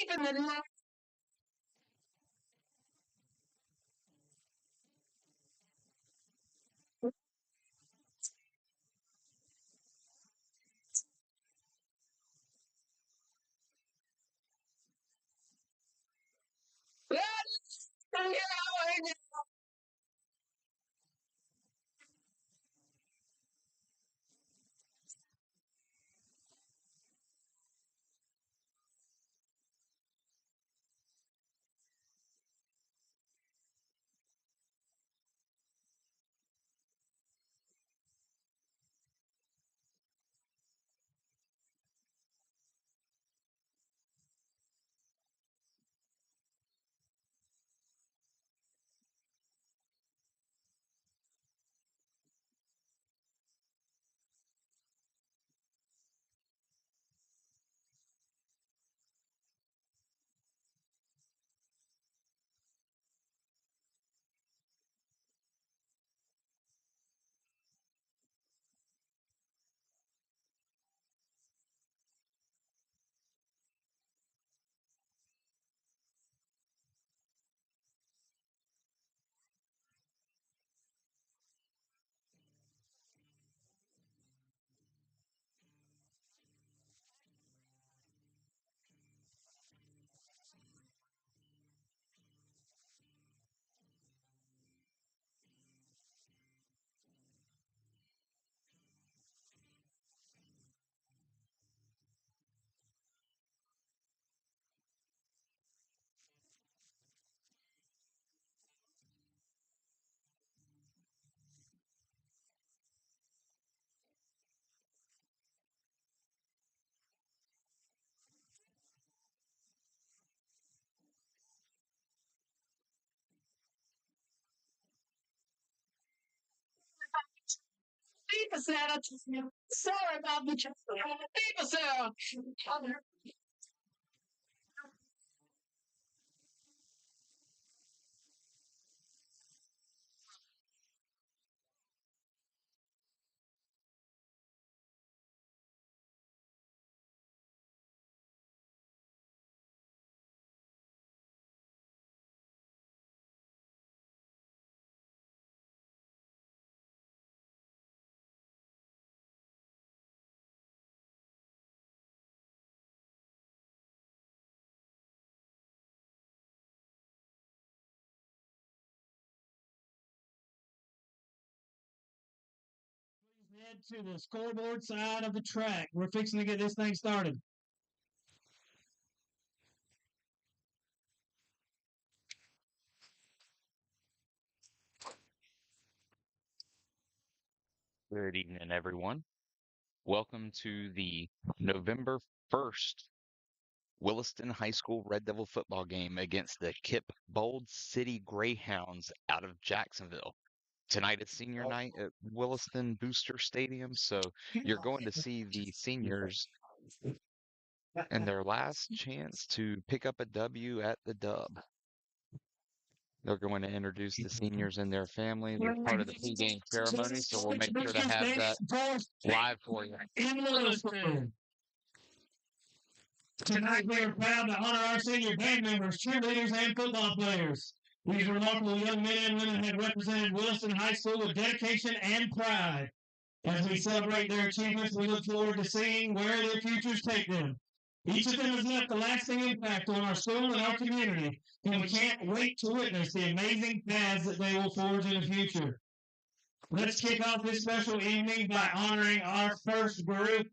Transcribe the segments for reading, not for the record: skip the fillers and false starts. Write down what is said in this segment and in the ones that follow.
Even the last sorry about the paper sound. Head to the scoreboard side of the track. We're fixing to get this thing started. Good evening, everyone. Welcome to the November 1st Williston High School Red Devil football game against the KIPP Bold City Greyhounds out of Jacksonville. Tonight is senior night at Williston Booster Stadium, so you're going to see the seniors and their last chance to pick up a W at the Dub. They're going to introduce the seniors and their families as part of the pregame ceremony, so we'll make sure to have that live for you. In Williston. Tonight we are proud to honor our senior band members, cheerleaders, and football players. These remarkable young men and women have represented Williston High School with dedication and pride. As we celebrate their achievements, we look forward to seeing where their futures take them. Each of them has left a lasting impact on our school and our community, and we can't wait to witness the amazing paths that they will forge in the future. Let's kick off this special evening by honoring our first group,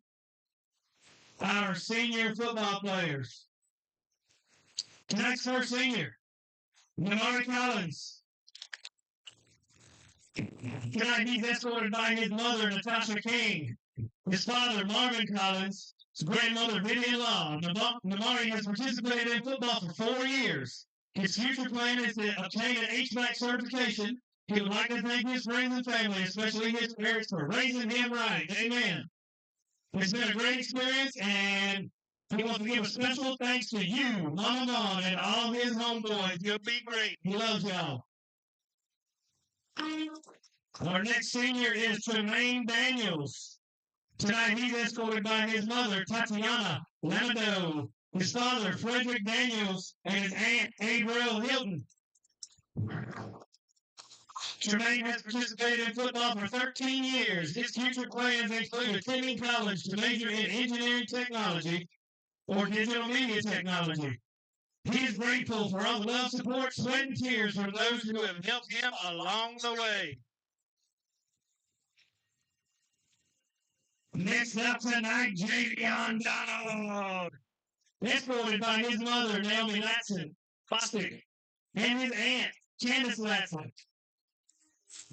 our senior football players. Tonight's first senior, Namari Collins. Tonight he's escorted by his mother, Natasha King, his father, Marvin Collins, his grandmother, Vivian Law. Namari has participated in football for 4 years. His future plan is to obtain an HVAC certification. He would like to thank his friends and family, especially his parents, for raising him right. Amen. It's been a great experience, and he wants to give a special thanks to you, Mama Vaughn, and all of his homeboys. You'll be great. He loves y'all. Our next senior is Tremaine Daniels. Tonight he's escorted by his mother, Tatiana Lamado. his father, Frederick Daniels, and his aunt, Adriel Hilton. Tremaine has participated in football for 13 years. His future plans include attending college to major in engineering technology or digital media technology. He is grateful for all the love, support, sweat, and tears from those who have helped him along the way. Next up tonight, Javion Donald, escorted by his mother, Naomi Latson, Bostic, and his aunt, Candace Latson.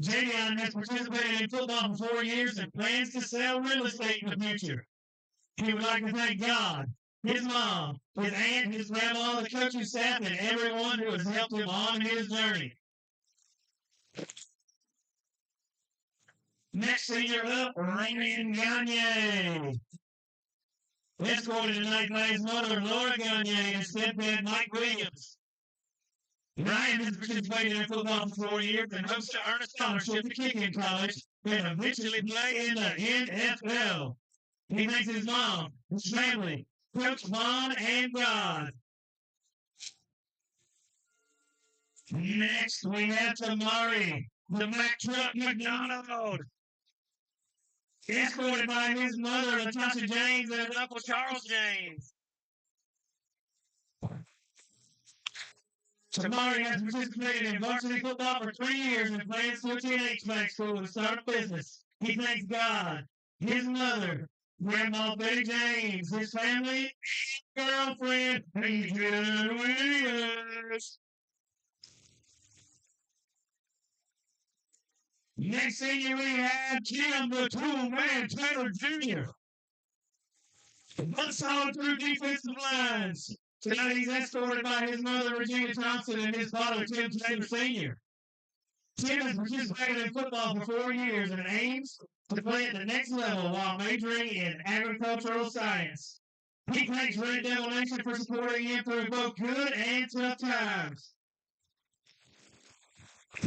Javion has participated in football for 4 years and plans to sell real estate in the future. He would like to thank God, his mom, his aunt, his grandma, the coaching staff, and everyone who has helped him on his journey. Next senior up, Ryan Gagne. Escorted tonight by his mother, Laura Gagne, and his stepdad, Mike Williams. Ryan has participated in football for 4 years and hopes to earn a scholarship to KIPP College and eventually play in the NFL. He thanks his mom, his family, Coach Vaughn, and God. Next, we have Tamari, the Mack Truck McDonald. Escorted by his mother, Natasha James, and his uncle, Charles James. Tamari has participated in varsity football for 3 years and plans to attend HVAC school and start a business. He thanks God, his mother, Grandma Betty James, his family, and girlfriend, Adrian Williams. Next senior, we have Jim the Toolman Taylor Jr. Solid through defensive lines. Tonight he's escorted by his mother, Regina Thompson, and his father, Tim Taylor Sr. Tim has participated in football for 4 years and aims to play at the next level while majoring in agricultural science. He thanks Red Devil Nation for supporting him through both good and tough times.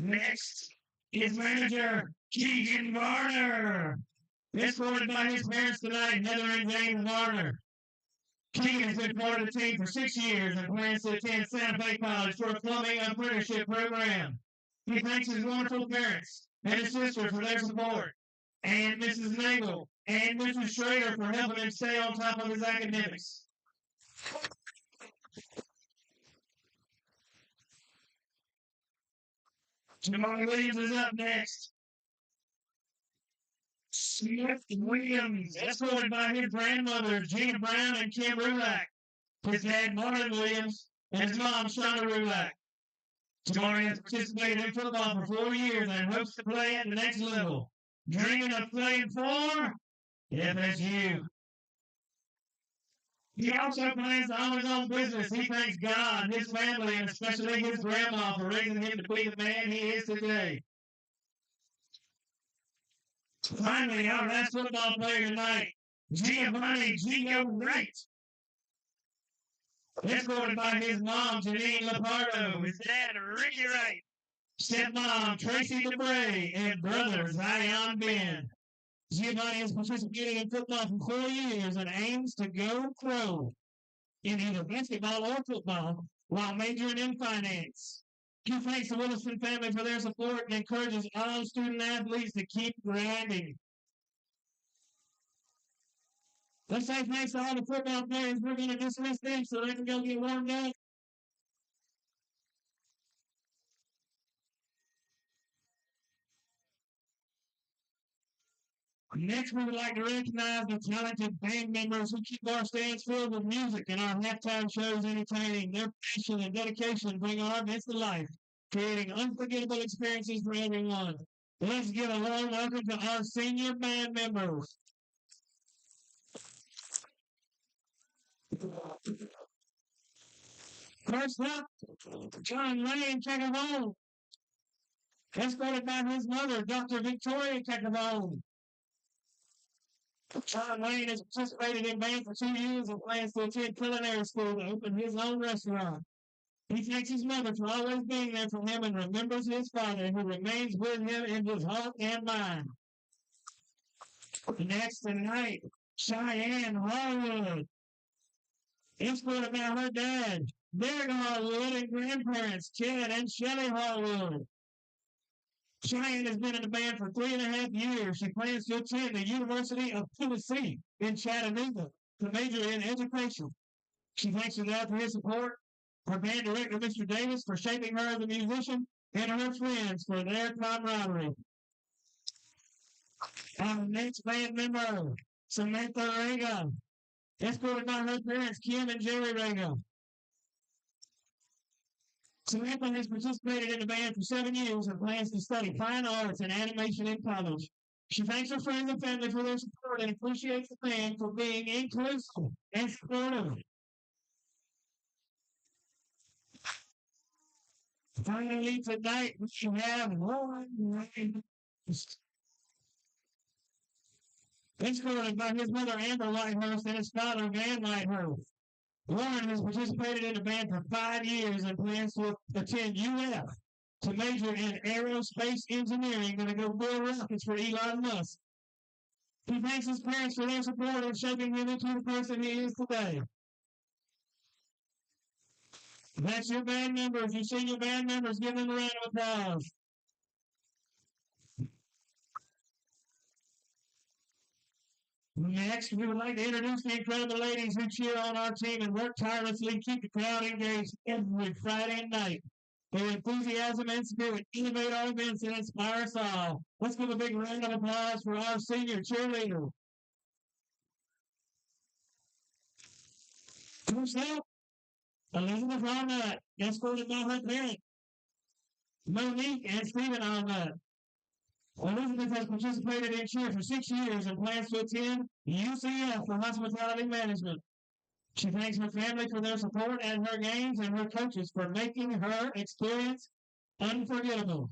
Next is manager Keegan Varner, escorted by his parents tonight, Heather and James Varner. Keegan has been part of the team for 6 years and plans to attend Santa Fe College for a plumbing apprenticeship program. He thanks his wonderful parents and his sister for their support, and Mrs. Nagel and Mrs. Schrader for helping him stay on top of his academics. Jamari Williams is up next. Smith Williams, escorted by his grandmothers, Gina Brown and Kim Rulak, his dad, Martin Williams, and his mom, Shauna Rulak. Jamari has participated in football for 4 years and hopes to play at the next level, dreaming of playing for FSU. He also plans to own his own business. He thanks God, his family, and especially his grandma for raising him to be the man he is today. Finally, our last football player tonight, Giovanni Gio Wright. Escorted by his mom, Janine Lapardo, his dad, Ricky Wright, stepmom, Tracy DeBray, and brother, Zion Ben. Giovanni has participated in football for 4 years and aims to go pro in either basketball or football while majoring in finance. He thanks the Williston family for their support and encourages all student athletes to keep grinding. Let's say thanks to all the football players. We're going to dismiss them so they can go get warmed up. Next, we would like to recognize the talented band members who keep our stands filled with music and our halftime shows entertaining. Their passion and dedication bring our events to life, creating unforgettable experiences for everyone. Let's give a warm welcome to our senior band members. First up, John Lane Cacavone, escorted by his mother, Dr. Victoria Cacavone. John Lane has participated in band for 2 years and plans to attend culinary school to open his own restaurant. He thanks his mother for always being there for him and remembers his father, who remains with him in his heart and mind. Next tonight, Cheyenne Harwood, Escorted by her dad, Derek Harwood, and grandparents, Chad and Shelley Harwood. Cheyenne has been in the band for 3.5 years. She plans to attend the University of Tennessee in Chattanooga to major in education. She thanks her dad for his support, her band director, Mr. Davis, for shaping her as a musician, and her friends for their camaraderie. Our next band member, Samantha Rega, escorted by her parents, Kim and Jerry Rega. Samantha has participated in the band for 7 years and plans to study fine arts and animation in college. She thanks her friends and family for their support and appreciates the band for being inclusive and supportive. Finally, tonight we have Lauren escorted by his mother Amber Lighthurst and his father Van Lighthurst. Lauren has participated in the band for 5 years and plans to attend UF to major in aerospace engineering and to go build rockets for Elon Musk. He thanks his parents for their support in shaping him into the person he is today. That's your band members. You see your band members. Give them a round of applause. Next, we would like to introduce the incredible ladies who cheer on our team and work tirelessly to keep the crowd engaged every Friday night. Their enthusiasm and spirit innovate our events and inspire us all. Let's give a big round of applause for our senior cheerleader. First up, Elizabeth Arnott, escorted by her parents, Monique and Stephen Arnott. Elizabeth has participated in cheer for 6 years and plans to attend UCF for hospitality management. She thanks her family for their support at her games and her coaches for making her experience unforgettable.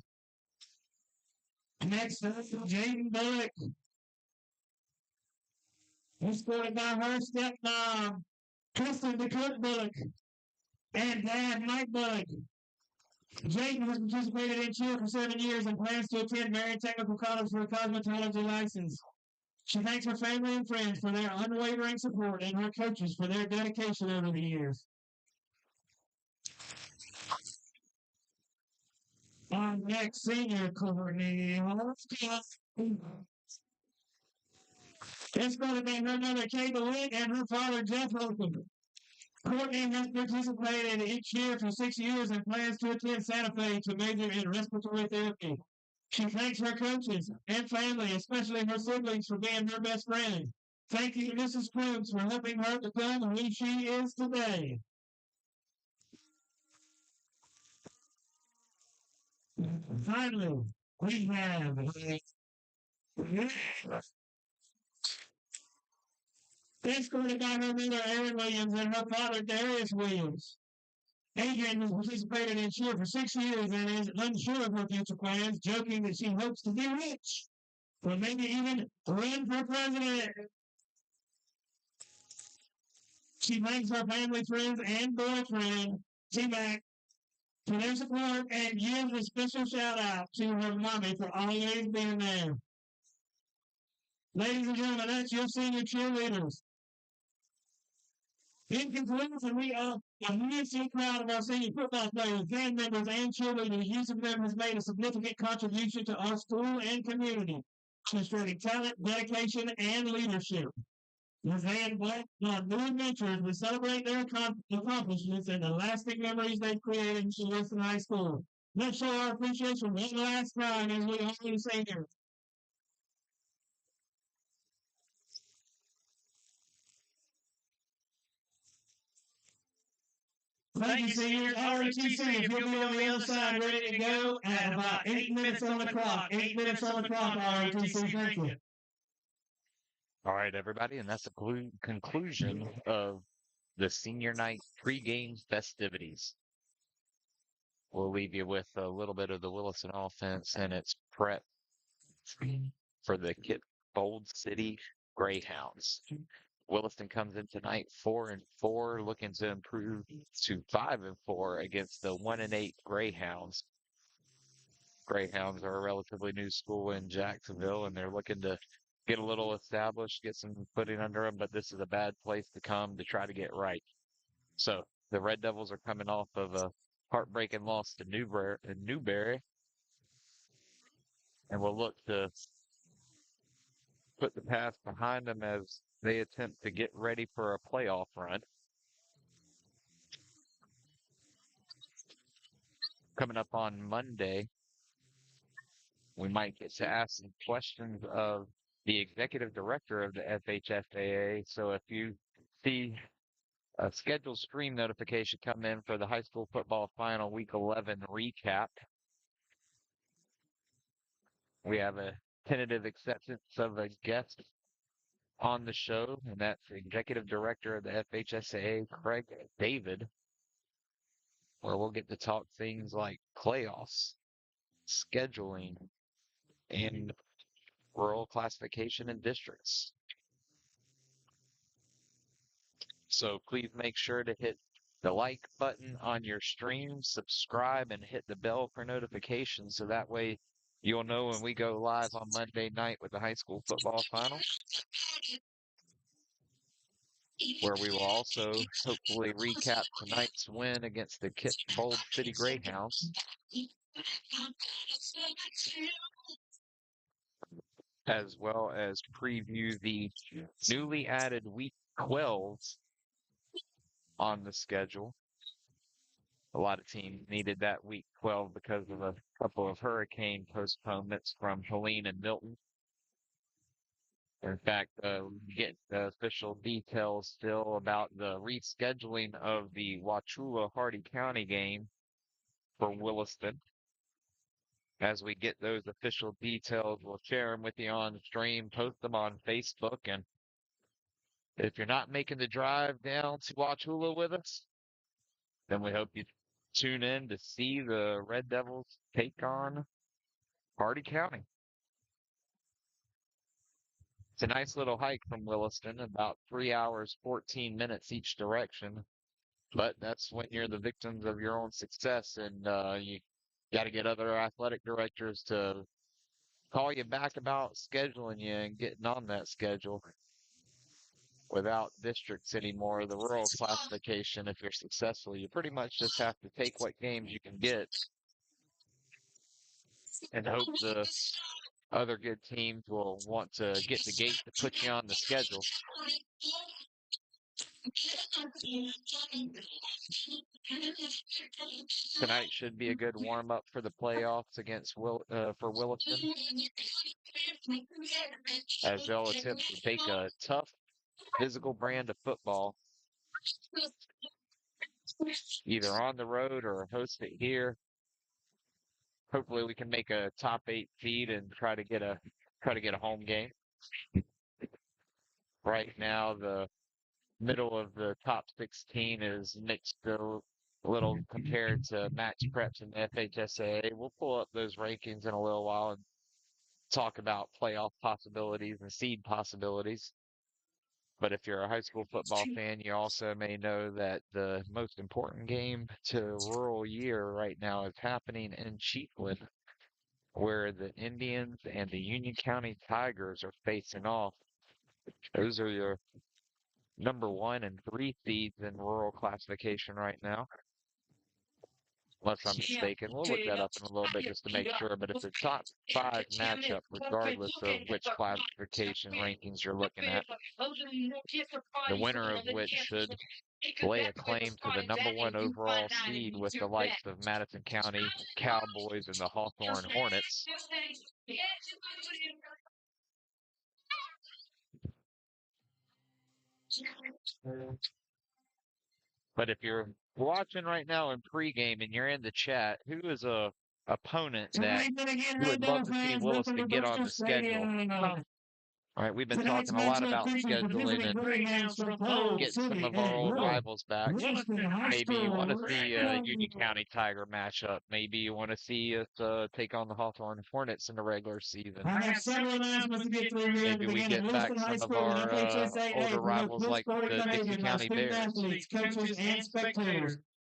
Next up, Jaden Bullock, escorted by her stepmom, Kristen DeCook Bullock, and dad, Mike Bullock. Jaden has participated in cheer for 7 years and plans to attend Marion Technical College for a cosmetology license. She thanks her family and friends for their unwavering support and her coaches for their dedication over the years. Our next senior, Courtney escorted by her mother, Kay DeWitt, and her father, Jeff Holcomb. Courtney has participated each year for 6 years and plans to attend Santa Fe to major in respiratory therapy. She thanks her coaches and family, especially her siblings, for being her best friend. Thank you, Mrs. Crooms, for helping her become who she is today. Finally, we have escorted by her mother, Erin Williams, and her father, Darius Williams. Adrian has participated in cheer for 6 years and is unsure of her future plans, joking that she hopes to be rich or maybe even run for president. She thanks her family, friends, and boyfriend, T-Mac, for their support and gives a special shout out to her mommy for always being there. Ladies and gentlemen, that's your senior cheerleaders. In conclusion, we are immensely proud of our senior football players, band members, and cheerleaders. Each of them has made a significant contribution to our school and community, demonstrating talent, dedication, and leadership. As they embark on new adventures, we celebrate their accomplishments and the lasting memories they've created in Williston High School. Let's show our appreciation one last time as we honor the seniors. Thank you, seniors. ROTC, if you'll be on the other side, ready to go at about 8 minutes on the clock. 8 minutes on the clock, ROTC. Thank you. All right, everybody, and that's the conclusion of the senior night pregame festivities. We'll leave you with a little bit of the Williston offense and its prep for the KIPP Bold City Greyhounds. Williston comes in tonight 4-4, looking to improve to 5-4 against the 1-8 Greyhounds. Greyhounds are a relatively new school in Jacksonville, and they're looking to get a little established, get some footing under them, but this is a bad place to come to try to get right. So the Red Devils are coming off of a heartbreaking loss to Newberry, and will look to put the past behind them as they attempt to get ready for a playoff run. Coming up on Monday, we might get to ask some questions of the executive director of the FHSAA. So if you see a scheduled stream notification come in for the high school football final week 11 recap, we have a tentative acceptance of a guest on the show, and that's the executive director of the FHSAA, Craig David, where we'll get to talk things like playoffs, scheduling, and rural classification and districts. So please make sure to hit the like button on your stream, subscribe, and hit the bell for notifications so that way you'll know when we go live on Monday night with the high school football final, where we will also hopefully recap tonight's win against the KIPP Bold City Greyhounds, as well as preview the newly added week 12 on the schedule. A lot of teams needed that week 12 because of a couple of hurricane postponements from Helene and Milton. In fact, get the official details still about the rescheduling of the Wauchula-Hardy County game for Williston. As we get those official details, we'll share them with you on stream, post them on Facebook. And if you're not making the drive down to Wauchula with us, then we hope you tune in to see the Red Devils take on Hardy County. It's a nice little hike from Williston, about 3 hours, 14 minutes each direction. But that's when you're the victims of your own success, and you got to get other athletic directors to call you back about scheduling you and getting on that schedule. Without districts anymore, the rural classification, if you're successful, you pretty much just have to take what games you can get and hope the other good teams will want to get the gate to put you on the schedule. Tonight should be a good warm-up for the playoffs against for Williston, as they'll attempt to take a tough physical brand of football, either on the road or host it here. Hopefully we can make a top 8 seed and try to get a home game. Right now, the middle of the top 16 is mixed a little compared to Max Preps and FHSAA. We'll pull up those rankings in a little while and talk about playoff possibilities and seed possibilities. But if you're a high school football fan, you also may know that the most important game to rural year right now is happening in Chiefland, where the Indians and the Union County Tigers are facing off. Those are your number 1 and 3 seeds in rural classification right now, unless I'm mistaken. We'll look that up in a little bit just to make sure, but it's a top 5 matchup regardless of which classification rankings you're looking at, the winner of which should lay a claim to the number 1 overall seed with the likes of Madison County Cowboys and the Hawthorne Hornets. But if you're watching right now in pregame and you're in the chat, who is a opponent that you would love to see Williston get on the schedule? All right, we've been talking a lot about scheduling and getting some of our old rivals back. Maybe you want to see a Union County Tiger matchup. Maybe you want to see us take on the Hawthorne Hornets in the regular season. Maybe we get back some of our older rivals like the Dixie County Bears.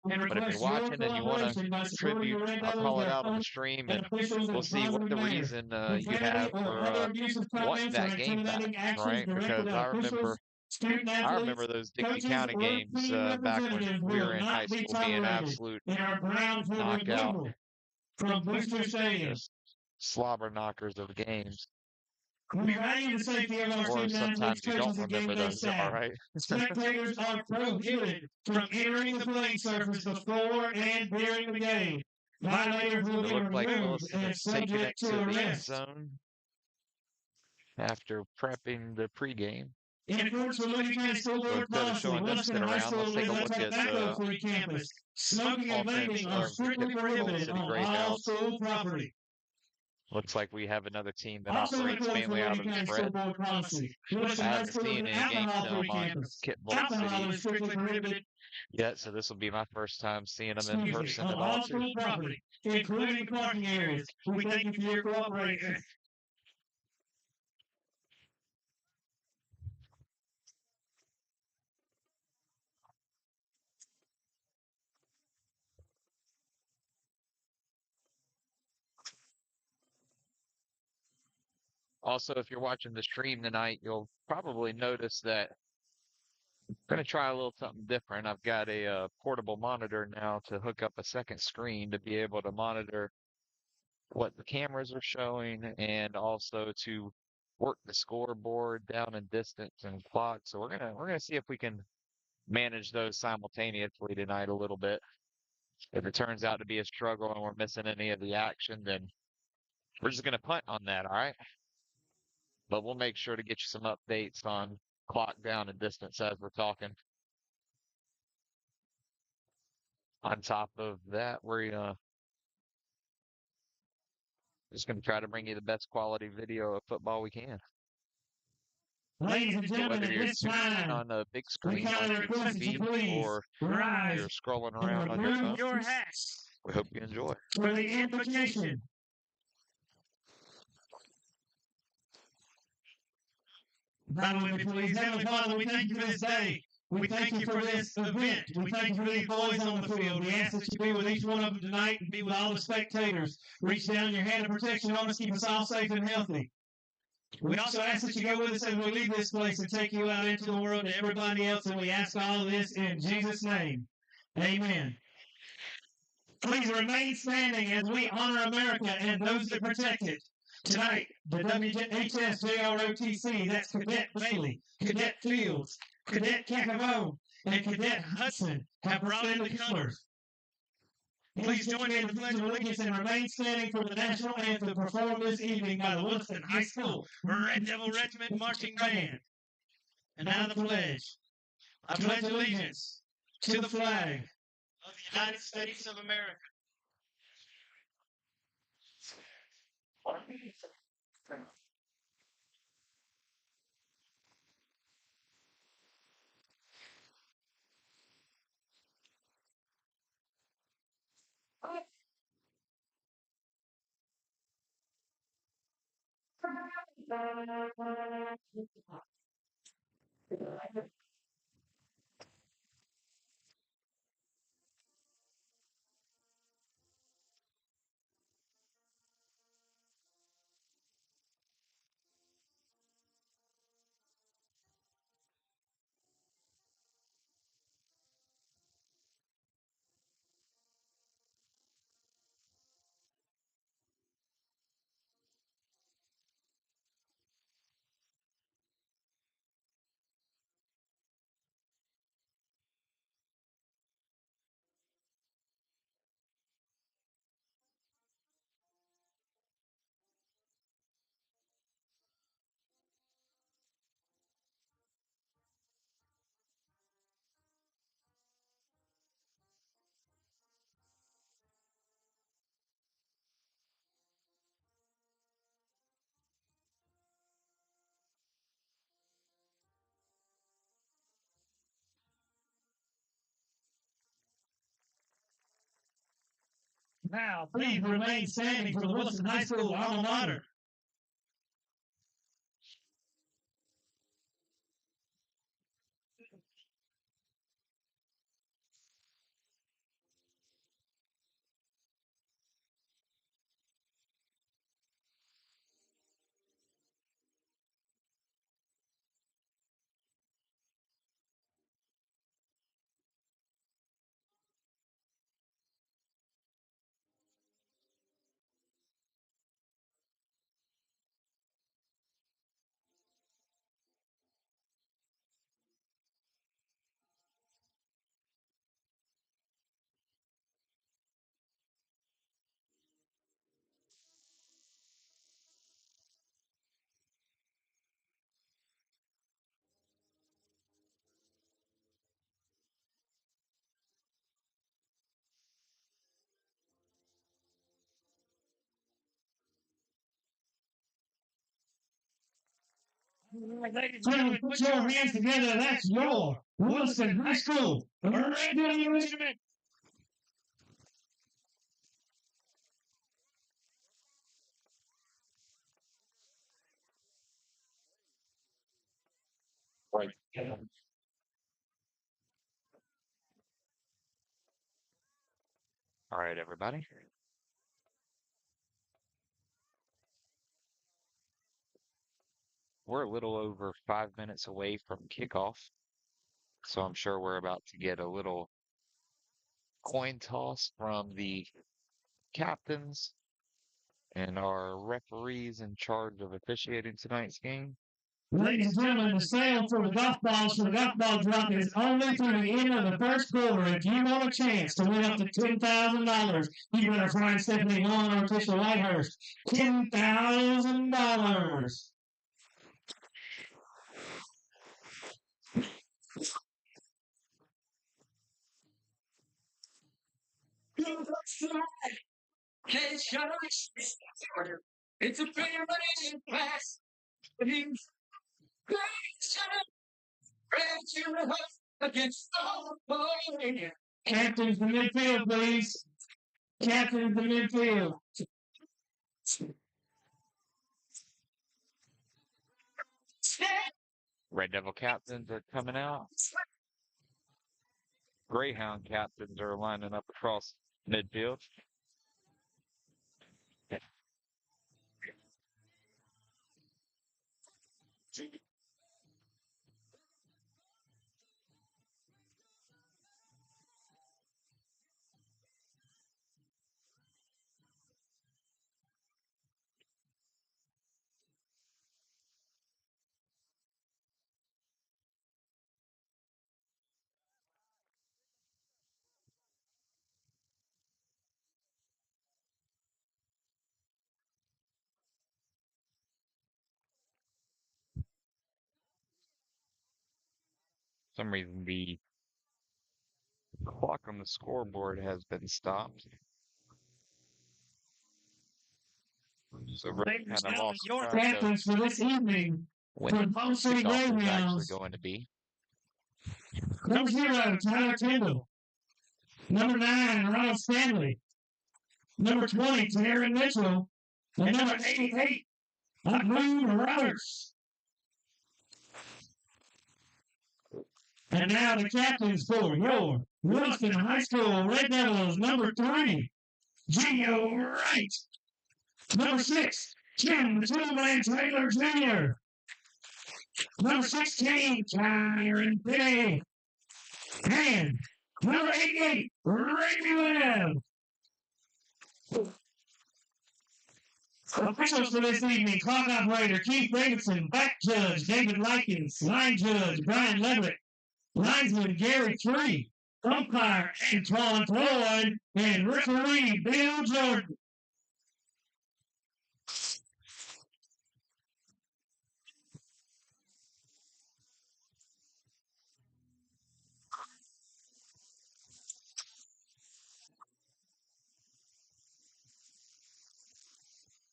But if you're watching and you want to contribute, I'll call it out on the stream and we'll see what the reason you have for wanting that game back, right? Because I remember Student I athletes, remember those Dixie coaches, County or games team back when representatives we will were in high not be school being tolerated absolute in our ground for knockout, removal from Booster Stadium. just slobber knockers of games. We value the safety of our Or student athletes, sometimes you don't coaches, and remember game day those, all staff. right? Spectators are prohibited from entering the playing surface before and during the game. Violators will It be looked like removed Williston and has taken it subject to to the end arrest. zone after prepping the pregame. In accordance with Lincoln County School So Board instead of policy, showing them Williston sit High around, let's School take is a a look at the tobacco-free campus. Smoking and offense vaping are of the strictly KIPP Bold prohibited City on all Greyhounds. school property. Looks like we have another team that Also in operates accordance with mainly out Lincoln of the County School spread. Board policy, Williston I High haven't School is seen an any game alcohol-free film on campus. KIPP Bold Alcohol City is strictly prohibited, yet, so this will be my first time seeing them in person on at all all. school property, including parking areas. We thank you for your cooperation. Also, if you're watching the stream tonight, you'll probably notice that I'm going to try a little something different. I've got a portable monitor now to hook up a second screen to be able to monitor what the cameras are showing and also to work the scoreboard down in distance and clock. So we're gonna see if we can manage those simultaneously tonight a little bit. If it turns out to be a struggle and we're missing any of the action, then we're just gonna punt on that, all right? But we'll make sure to get you some updates on clock down and distance as we're talking. On top of that, we're just going to try to bring you the best quality video of football we can. Ladies and So gentlemen, whether at you're this tuning in time, on a big we screen on kindly your request that you TV please or rise you're scrolling and around on your phone, remove your hats we hope you enjoy. for the invocation. Bow with me, please. Heavenly Father, we thank you for this day. We thank you for this event. We thank you for these boys on the field. We ask that you be with each one of them tonight and be with all the spectators. Reach down your hand of protection on us, keep us all safe and healthy. We also ask that you go with us as we leave this place and take you out into the world and everybody else, and we ask all of this in Jesus' name. Amen. Please remain standing as we honor America and those that protect it. Tonight, the WHSJROTC, that's Cadet Bailey, Cadet Fields, Cadet Cacavone, and Cadet Hudson have brought in the colors. Please join me in the Pledge of Allegiance and remain standing for the national anthem performed this evening by the Williston High School Red Devil Regiment Marching Band. And now the pledge. I pledge allegiance to the flag of the United States of America. Now, please remain standing for the Williston High School alma mater. Ladies and gentlemen, put your hands together. That's your Williston High School Red Devil Regiment. Right. All right, everybody. We're a little over 5 minutes away from kickoff, so I'm sure we're about to get a little coin toss from the captains and our referees in charge of officiating tonight's game. Ladies and gentlemen, the sale for the golf balls for the golf ball drop is only through the end of the first quarter. If you want a chance to win up to $10,000, you better find Stephanie Long or Tricia Whitehurst. $10,000. It's a preparation class. Against all boy. Captains the midfield, please. Captains the midfield. Red Devil captains are coming out. Greyhound captains are lining up across midfield. For some reason, the clock on the scoreboard has been stopped. So Red kind of lost Your track of captains for this evening when for Bold City kickoff is actually Greyhounds. going to be. Number 0, Tyler Tyndall. Number 9, Ronald Stanley. Number 20, Taryn Mitchell. And number 88, Abu Roberts. And now the captains for your Williston High School Red Devils. Number 3, Gio Wright. Number 6, Tim the Toolman Taylor Jr. Number 16, Tyron Pitty. And number 88, Randy Webb. Officials for this evening: clock operator Keith Davidson, back judge David Likens, line judge Brian Leverett, linesman Gary Free, umpire Antoine Floyd, and referee Bill Jordan.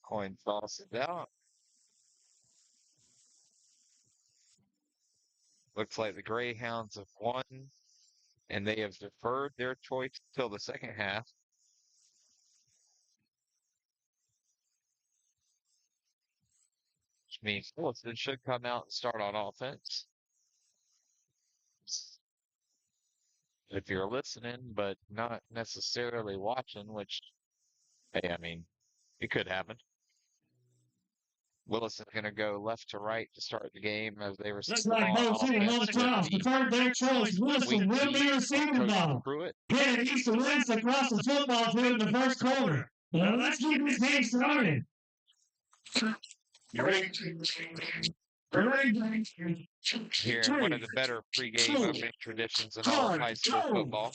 Coin toss is out. Looks like the Greyhounds have won, and they have deferred their choice till the second half. Which means Williston should come out and start on offense. If you're listening, but not necessarily watching, which, hey, I mean, it could happen. Williston's going to go left to right to start the game as they receive Looks the like ball on Bold City wants offense. to toss. Deferred their choice. Williston will be receiving the ball. Pruitt. Headed east and west across the football field in the first quarter. Now let's get this game started. Here, one of the better pregame opening traditions in all of high school football.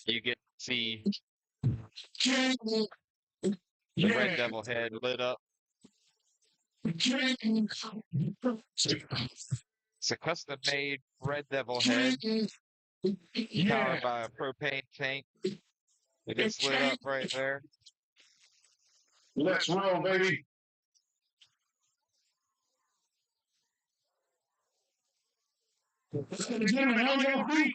You get to see the Red Devil head lit up. It's a custom-made Red Devil head powered by a propane tank. It gets lit up right there. Let's roll, baby. Gentlemen, on your feet.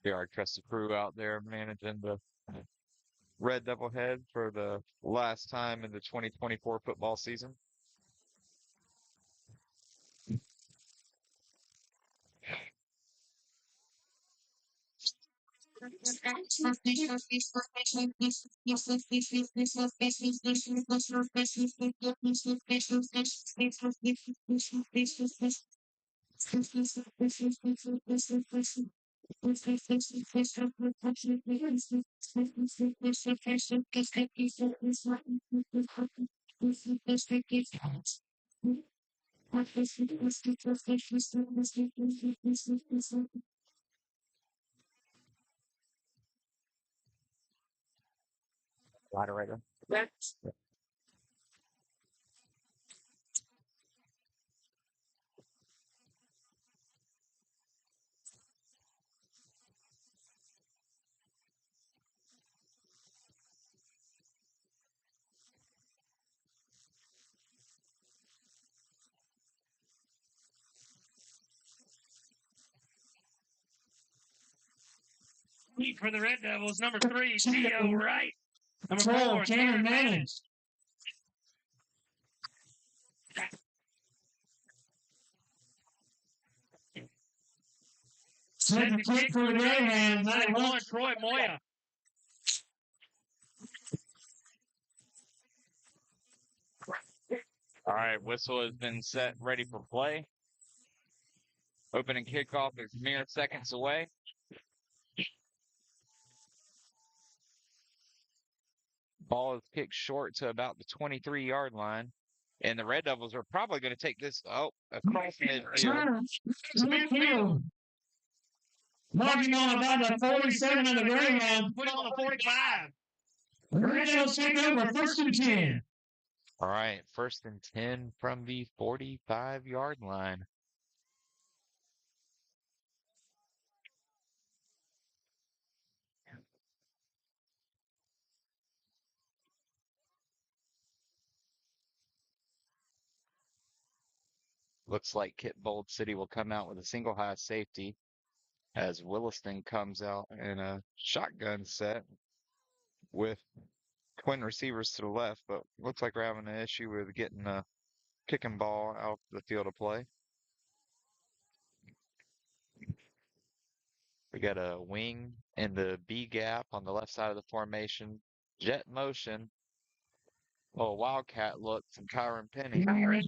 Here, our trusted crew out there managing the Red Devil head for the last time in the 2024 football season. Moderator. For the Red Devils, number 3, Theo Wright. Number 4, Cameron Mannings. Set the kick for the Greyhounds, 91, Troy Moya. All right, whistle has been set, ready for play. Opening kickoff is mere seconds away. Ball is kicked short to about the 23-yard line. And the Red Devils are probably going to take this across midfield. Midfield. Marking on about the 47 of the Greyhounds, put on the 45. The Red Devils take over 1st and 10. All right, 1st and 10 from the 45-yard line. Looks like KIPP Bold City will come out with a single high safety as Williston comes out in a shotgun set with twin receivers to the left, but looks like we're having an issue with getting a kicking ball out the field of play. We got a wing in the B gap on the left side of the formation. Jet motion. Oh, Wildcat look from Kyron Penny. Goes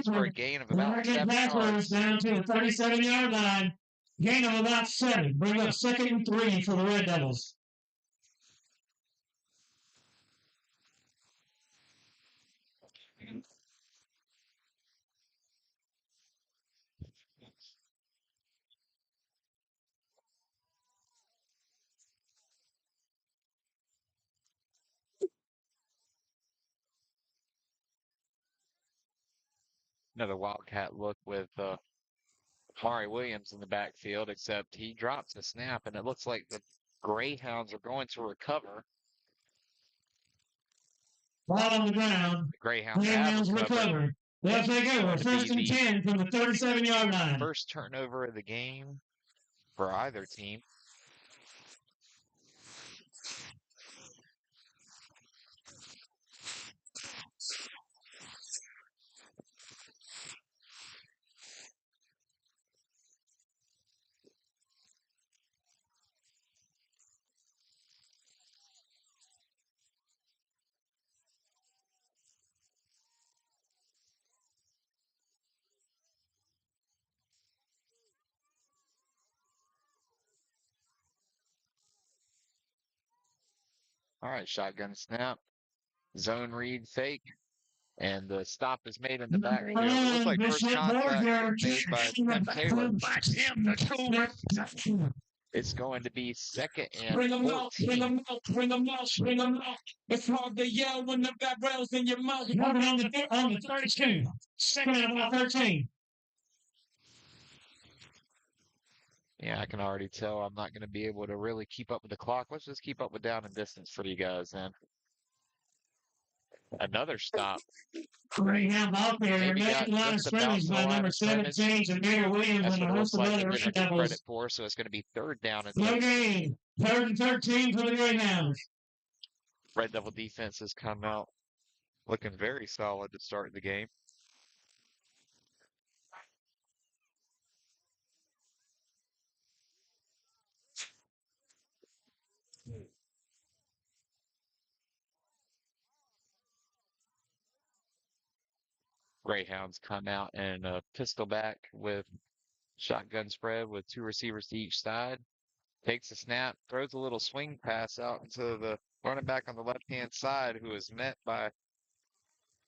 for a gain of about 7 yards. Down to the 37-yard line. Gain of about 7. Bring up 2nd and 3 for the Red Devils. Another Wildcat look with Mari Williams in the backfield, except he drops the snap, and it looks like the Greyhounds are going to recover. Ball on the ground. The Greyhounds have recovered. They'll take over 1st and 10 from the 37-yard line. First turnover of the game for either team. All right, shotgun snap, zone read fake, and the stop is made in the backfield. It looks like first contact made by Tim Taylor. It's going to be second and Bring them out, bring 14. them out, bring them out, bring them out. It's hard to yell when the got rails in your mouth. Coming on the 32. Second and about 13. Yeah, I can already tell I'm not going to be able to really keep up with the clock. Let's just keep up with down and distance for you guys then. Another stop. Greyhound out there. Maybe Next got line of just about scrimmage to the by line number of scrimmage. 17, Jameer Williams, That's and what the it host looks of like. the They're Red giving him Devils. credit for, so it's going to be third down and No 13. game. 3rd and 13 for the Greyhounds. Red Devil defense has come out looking very solid to start the game. Greyhounds come out in a pistol back with shotgun spread with 2 receivers to each side. Takes a snap, throws a little swing pass out to the running back on the left-hand side, who is met by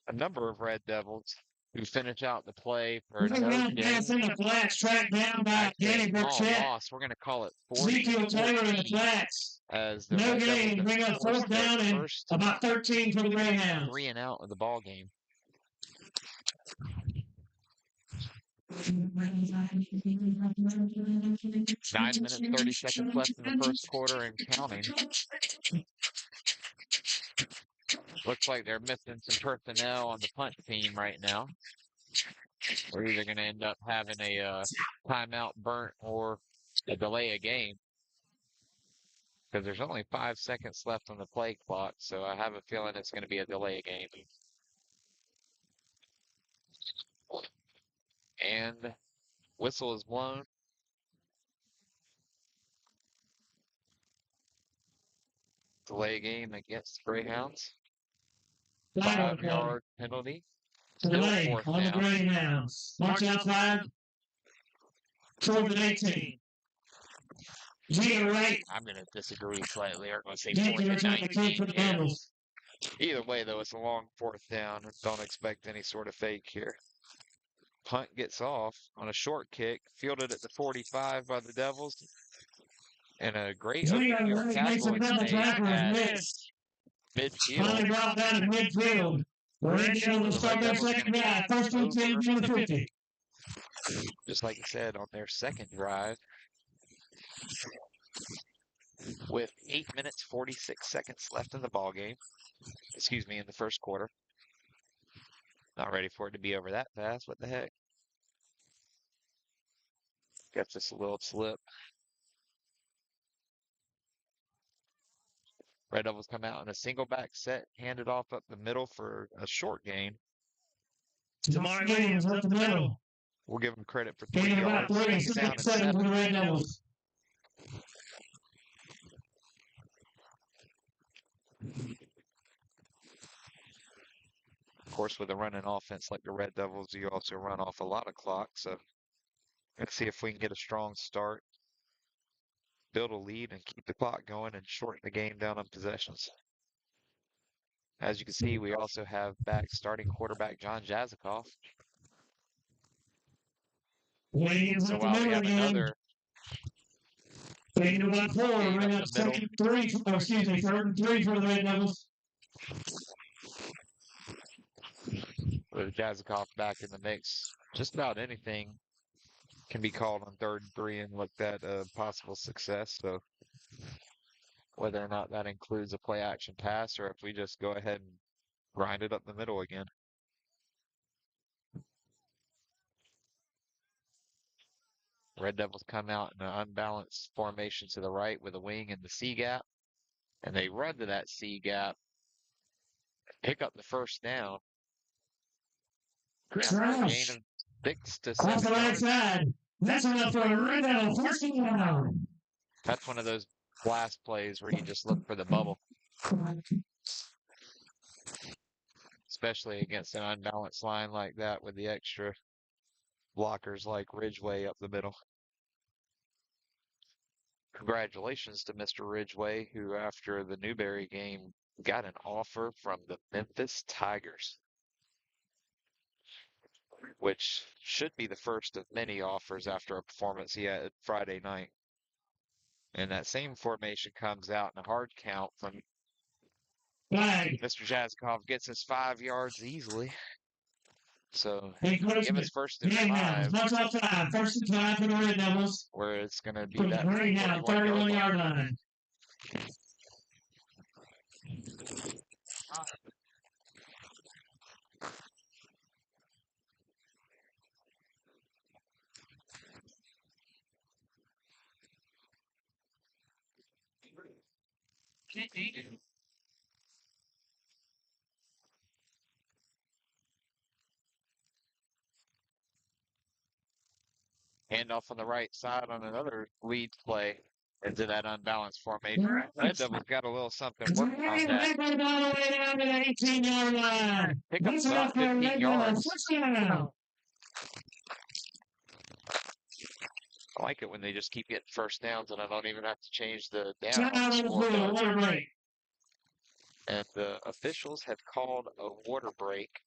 a number of Red Devils who finish out the play for no Pass in gain. the flats, tracked down by Actually, Danny a small Burchett. loss. We're going to call it 4th Ezekiel and Taylor in the 14 flats. as the No Red Devils gain. have Bring up forced 4th their down and first about 13 for the Greyhounds. 3 and out of the ball game. 9 minutes, 30 seconds left in the first quarter and counting. Looks like they're missing some personnel on the punt team right now. We're either going to end up having a timeout burnt or a delay a game. Because there's only 5 seconds left on the play clock, so I have a feeling it's going to be a delay a game. And whistle is blown. Delay game against Greyhounds. 5-yard penalty. Still Delay 4th on the down. Greyhounds. March outside. 4th and 18. G right. I'm going to disagree slightly. I'm going to say G 4th and return the kick 19. for the Yeah. Devils. Either way, though, it's a long 4th down. Don't expect any sort of fake here. Punt gets off on a short kick, fielded at the 45 by the Devils. And a great open field tackle is made at midfield. Finally brought down at midfield. Red Devils will start their second drive. First and 10 from the 50. Just like I said, on their second drive, with 8 minutes, 46 seconds left in the ball game. Excuse me, in the first quarter. Not ready for it to be over that fast. What the heck? Got just a little slip. Red Devils come out in a single back set, handed off up the middle for a short gain. Jamar Williams up the middle. We'll give him credit for 3 Gaining about yards. 3, Second down and 7 for 7. the Red Devils. Of course, with a running offense like the Red Devils, you also run off a lot of clock. So let's see if we can get a strong start, build a lead, and keep the clock going and shorten the game down on possessions. As you can see, we also have back starting quarterback John Jazikoff. So while we have another Taking about 4, bring up second 3, oh, excuse me, 3rd and 3 for the Red Devils. with Jazikoff back in the mix, just about anything can be called on 3rd and 3 and looked at a possible success. So whether or not that includes a play action pass or if we just go ahead and grind it up the middle again. Red Devils come out in an unbalanced formation to the right with a wing in the C gap, and they run to that C gap, pick up the first down. Gain of 6 to 7 off the right yards. side. That's enough for a Red Devil first and down. That's one of those blast plays where you just look for the bubble, especially against an unbalanced line like that with the extra blockers like Ridgeway up the middle. Congratulations to Mr. Ridgeway, who after the Newberry game got an offer from the Memphis Tigers, which should be the first of many offers after a performance he had Friday night. And that same formation comes out in a hard count from Flag. Mr. Jazikov. Gets us 5 yards easily. So Encouragement. give us first and Greyhounds. 5, March off 5. First and 5 for the Red Devils. where it's going to be From the that Greyhound 31-yard line. Handoff on the right side on another lead play into that unbalanced formation. Red Devils got a little something working on that. All the way down to the 18-yard line. Pick up about 15 yards. I like it when they just keep getting first downs and I don't even have to change the down on the scoreboard. And the officials have called a water break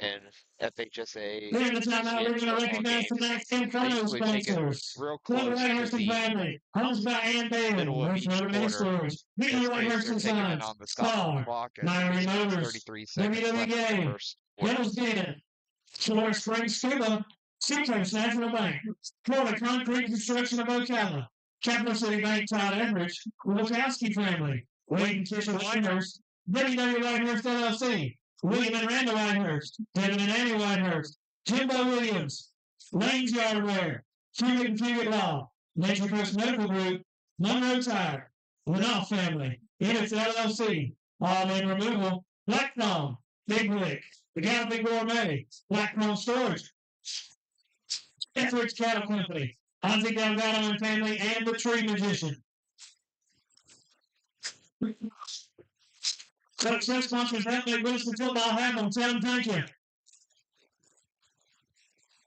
and FHSA They're the timeout. We're going to recognize the next 10 photo sponsors. real Club close to Whitehurst and the Family. Homes by Ann Bailey. middle of each quarter. Stores. Media Whitehurst and Sons. On the stop clock as Myron there's Motors. 33 seconds left in the WWA. first quarter. Hills Den. Florida Springs Scuba. Seacoast National Bank. Florida Concrete Construction of Ocala. Capital City Bank Todd Everidge. Wojtowski Family. Wade and Tisha Whitehurst. WW Whitehurst LLC. William and Randall Whitehurst, Devin and Annie Whitehurst, Jimbo Williams, Lane's Yardware, Fugit and Fugit Law, Nature Coast Medical Group, Monroe Tire, Lenoff Family, Ennis LLC, All In Removal, Black Thumb, Big Lick, The Galloping Gourmet, Black Chrome Storage, Etheridge Cattle Company, Ozzie Delgado and Family, and The Tree Magician. Success sponsors that make Williston football happen. Tell them thank you.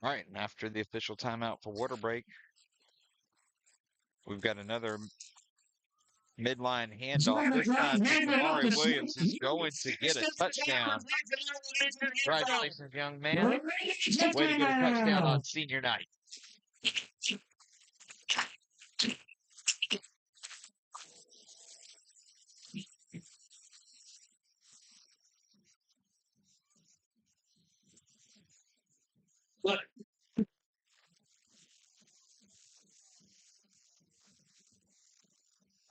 All right, and after the official timeout for water break, we've got another midline handoff. This time, Amari Williams is going to get a touchdown. Congratulations, young man. Way to get a touchdown on senior night. Look.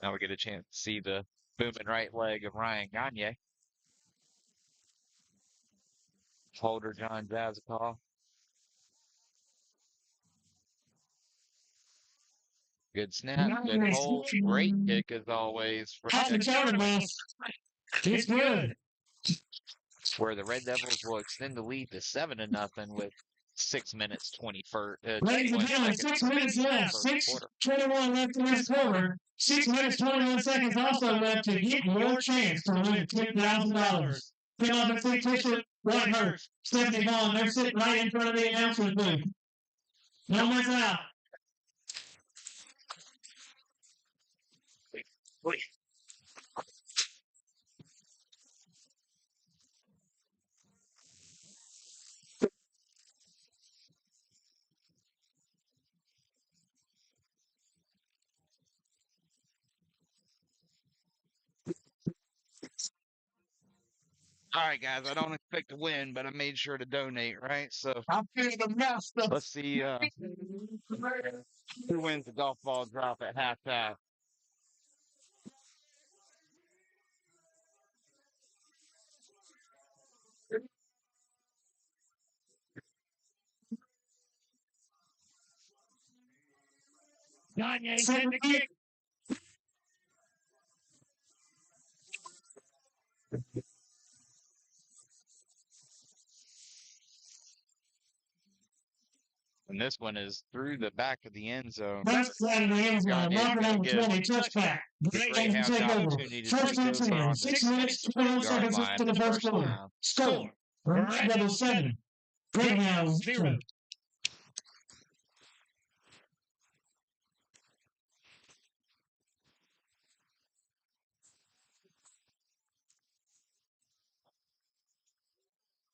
Now we get a chance to see the booming right leg of Ryan Gagne. Holder John Jazikov. Good snap, good hold, great kick as always. It's good. Where the Red Devils will extend the lead to 7-0 with 6 minutes 21 Ladies and gentlemen, 6 minutes left. 6:21 left in this quarter. 6 minutes 21 seconds also left to get your chance to win $10,000. Fill up a fictitious Whitehurst, Stephanie Vaughn. They're sitting right in front of the announcer's booth. Don't miss out. Wait. All right, guys, I don't expect to win, but I made sure to donate, right? So I'm feeling the master. Let's see who wins the golf ball drop at halftime. Gagne, send the kick. And this one is through the back of the end zone. Left side of the end zone. Mark on 20. Touchback. Greyhounds take over. First and 10. 6 minutes, 21 seconds to the first quarter. Score. Red Devils 7. Greyhounds 0.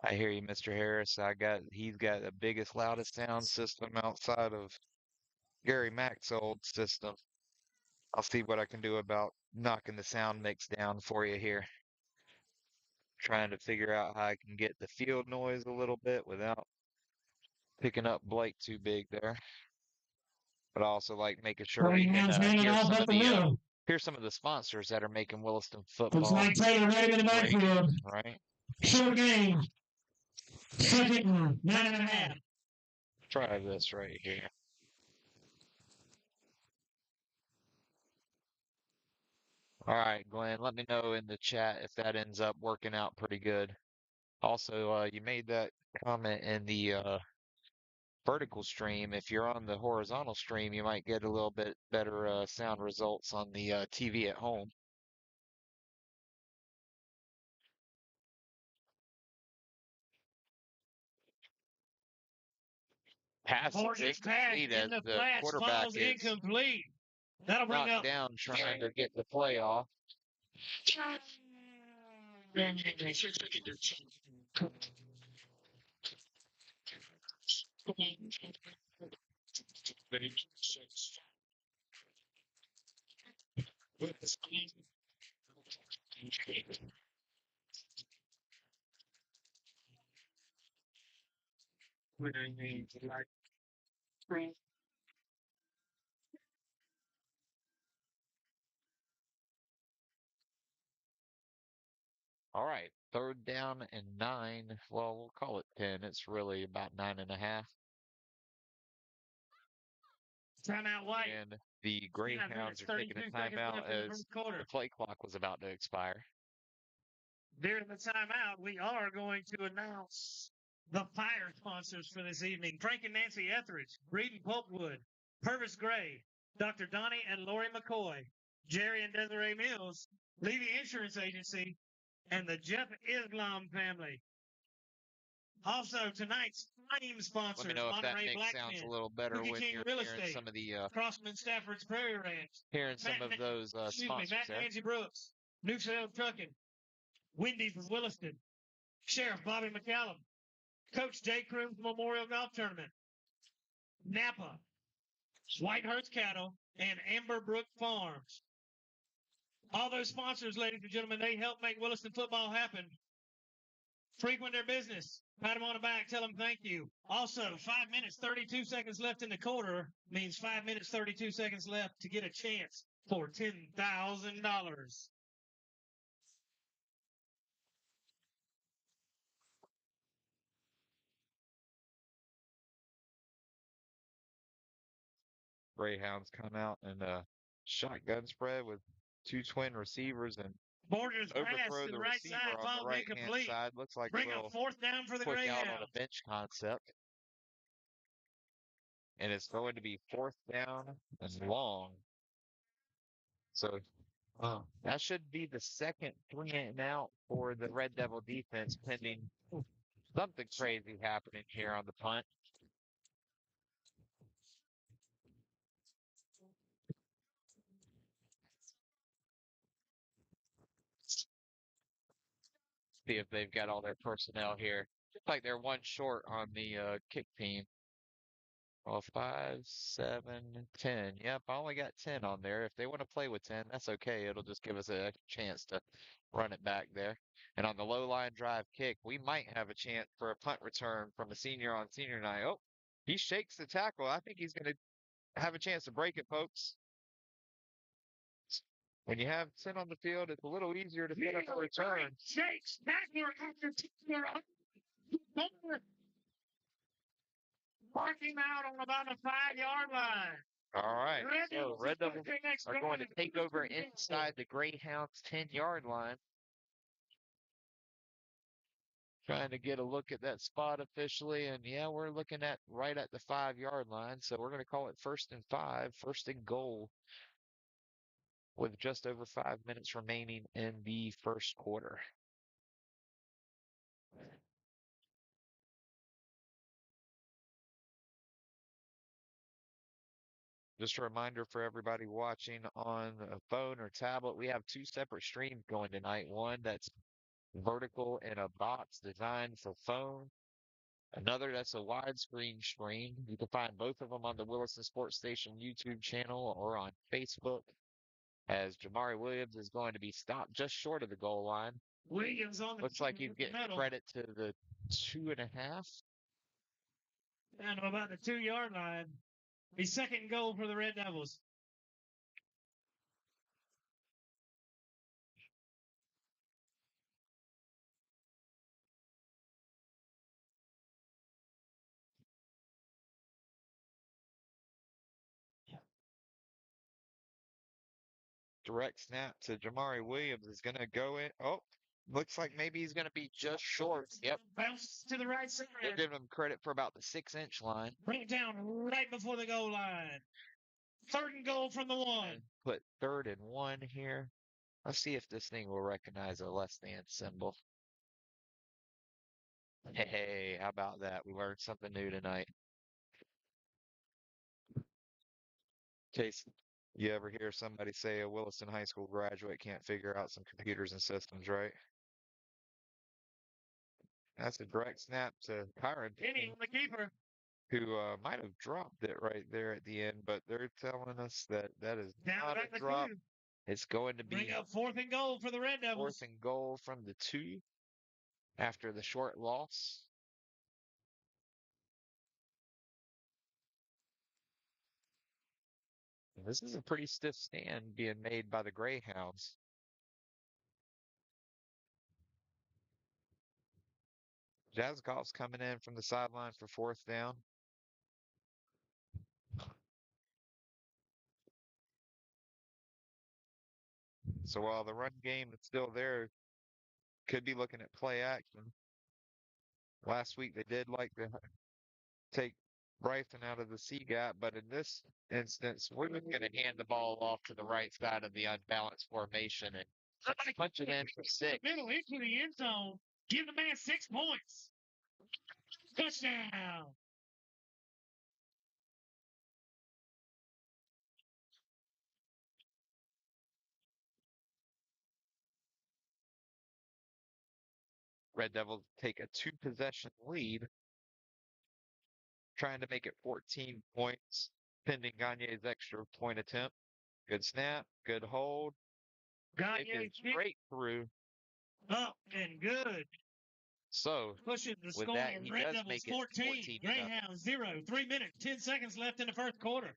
I hear you, Mr. Harris. He's got the biggest, loudest sound system outside of Gary Mack's old system. I'll see what I can do about knocking the sound mix down for you here. Trying to figure out how I can get the field noise a little bit without picking up Blake too big there. But I also like making sure we can Greyhounds handing hear off some up of the the middle. here's some of the sponsors that are making Williston Looks football like Taylor ready in the great, backfield. right? Short game. Second and 9.5. Try this right here. All right, Glenn, let me know in the chat if that ends up working out pretty good. Also, you made that comment in the vertical stream. If you're on the horizontal stream, you might get a little bit better sound results on the TV at home. Pass is incomplete as the quarterback is incomplete. That'll bring knocked up down trying to get the play off. All right, 3rd down and 9. Well, we'll call it 10. It's really about 9.5. timeout White. And the Greyhounds are taking a timeout as the play clock was about to expire. During the timeout, we are going to announce the fire sponsors for this evening. Frank and Nancy Etheridge, Reed and Pulpwood, Purvis Gray, Dr. Donnie and Lori McCoy, Jerry and Desiree Mills, Levy Insurance Agency, and the Jeff Islam family. Also, tonight's flame sponsors, Let me know if that Monterey mix sounds a Blacksmith, little better Cookie when King you're Real hearing Estate, some of the Crossman Stafford's Prairie Ranch, hearing some of those sponsors Matt there. Nancy Brooks, New Sales Trucking, Wendy's of Williston, Sheriff Bobby McCallum, Coach Jay Crooms Memorial Golf Tournament, Napa, Whitehurst Cattle, and Amber Brook Farms. All those sponsors, ladies and gentlemen, they help make Williston football happen. Frequent their business. Pat them on the back. Tell them thank you. Also, 5 minutes, 32 seconds left in the quarter means 5 minutes, 32 seconds left to get a chance for $10,000. Greyhounds come out and shotgun spread with 2 twin receivers and Borders pass overthrow to the the right receiver side, on the followed right hand incomplete. side. Looks like a Bring little up 4th down for the quick out on Greyhounds. a bench concept. And it's going to be 4th down and long. So that should be the second 3 and out for the Red Devil defense, pending something crazy happening here on the punt. See if they've got all their personnel here. Looks like they're 1 short on the kick team. Well, 5, 7, 10. Yep, I only got 10 on there. If they want to play with 10, that's okay. It'll just give us a chance to run it back there. And on the low line drive kick, we might have a chance for a punt return from a senior on senior night. Oh, he shakes the tackle. I think he's going to have a chance to break it, folks. When you have 10 on the field, it's a little easier to set up a return. Shakes tackler after tackler. Marking out on about the 5-yard line. All right, so Red Devils are going to take over inside the Greyhounds 10-yard line. Trying to get a look at that spot officially, and yeah, we're looking at right at the 5-yard line, so we're going to call it 1st and 5, 1st and goal, with just over 5 minutes remaining in the first quarter. Just a reminder for everybody watching on a phone or tablet, we have 2 separate streams going tonight. One that's vertical in a box designed for phone. Another that's a widescreen stream. You can find both of them on the Williston Sports Station YouTube channel or on Facebook. as Jamari Williams is going to be stopped just short of the goal line. Williams on the Looks like you get middle. credit to the 2.5. I know about the 2-yard line. The second goal for the Red Devils. Direct snap to Jamari Williams is going to go in. Oh, looks like maybe he's going to be just short. Yep. Bounce to the right side. We'll give him credit for about the 6-inch line. Bring it down right before the goal line. Third and goal from the 1. Put 3rd and 1 here. Let's see if this thing will recognize a less than symbol. Hey, how about that? We learned something new tonight. In case you ever hear somebody say a Williston High School graduate can't figure out some computers and systems, right? That's a direct snap to Kyron, Penny on the keeper. who might have dropped it right there at the end, but they're telling us that that is not a drop. It's going to Bring be up 4th and goal for the Red Devils. 4th and goal from the 2 after the short loss. This is a pretty stiff stand being made by the Greyhounds. Jazzgoff's coming in from the sideline for 4th down. So while the run game is still there, could be looking at play action. Last week they did like to take Bryson out of the C gap, but in this instance, we're just going to hand the ball off to the right side of the unbalanced formation and punch it in for 6. Middle into the end zone. Give the man 6 points. Touchdown. Red Devils take a 2-possession lead, trying to make it 14 points, pending Gagne's extra point attempt. Good snap, good hold. Gagne straight through. Up and good. So, Pushing the with score. that, he Red does Devils make it 14. 14-0. Greyhounds 0. 3 minutes, 10 seconds left in the first quarter.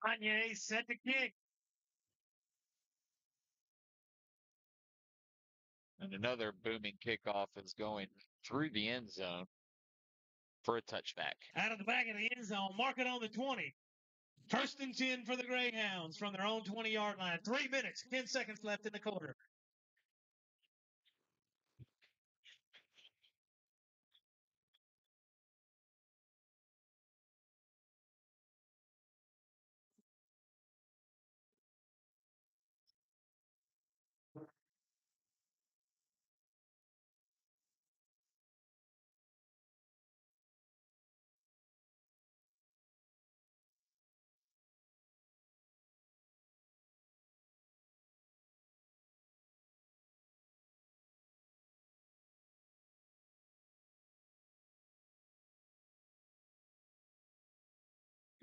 Gagne set to kick. And another booming kickoff is going through the end zone for a touchback. Out of the back of the end zone. Mark it on the 20. 1st and 10 for the Greyhounds from their own 20-yard line. 3 minutes, 10 seconds left in the quarter.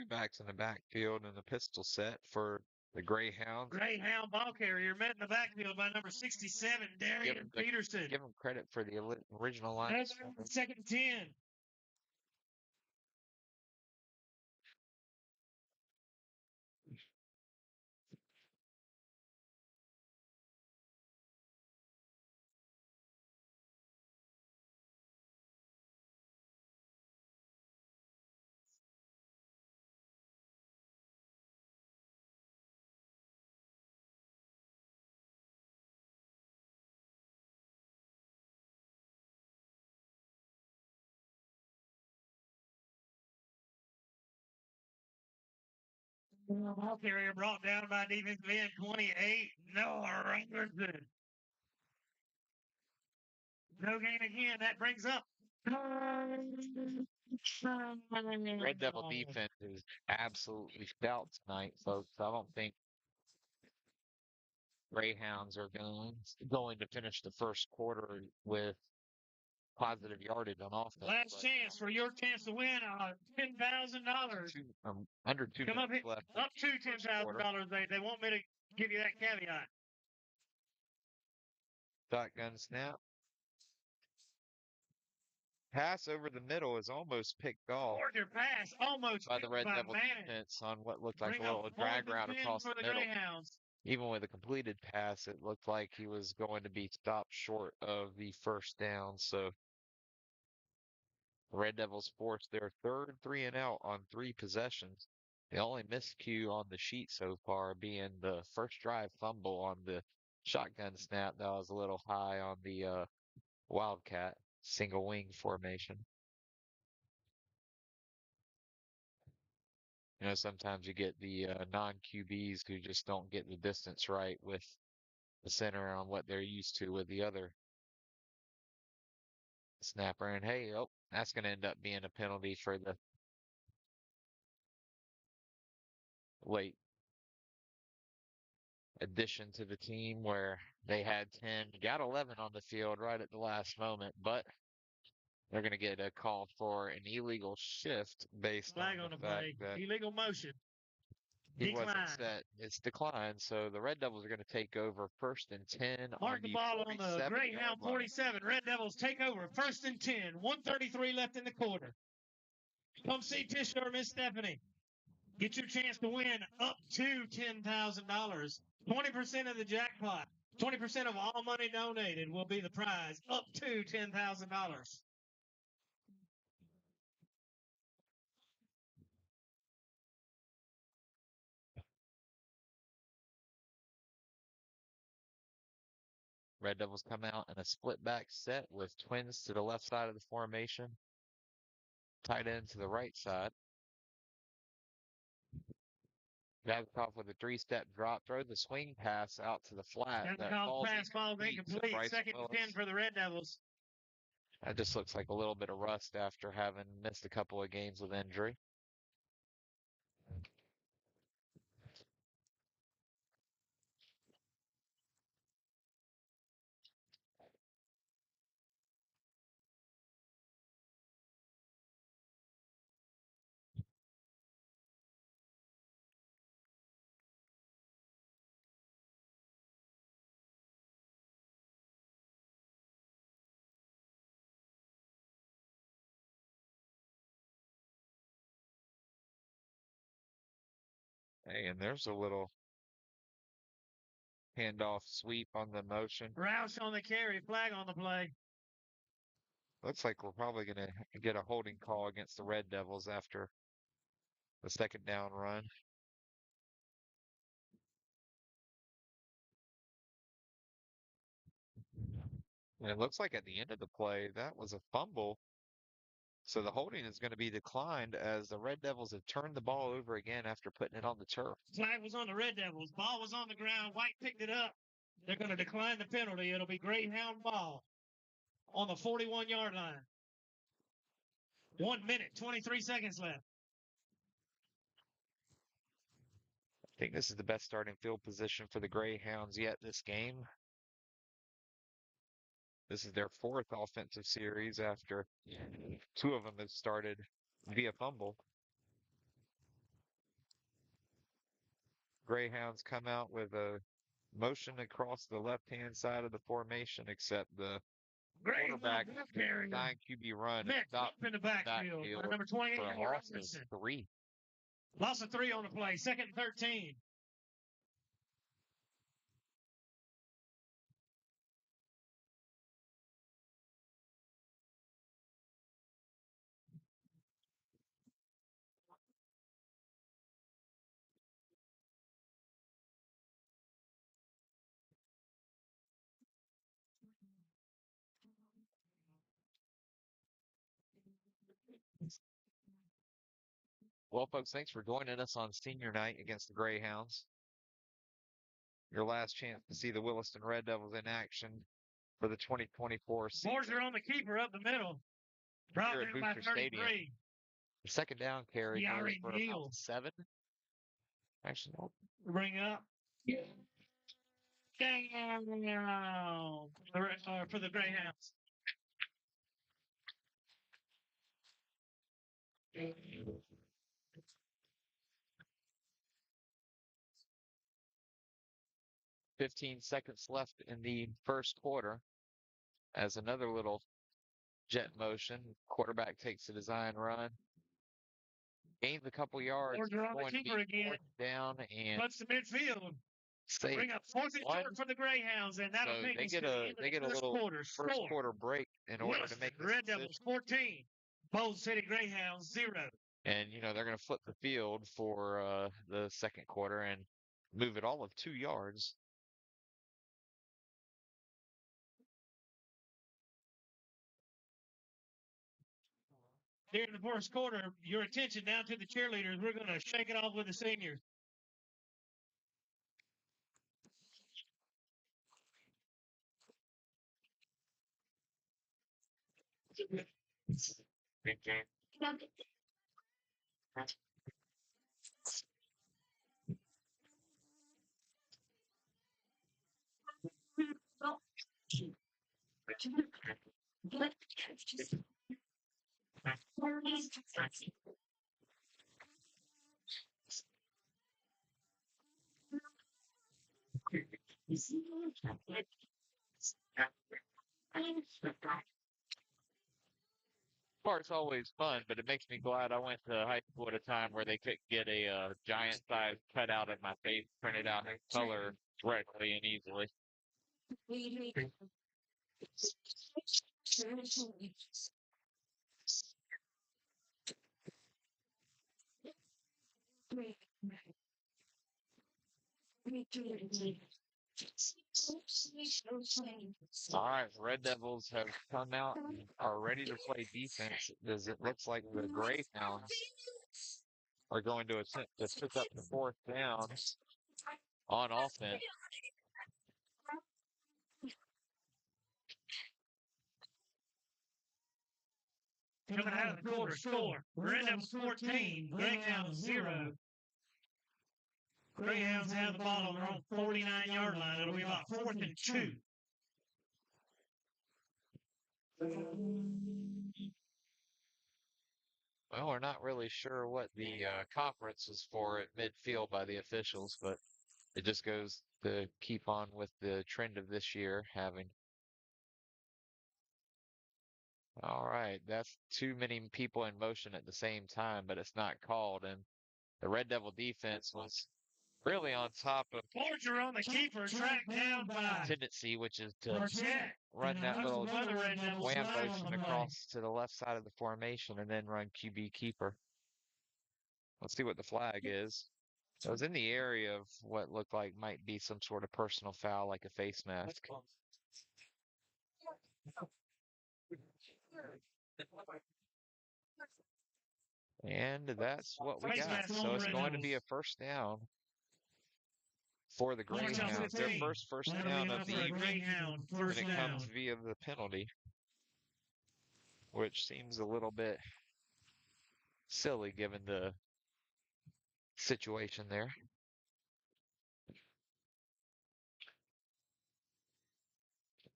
Backs in the backfield and the pistol set for the Greyhounds. Greyhound ball carrier met in the backfield by number 67, Darian Peterson. Give him credit for the original line. That's 2nd and 10. Ball carrier brought down by defensive end 28, Noah Robertson. No gain again. That brings up. Red Devil defense is absolutely stout tonight, folks. I don't think Greyhounds are going to finish the first quarter with positive yardage on offense. Last chance for your chance to win $10,000. Under 2 Come up minutes here, left. up to $10,000. They want me to give you that caveat. Shotgun snap. Pass over the middle is almost picked off Your pass almost by the Red Devil Manning. defense on what looked like Bring a little up drag route 4th and 10 across for the the middle. Greyhounds. Even with a completed pass, it looked like he was going to be stopped short of the first down. So the Red Devils forced their third 3-and-out on 3 possessions. The only miscue on the sheet so far being the first drive fumble on the shotgun snap. That was a little high on the Wildcat single wing formation. You know, sometimes you get the non-QBs who just don't get the distance right with the center on what they're used to with the other snapper. And hey, oh, that's going to end up being a penalty for the late addition to the team where they had 10, got 11 on the field right at the last moment, but they're going to get a call for an illegal shift based Flag on on the the fact play. that Illegal motion. he wasn't set. It's declined, so the Red Devils are going to take over 1st and 10 Mark on the the ball on the 47-yard Greyhound line. 47. Red Devils take over 1st and 10. 1:33 left in the quarter. Come see Tisher, Miss Stephanie. Get your chance to win up to $10,000. 20% of the jackpot. 20% of all money donated will be the prize. Up to $10,000. Red Devils come out in a split back set with twins to the left side of the formation, tight end to the right side. Babcock with a 3-step drop, throw the swing pass out to the flat. That falls incomplete. 2nd and 10 for the Red Devils. That just looks like a little bit of rust after having missed a couple of games with injury. Hey, and there's a little handoff sweep on the motion. Roush on the carry, flag on the play. Looks like we're probably going to get a holding call against the Red Devils after the 2nd down run. And it looks like at the end of the play, that was a fumble. So the holding is going to be declined as the Red Devils have turned the ball over again after putting it on the turf. Flag was on the Red Devils. Ball was on the ground. White picked it up. They're going to decline the penalty. It'll be Greyhound ball on the 41-yard line. 1 minute, 23 seconds left. I think this is the best starting field position for the Greyhounds yet this game. This is their 4th offensive series after 2 of them have started via fumble. Greyhounds come out with a motion across the left-hand side of the formation, except the quarterback 9 QB run Up in the backfield. Number 28, for a loss of 3. Loss of 3 on the play. 2nd and 13. Well, folks, thanks for joining us on senior night against the Greyhounds. Your last chance to see the Williston Red Devils in action for the 2024 season. Boards are on the keeper up the middle. Brought Here at down by Booster Stadium. 33. The second down carry Yeah, goes for about Neal. 7. Actually, no. Bring up. Down. For the Greyhounds. "15 seconds left in the first quarter as another little jet motion. Quarterback takes a design run. Gains a couple yards. Boards are on the Going to keeper be again. fourth down and Cuts to midfield. safe. Bring up fourth and One. short for the Greyhounds, and that'll So take they us get to the a end of they the get a first little quarter. first Score. quarter break in order to Williston make this Red decision. Devils 14. Bold City Greyhounds 0. And they're going to flip the field for the second quarter and move it all of 2 yards. During the first quarter, your attention now to the cheerleaders. We're going to shake it off with the seniors. Part's always fun, but it makes me glad I went to high school at a time where they couldn't get a giant size cutout of my face printed out in color correctly and easily. All right, Red Devils have come out and are ready to play defense as it looks like the Greyhounds are going to attempt to pick up the fourth down on offense. Coming out of the quarter score. Red Devils 14. Greyhounds 0. Greyhounds have the ball on their own 49-yard line. It'll be about 4th and 2. Well, we're not really sure what the conference was for at midfield by the officials, but it just goes to keep on with the trend of this year having. All right, that's too many people in motion at the same time, but it's not called. And the Red Devil defense was really on top of Boards are on the keeper, tracked down by tendency, which is to Marquette. run that little Red Devils wham live on motion the play. across to the left side of the formation and then run QB keeper. Let's see what the flag is. It was in the area of what looked like might be some sort of personal foul, like a face mask. And that's what we got. So it's going to be a first down for the Greyhounds. Their first down of the evening, and it comes via the penalty, which seems a little bit silly given the situation there.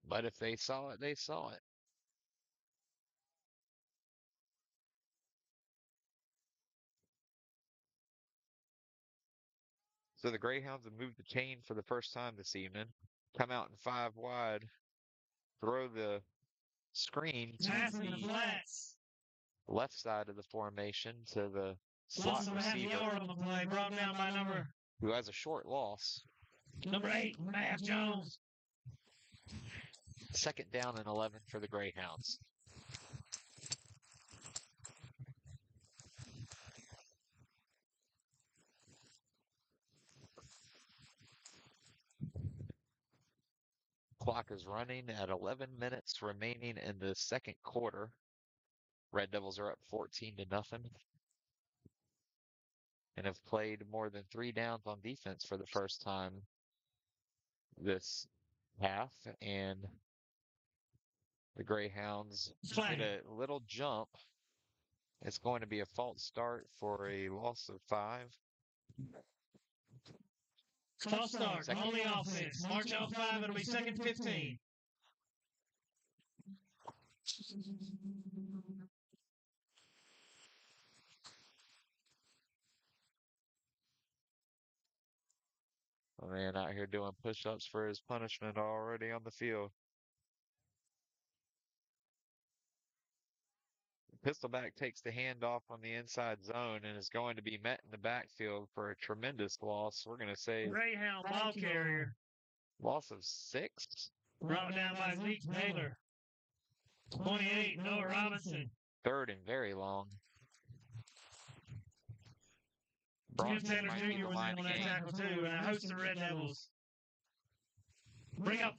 But if they saw it, they saw it. So the Greyhounds have moved the chain for the first time this evening. Come out in 5 wide, throw the screen to the left side of the formation to the slot receiver, who has a short loss. Number 8, Matt Jones. Second down and 11 for the Greyhounds. Clock is running at 11 minutes remaining in the second quarter. Red Devils are up 14-0. and have played more than 3 downs on defense for the first time this half. And the Greyhounds get a little jump. It's going to be a false start for a loss of 5. False start on the offense. March out 5. It'll be second 15. A man out here doing push-ups for his punishment already on the field. Pistolback takes the handoff on the inside zone and is going to be met in the backfield for a tremendous loss. We're going to say Greyhound ball carrier. Loss of 6. Brought down by Zeke Taylor. 28, Noah Robinson. 3rd and very long. Jim Taylor Jr. was in on that tackle too, and I host the Red Devils. Bring up.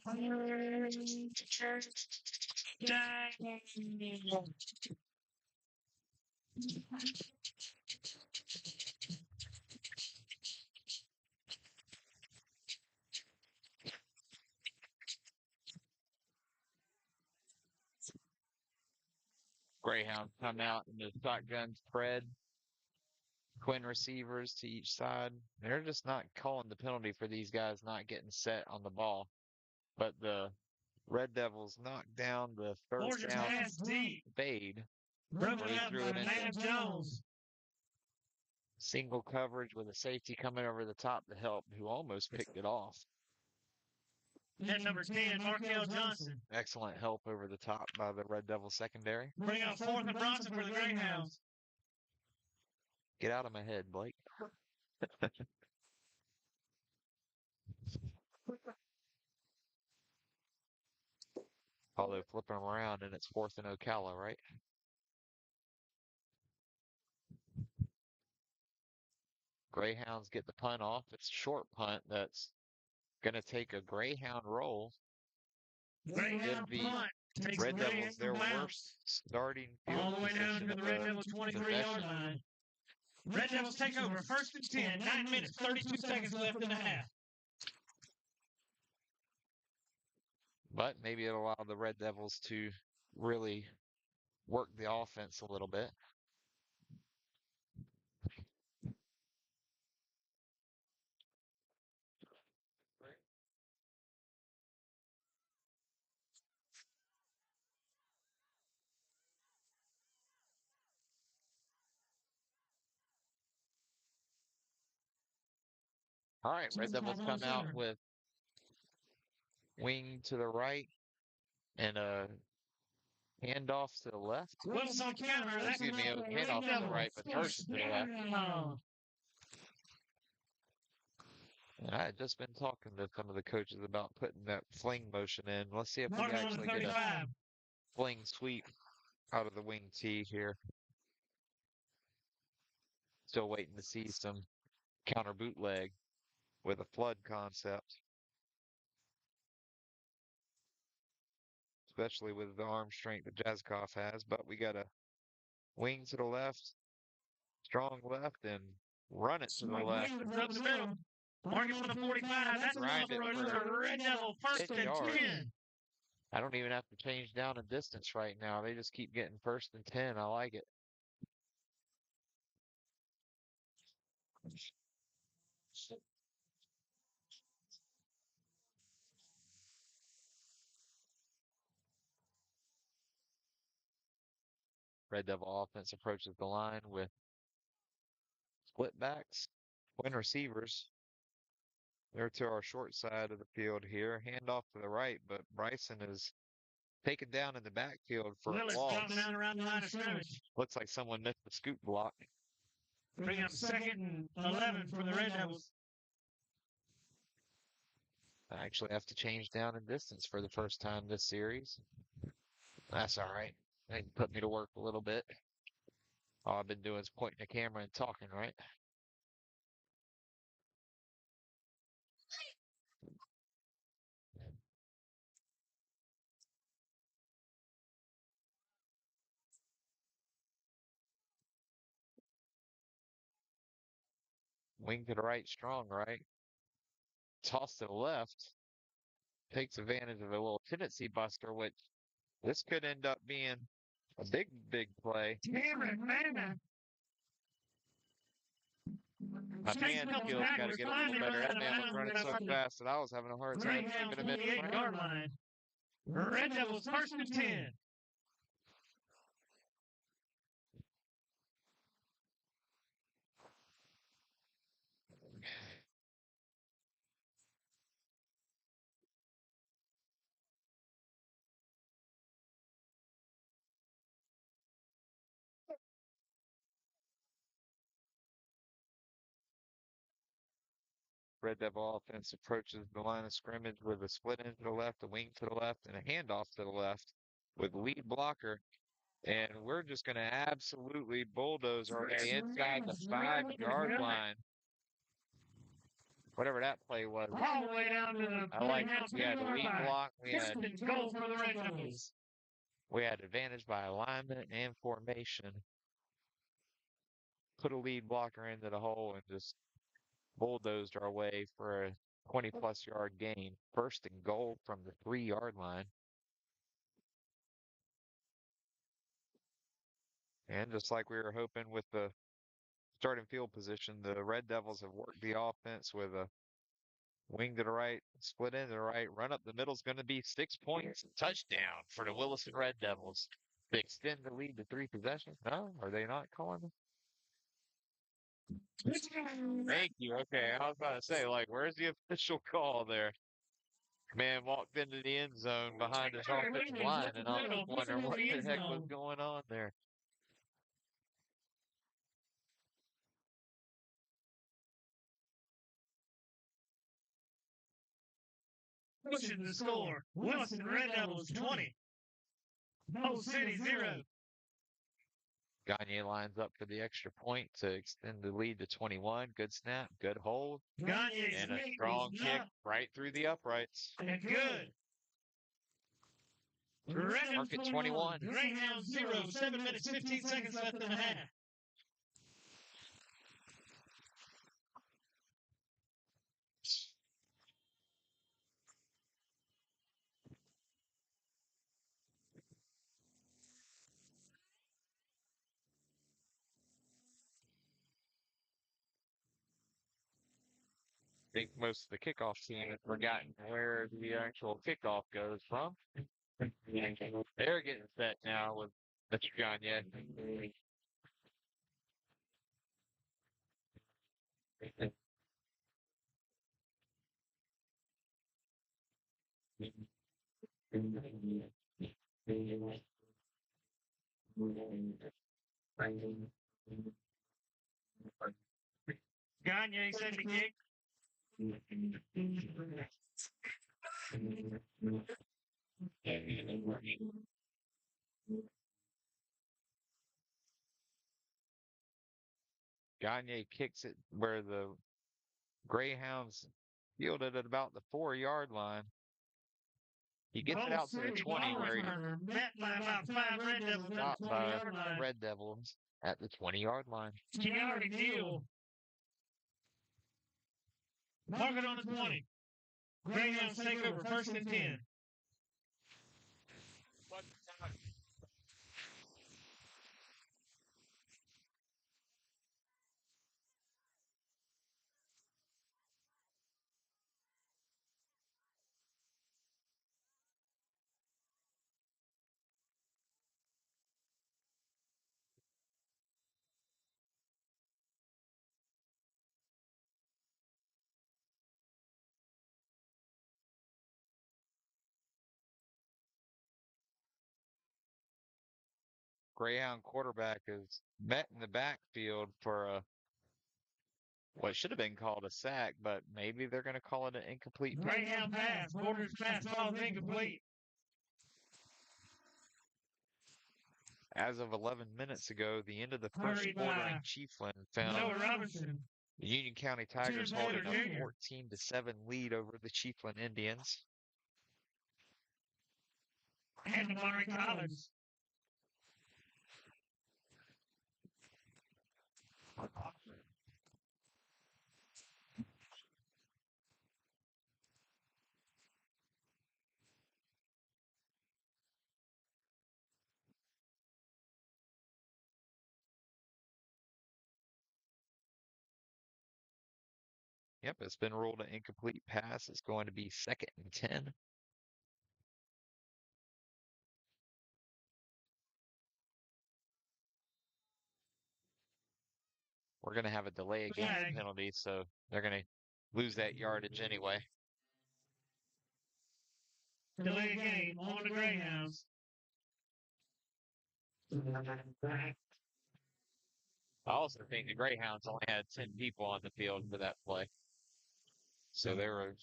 Greyhounds come out in the shotgun spread. Twin receivers to each side. They're just not calling the penalty for these guys not getting set on the ball. But the Red Devils knocked down the third down fade. Broken up by Matt Jones. Single coverage with a safety coming over the top to help, who almost picked it off. And number 10, Markel Johnson. Excellent help over the top by the Red Devils secondary. Bring up 4th and Bronson for the Greyhounds. Get out of my head, Blake. Although flipping them around and it's 4th and Ocala, right? Greyhounds get the punt off. It's a short punt that's going to take a Greyhound roll. Greyhound punt. Red Devils their worst starting field all the way down position to the Red Devils 23-yard line. Red Devils take over. 1st and 10. 9 minutes, 32 seconds left in the half. But maybe it'll allow the Red Devils to really work the offense a little bit. All right, Red Devils come out with wing to the right and a handoff to the left. Willis on counter. Excuse me, handoff to the right, but first to the left. And I had just been talking to some of the coaches about putting that fling motion in. Let's see if we can actually get a fling sweep out of the wing tee here. Still waiting to see some counter bootleg with a flood concept. Especially with the arm strength that Jazzkoff has. But we got a wing to the left, strong left, and run it to the left. Marking for the 45. That's enough for a Red Devil 1st and 10. I don't even have to change down in distance right now. They just keep getting 1st and 10. I like it. Red Devil offense approaches the line with split backs, twin receivers. They're to our short side of the field here. Handoff to the right, but Bryson is taken down in the backfield for a loss. Jumping out around the line of scrimmage. Looks like someone missed the scoop block. Bring up 2nd and 11 for the Red Devils. I actually have to change down in distance for the first time this series. That's all right. They put me to work a little bit. All I've been doing is pointing the camera and talking, right? Wing to the right, strong right. Toss to the left. Takes advantage of a little tendency buster, which this could end up being a big, big play. My man skills got to get a little better. That man was running so fast that I was having a hard time keeping him in the front. Line. Red Devils first and 10. Red Devil offense approaches the line of scrimmage with a split end to the left, a wing to the left, and a handoff to the left with lead blocker. And we're just going to absolutely bulldoze our way inside the 5-yard line. Whatever that play was. All the way down to the I like it. We had the lead block. We had goal for the Red Devils. We had advantage by alignment and formation. Put a lead blocker into the hole and just bulldozed our way for a 20-plus yard gain. First and goal from the 3-yard line. And just like we were hoping with the starting field position, the Red Devils have worked the offense with a wing to the right, split into the right, run up the middle is going to be 6 points. Touchdown for the Williston Red Devils. They extend the lead to 3 possessions. No, are they not calling them? Thank you. Okay, I was about to say, like, where's the official call there? Man walked into the end zone behind his offensive line, and I was wondering what the heck was going on there. Pushing the score. Williston Red Devils 20. Bold City 0. Gagne lines up for the extra point to extend the lead to 21. Good snap, good hold, Gagne's and a strong kick right through the uprights. And good. Mark at 21. Greyhounds 0. 7 minutes, 15 seconds left in the half. I think most of the kickoff team has forgotten where the actual kickoff goes from. They're getting set now with Mr. Gagne. Gagne sends the kick. Gagne kicks it where the Greyhounds fielded at about the 4-yard line. He gets it out to the 20 where he met by about 5 Red Devils at stopped the by 20-yard line. Red Devils at the 20-yard line. Kiari deal. Mark it on the 20. Greyhounds take over first and 10. Greyhound quarterback is met in the backfield for what should have been called a sack, but maybe they're going to call it an incomplete pass. Greyhound pass. Borders pass ball is incomplete. As of 11 minutes ago, the end of the first quarter in Chiefland found Noah Robinson. the Union County Tigers holding a 14-7 lead over the Chiefland Indians. And Amari Collins. Yep, it's been ruled an incomplete pass. It's going to be 2nd and 10. We're going to have a delay of game penalty, so they're going to lose that yardage anyway. Delay game on the Greyhounds. I also think the Greyhounds only had 10 people on the field for that play. So they were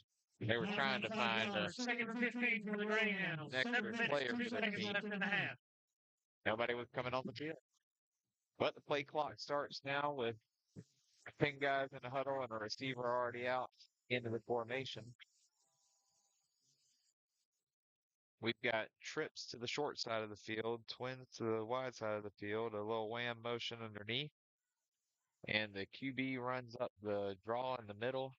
trying to find a 2nd and 15 for the Greyhounds. extra 7 minutes, player 2 for their seconds team. left in the half. Nobody was coming on the field. But the play clock starts now with 10 guys in the huddle and a receiver already out into the formation. We've got trips to the short side of the field, twins to the wide side of the field, a little wham motion underneath. And the QB runs up the draw in the middle.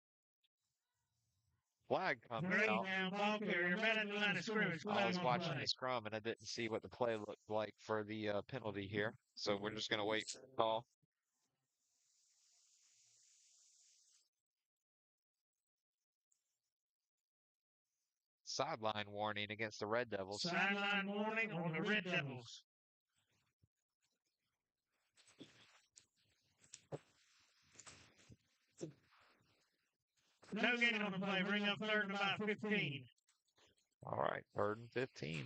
Flag comes out. Ball carrier, man at the line of scrimmage. I was watching the scrum and I didn't see what the play looked like for the penalty here. So we're just going to wait for the call. Sideline warning against the Red Devils. Sideline warning on the Red Devils. No gain on the play. Bring up 3rd and about 15. All right, 3rd and 15.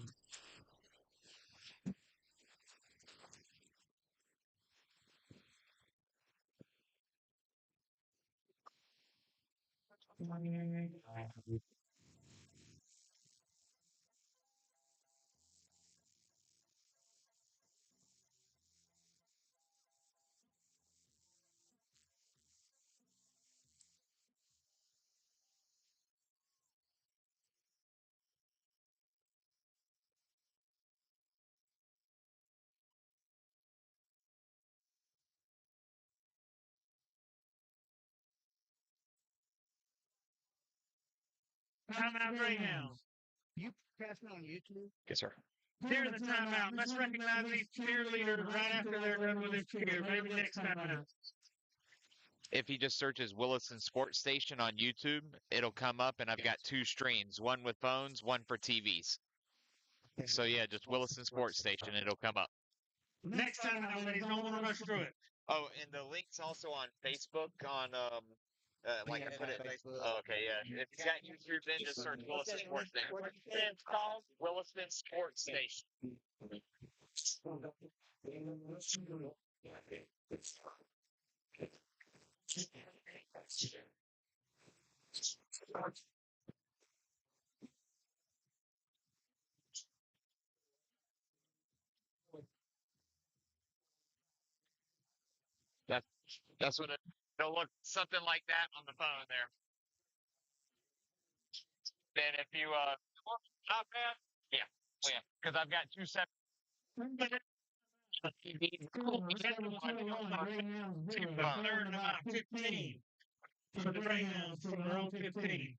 Timeout Greyhounds. You casting on YouTube? Yes, sir. During the timeout, let's recognize these cheerleaders right after they're done with this cheer. Maybe next timeout. If he just searches Williston Sports Station on YouTube, it'll come up, and I've got 2 streams, one with phones, one for TVs. So yeah, just Williston Sports Station, it'll come up. Next timeout, ladies, don't want to rush through it. Oh, and the link's also on Facebook on like I put it. Oh, okay, yeah. If you got YouTube, then just search Williston Sports Station. It's called Williston Sports Station. That's what it'll look something like that on the phone there. Then if you not bad, yeah, oh, yeah, because I've got 2 separate. Third and about 15 for the Greyhounds from their own 15.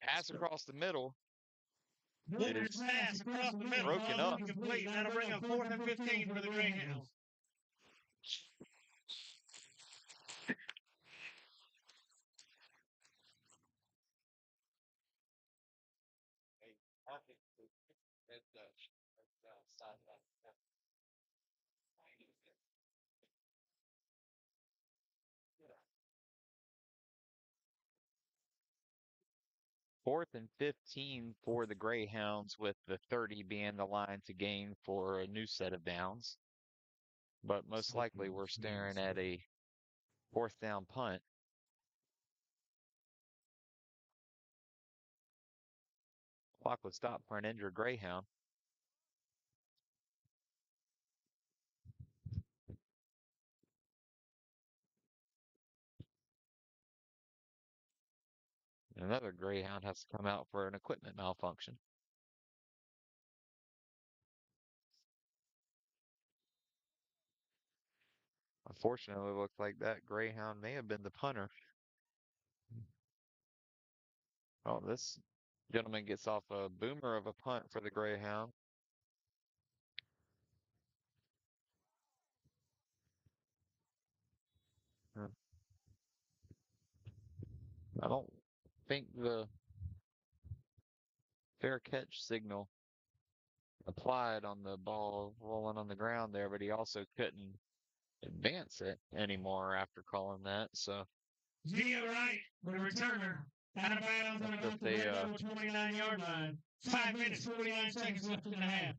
Pass across the middle. Williams pass across the middle. Broken up. Complete. That'll bring up 4th and 15 for the Greyhounds. Fourth and 15 for the Greyhounds, with the 30 being the line to gain for a new set of downs. But most likely we're staring at a 4th down punt. Clock would stop for an injured Greyhound. Another Greyhound has to come out for an equipment malfunction. Unfortunately, it looks like that Greyhound may have been the punter. Oh, this gentleman gets off a boomer of a punt for the Greyhound. I don't think the fair catch signal applied on the ball rolling on the ground there, but he also couldn't advance it anymore after calling that. So Via right, the returner, out of bounds on about the Red Devil 29-yard line. 5 minutes, 49 seconds left in the half.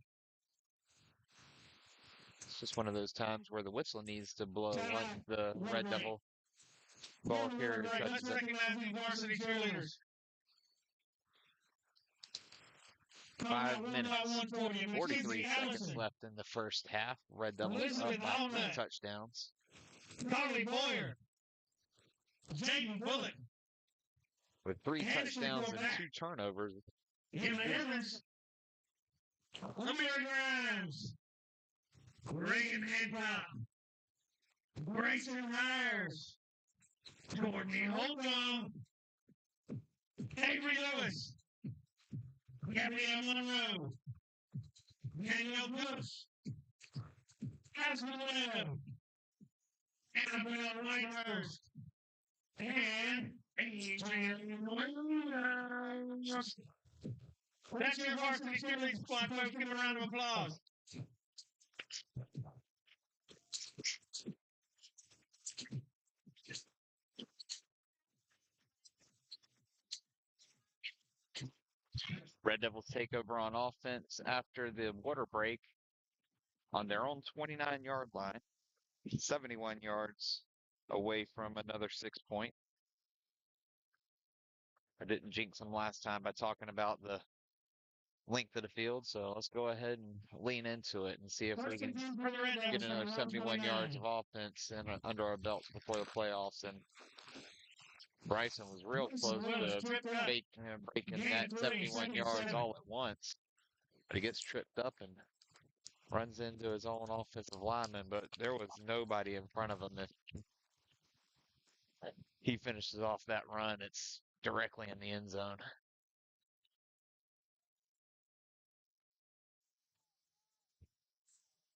it's just one of those times where the whistle needs to blow once the Red Devil ball carrier touches Let's it. recognize these varsity cheerleaders. 5 minutes, 43 seconds left in the first half. Red Devils up by 3 touchdowns. Carly Boyer. Jaden Bullock. With 3 touchdowns and 2 turnovers. Emma Evans. Amir Grimes. Reagan Hancock. Grayson Myers. Courtney Holcomb. Avery Lewis. Gabrielle Monroe. Danielle Brooks. Aspen Leno. Annabelle Whitehurst. And Adrian Williams. That's your varsity cheerleading squad, folks. Give them a round of applause. Red Devils take over on offense after the water break on their own 29-yard line, 71 yards away from another 6-point. I didn't jinx them last time by talking about the length of the field, so let's go ahead and lean into it and see if we can get another 71 yards of offense under our belts before the playoffs. And Bryson was real close to breaking that 71 yards all at once, but he gets tripped up and runs into his own offensive lineman, but there was nobody in front of him. If he finishes off that run, it's directly in the end zone.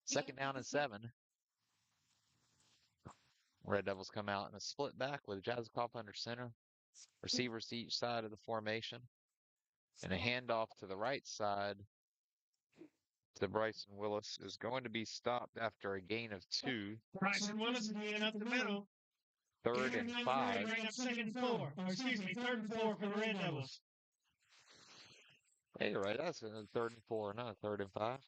Second down and 7. Red Devils come out in a split back with Jazikoff under center, receivers to each side of the formation, and a handoff to the right side to Bryson Willis is going to be stopped after a gain of 2. Bryson Willis again up the middle. 3rd and 5. Bring up 2nd and 4. Or excuse me, 3rd and 4 for the Red Devils. Hey, you're right. That's a 3rd and 4, not a 3rd and 5.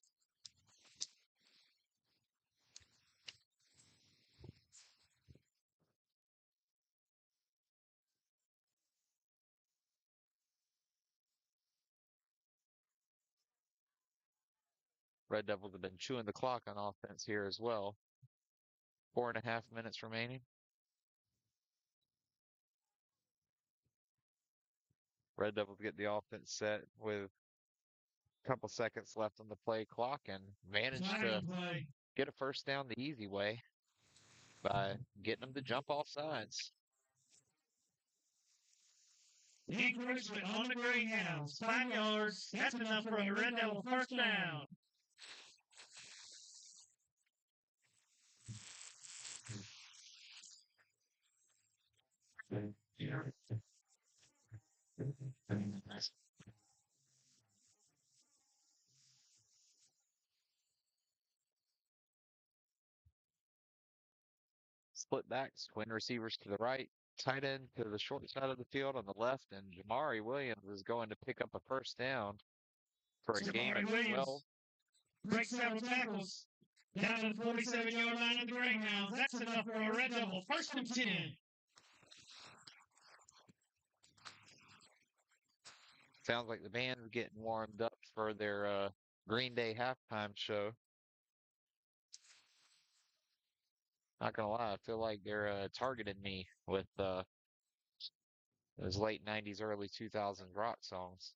Red Devils have been chewing the clock on offense here as well. 4.5 minutes remaining. Red Devils get the offense set with a couple seconds left on the play clock and manage to get a first down the easy way by getting them to jump off sides. Encroachment on the Greyhounds. 5 yards. That's enough for a Red Devil first down. Split backs, twin receivers to the right, tight end to the short side of the field on the left, and Jamari Williams is going to pick up a first down for a gain of 12. Breaks several tackles. Down to the 47-yard line of the Greyhounds. That's enough for a Red Devil. First and 10. Sounds like the band's getting warmed up for their Green Day halftime show. Not gonna lie, I feel like they're targeting me with those late 90s, early 2000s rock songs.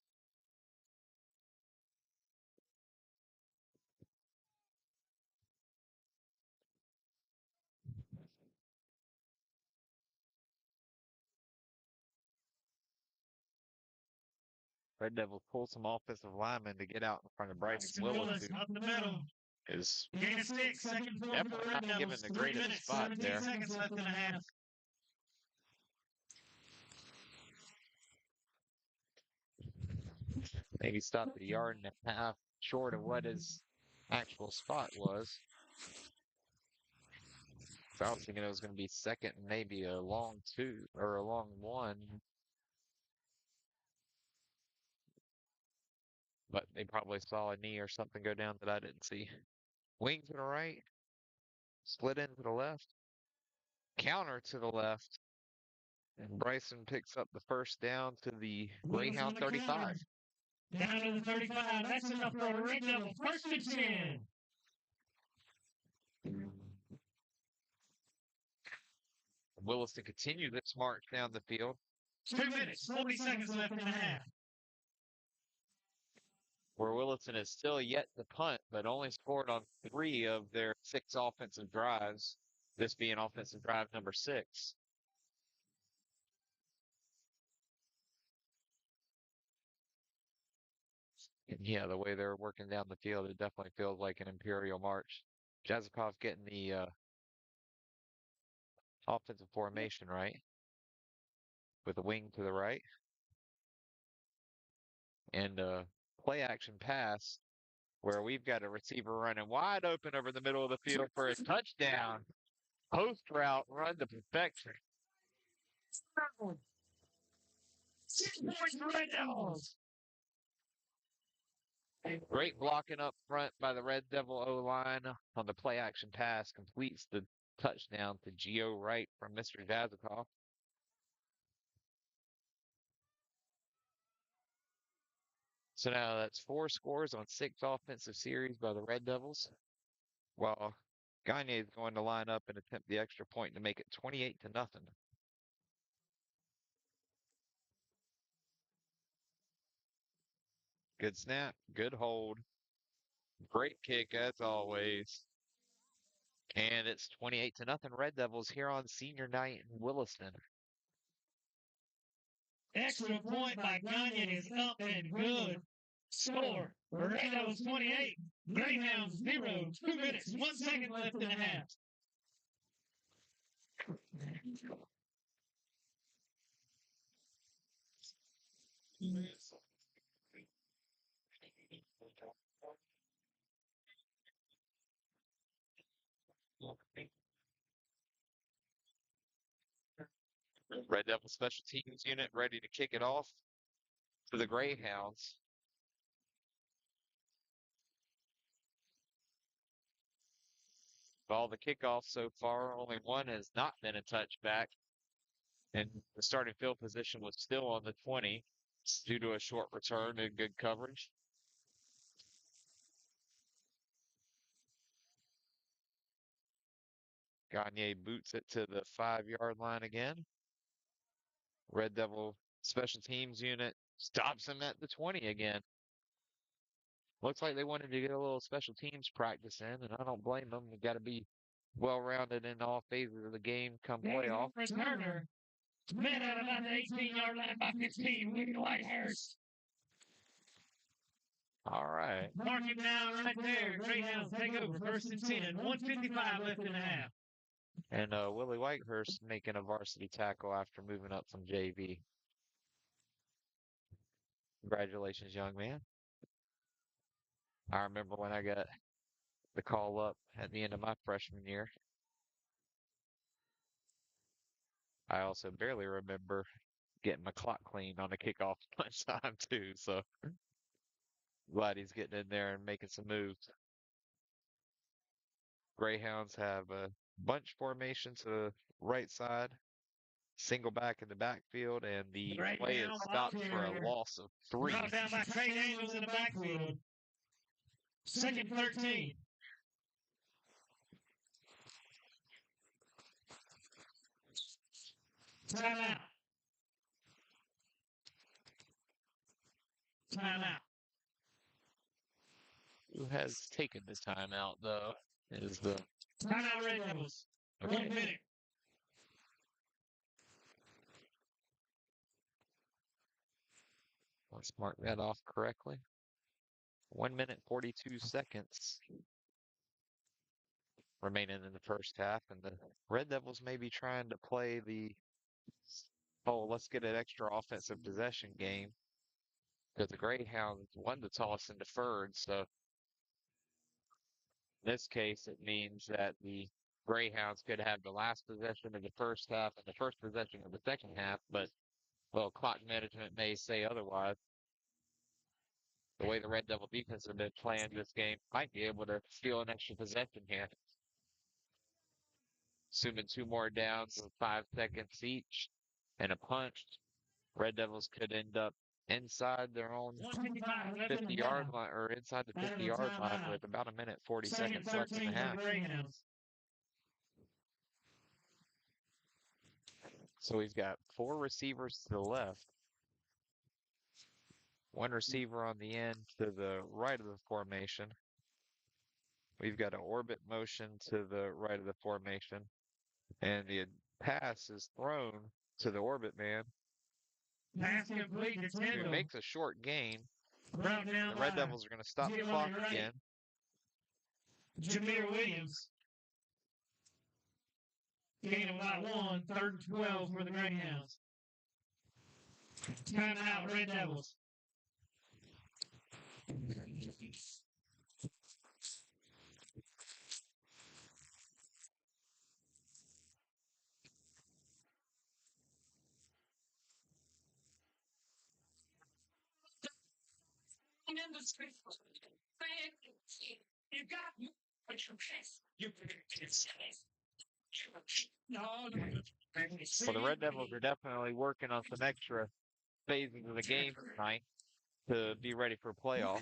Red Devils pull some offensive linemen to get out in front of Bryson Willis, up the middle. Is Gain of 6, second and 4 for the definitely Red not given Devils. the 3 greatest minutes, spot 17 there. seconds left in the half. Maybe stopped a yard and a half short of what his actual spot was. So I was thinking it was going to be second and maybe a long two or a long one. But they probably saw a knee or something go down that I didn't see. Wing to the right, split in to the left, counter to the left, and Bryson picks up the first down to the Greyhound 35. Down to the 35. That's enough for a Red Devil. First and 10. Williston continues its march down the field. 2 minutes, 40 seconds left in the half. Where Williston is still yet to punt, but only scored on 3 of their 6 offensive drives, this being offensive drive number 6. And yeah, the way they're working down the field, it definitely feels like an Imperial March. Jazikov getting the offensive formation right, with a wing to the right. And a play action pass where we've got a receiver running wide open over the middle of the field for a touchdown. Post route run to perfection. 6 points for Red Devils. Great blocking up front by the Red Devil O-line on the play action pass. Completes the touchdown to Geo Wright from Mr. Jazikov. So now that's 4 scores on 6 offensive series by the Red Devils, while Gagne is going to line up and attempt the extra point to make it 28-0. Good snap, good hold, great kick as always. And it's 28-0 Red Devils here on senior night in Williston. Extra point by Gagne is up and good. Score. Red Devils 28. Greyhounds 0. 2 minutes, 1 second left in the half. Red Devil special teams unit ready to kick it off for the Greyhounds. Of all the kickoffs so far, only one has not been a touchback. And the starting field position was still on the 20 due to a short return and good coverage. Gagne boots it to the 5-yard line again. Red Devil special teams unit stops him at the 20 again. Looks like they wanted to get a little special teams practice in, and I don't blame them. They've got to be well-rounded in all phases of the game come playoff. Returner. Met out about the 18-yard line by 15. Willie Whitehurst. All right. Mark it down right there. Greyhounds take over. First and 10. 1:55 left in the half. And Willie Whitehurst making a varsity tackle after moving up from JV. Congratulations, young man. I remember when I got the call up at the end of my freshman year. I also barely remember getting my clock cleaned on a kickoff one time too. So glad he's getting in there and making some moves. Greyhounds have a bunch formation to the right side, single back in the backfield, and the play is stopped for a loss of 3. Brought down by Trey Daniels in the backfield. Second 13. Timeout. Timeout. Who has taken this timeout, though, is the... Timeout Red Devils. Okay. 1 minute. Let's mark that off correctly. 1 minute, 42 seconds remaining in the first half, and the Red Devils may be trying to play the, let's get an extra offensive possession game because the Greyhounds won the toss and deferred. So in this case, it means that the Greyhounds could have the last possession of the first half and the first possession of the second half, but well, clock management may say otherwise. The way the Red Devil defense have been playing this game, might be able to steal an extra possession here. Assuming 2 more downs with 5 seconds each and a punch, Red Devils could end up inside their own 50-yard line or inside the 50-yard line with about a minute 40 seconds left in the half. So we've got 4 receivers to the left, 1 receiver on the end to the right of the formation. We've got an orbit motion to the right of the formation, and the pass is thrown to the orbit man. Pass complete to Who Tyndall. makes a short gain. Brought down The Red by Devils are going to stop the Zero clock right. again. Jameer Williams. Gain of about 1, 3rd and 12 for the Greyhounds. Timeout, Red Devils. Well, the Red Devils are definitely working on some extra phases of the game tonight to be ready for playoffs.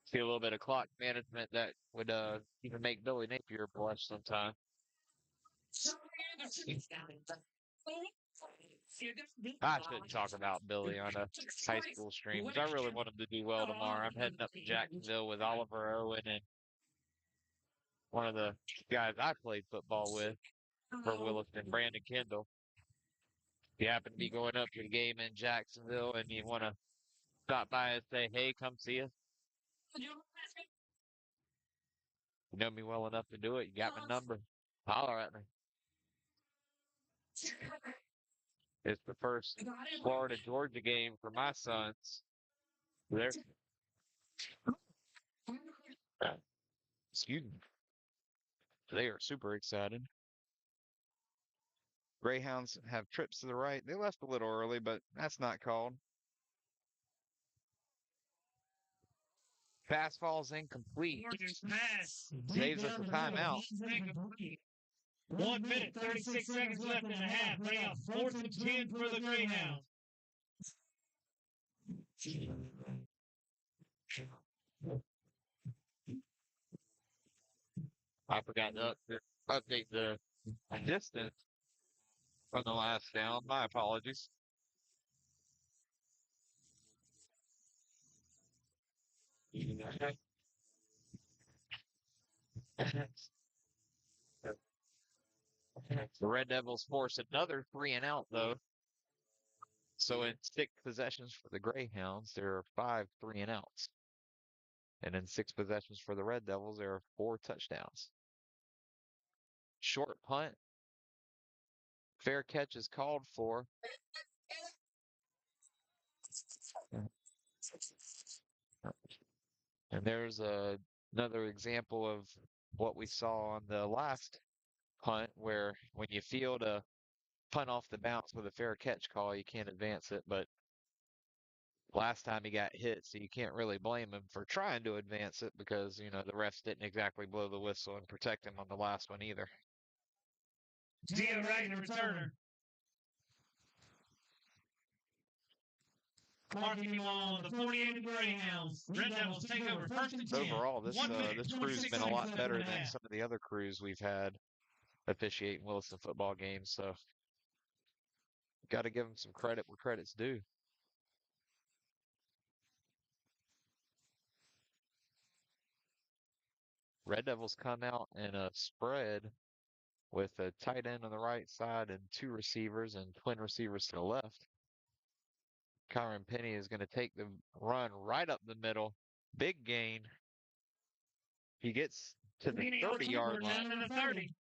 See a little bit of clock management that would even make Billy Napier blush sometime. I shouldn't talk about Billy on a high school stream because I really want him to do well tomorrow. I'm heading up to Jacksonville with Oliver Owen and one of the guys I played football with for Williston, Brandon Kendall. If you happen to be going up to the game in Jacksonville and you want to stop by and say, hey, come see us. You know me well enough to do it. You got my number. Holler at me. It's the first Florida-Georgia game for my sons. They're, excuse me. They are super excited. Greyhounds have trips to the right. They left a little early, but that's not called. Fastball's incomplete. Saves us a timeout. 1 minute, 36 seconds left in the half. Bring out 4th and 10 for the Greyhounds. I forgot to update the distance from the last down. My apologies. The Red Devils force another 3 and out, though. So in 6 possessions for the Greyhounds, there are 5 3 and outs. And in 6 possessions for the Red Devils, there are 4 touchdowns. Short punt. Fair catch is called for. And there's another example of what we saw on the last punt, where when you field a punt off the bounce with a fair catch call, you can't advance it. But last time he got hit, so you can't really blame him for trying to advance it because, you know, the refs didn't exactly blow the whistle and protect him on the last one either. Gio Wright, the returner. Marking him on the 48 of Greyhounds. Red Devils take over 1st and 10. Overall, this crew's been a lot better than half. some of the other crews we've had officiating Williston football games. So, got to give them some credit where credit's due. Red Devils come out in a spread with a tight end on the right side and 2 receivers and twin receivers to the left. Kyron Penny is going to take the run right up the middle. Big gain. He gets to the 30-yard line. Down to the 30.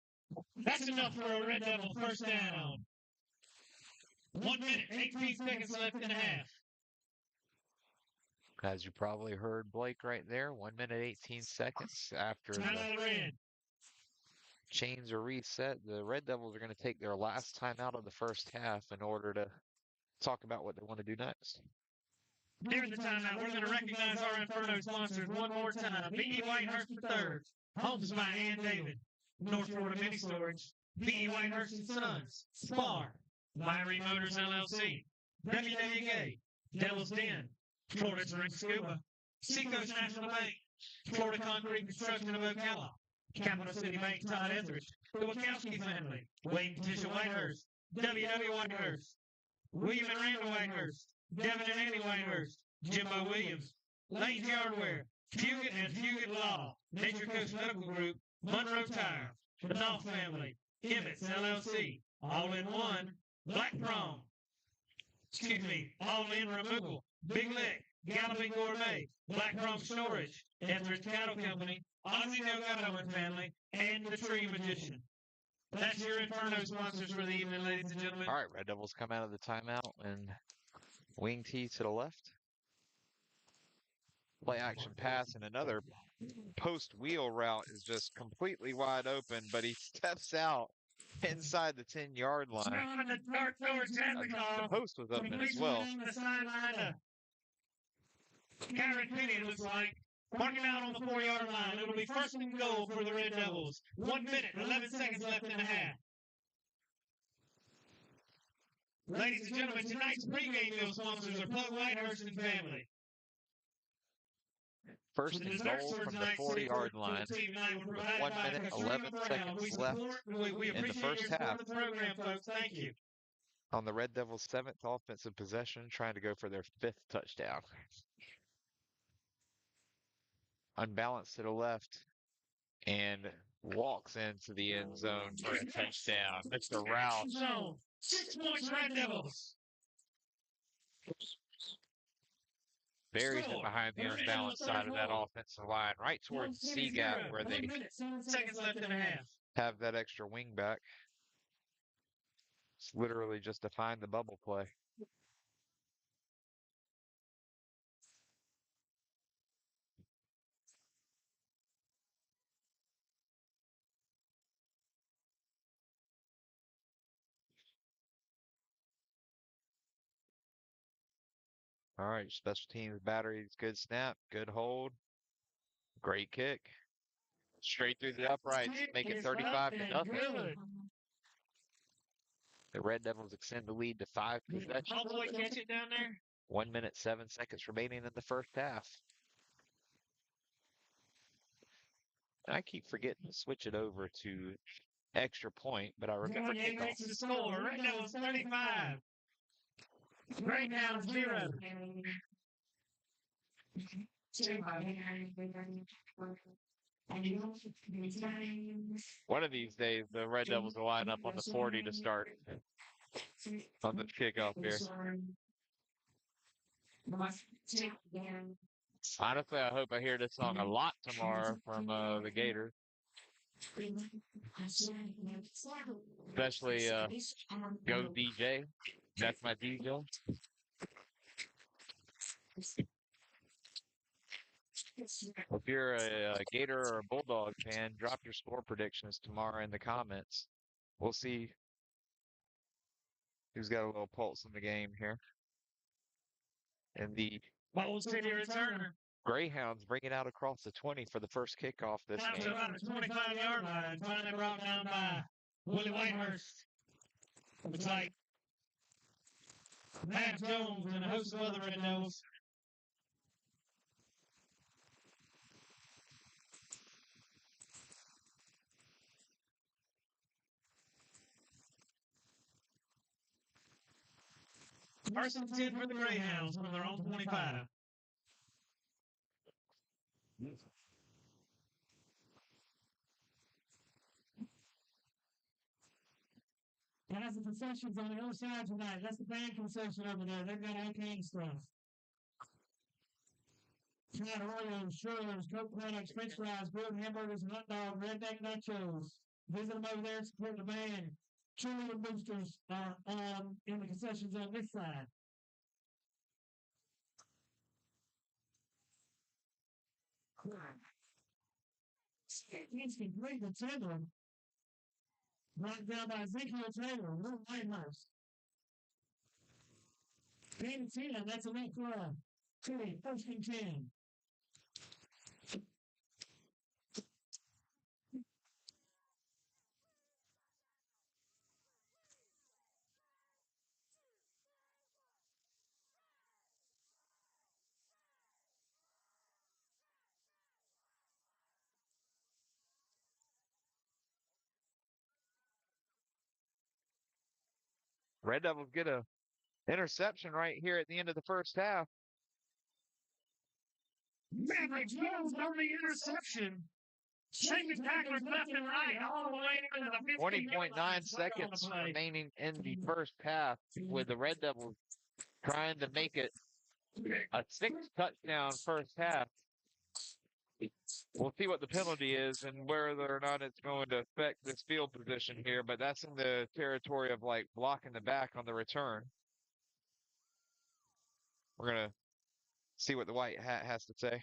That's enough for a Red Devil first down. 1 minute, 18 seconds left in the half. As you probably heard Blake right there, 1 minute 18 seconds after the Timeout red. chains are reset. The Red Devils are going to take their last time out of the first half in order to talk about what they want to do next. During the timeout, we're going to recognize our Inferno sponsors one more time. B.E. Whitehurst III, Homes by Ann David, North Florida Mini Storage, B.E. Whitehurst and Sons, Spar, Myrie Motors LLC, WWK, Devil's Den, Florida Drink Scuba, Seacoast National Bank, Florida Concrete Construction of Ocala, Capital City Bank Todd Etheridge, the Wachowski family, Wade and Tisha Whitehurst, W.W. Whitehurst, William and Randall Whitehurst, Devin and Andy Whitehurst, Jimbo Williams, Lane's Yardware, Fugit and Fugit Law, Nature Coast Medical Group, Monroe Tire, the Knopf family, Emmett's LLC, All in One, Black Prom, All in Removal, Big Lick, Galloping Gourmet, Black Prom Storage, Etheridge Cattle Company, Ozzie Delgado and family, and the Tree Magician. That's your Inferno sponsors for the evening, ladies and gentlemen. All right, Red Devils come out of the timeout and wing tee to the left. Play action pass and another post wheel route is just completely wide open, but he steps out inside the 10-yard line. On the dark towards The post was open as well. The sideline. Garrett Penny, it looks like. Marking out on the 4-yard line. It'll be first and goal for the Red Devils. 1 minute, 11 seconds left in the half. Ladies and gentlemen, tonight's pregame meal sponsors are Plug Whitehurst and family. First and goal from the 40-yard line. With 1 minute, 11 seconds left in the first half. The program, folks. Thank you. On the Red Devils' 7th offensive possession, trying to go for their 5th touchdown. Unbalanced to the left and walks into the end zone for a touchdown. Mr. Roush. Zone. 6 points, Red Devils. Buries it behind the unbalanced side of that offensive line, right towards C gap where they 7 seconds left in the half. have that extra wing back. It's literally just to find the bubble play. All right, special teams batteries, good snap, good hold, great kick. Straight through the uprights, make it 35-0. The Red Devils extend the lead to 5 possessions. Homeboy catch it down there. 1 minute, 7 seconds remaining in the first half. I keep forgetting to switch it over to extra point, but I remember kickoff. Makes the score. Red Devils 35. Greyhounds 0. One of these days, the Red Devils will line up on the 40 to start on the kickoff here. Honestly, I hope I hear this song a lot tomorrow from the Gators. Especially Go DJ. That's my DJ. If you're a Gator or a Bulldog fan, drop your score predictions tomorrow in the comments. We'll see who's got a little pulse in the game here. And the Bold City returner. Greyhounds bring it out across the 20 for the first kickoff this Down to game. about the 25-yard line. Finally brought down by Willie Whitehurst. Looks like Matt Jones and a host of other Red Devils. First and 10 for the Greyhounds on their own 25. Guys, the concessions on the other side tonight. That's the band concession over there. They've got all kinds of stuff. Fried Oreos, churros, Coke products, French fries, grilled hamburgers, and hot dog, redneck nachos. Visit them over there and support the band. Cheerleader boosters are in the concessions on this side. He's complete the Taylor. Knocked down by Ezekiel Taylor. Little Lighthouse. 10-10. That's a net fly. 1st and 10. Red Devils get a interception right here at the end of the first half. Maverick Jones on the interception. Shaking tacklers left and right, all the way into the 20.9 seconds remaining in the first half, with the Red Devils trying to make it a 6-touchdown first half. We'll see what the penalty is and whether or not it's going to affect this field position here, but that's in the territory of like blocking the back on the return. We're going to see what the white hat has to say.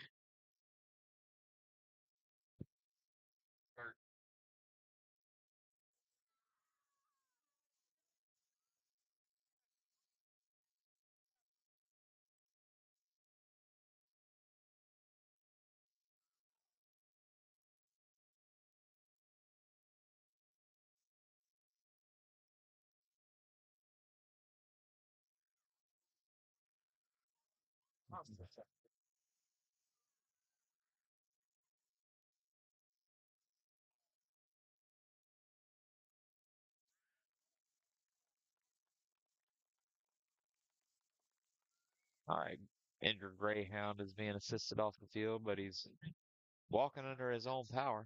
All right. Injured Greyhound is being assisted off the field, but he's walking under his own power.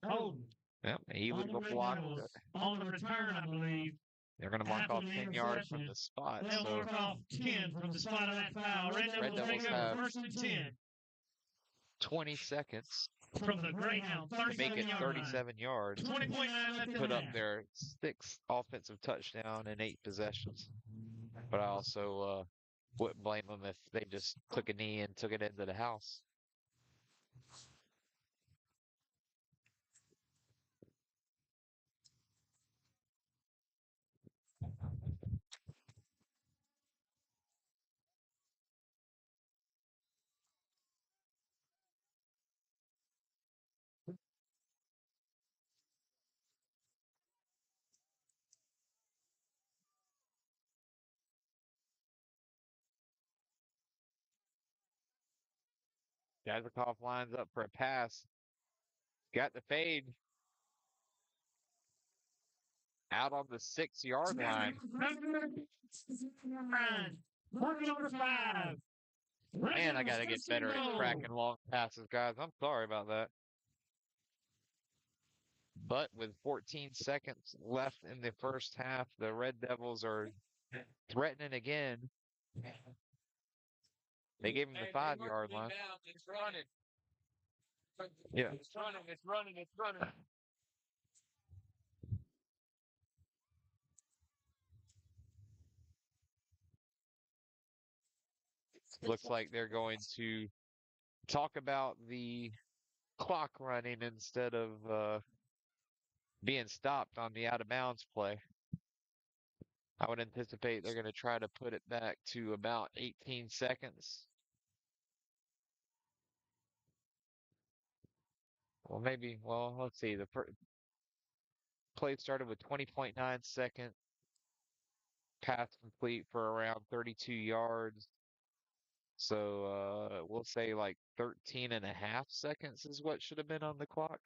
Holden. Yep, he would have blocked it. On the return, I believe. They're going to mark off 10 yards from the spot. They'll So mark off 10 from the spot of that foul. Red Devils have 1st and 10. 20 seconds From the Greyhound, to make it 37 yards. 20.9 left Put up their 6th offensive touchdown in 8 possessions. But I also wouldn't blame them if they just took a knee and took it into the house. Jazikov lines up for a pass. Got the fade. Out on the 6-yard line. Number 5. Man, I got to get better at tracking long passes, guys. I'm sorry about that. But with 14 seconds left in the first half, the Red Devils are threatening again. They gave him the 5-yard line. It's running. Yeah. It's running. It's running. It's running. Looks like they're going to talk about the clock running instead of being stopped on the out of bounds play. I would anticipate they're going to try to put it back to about 18 seconds. Well, maybe, well, let's see. The play started with 20.9 seconds. Pass complete for around 32 yards. So we'll say like 13 and a half seconds is what should have been on the clock.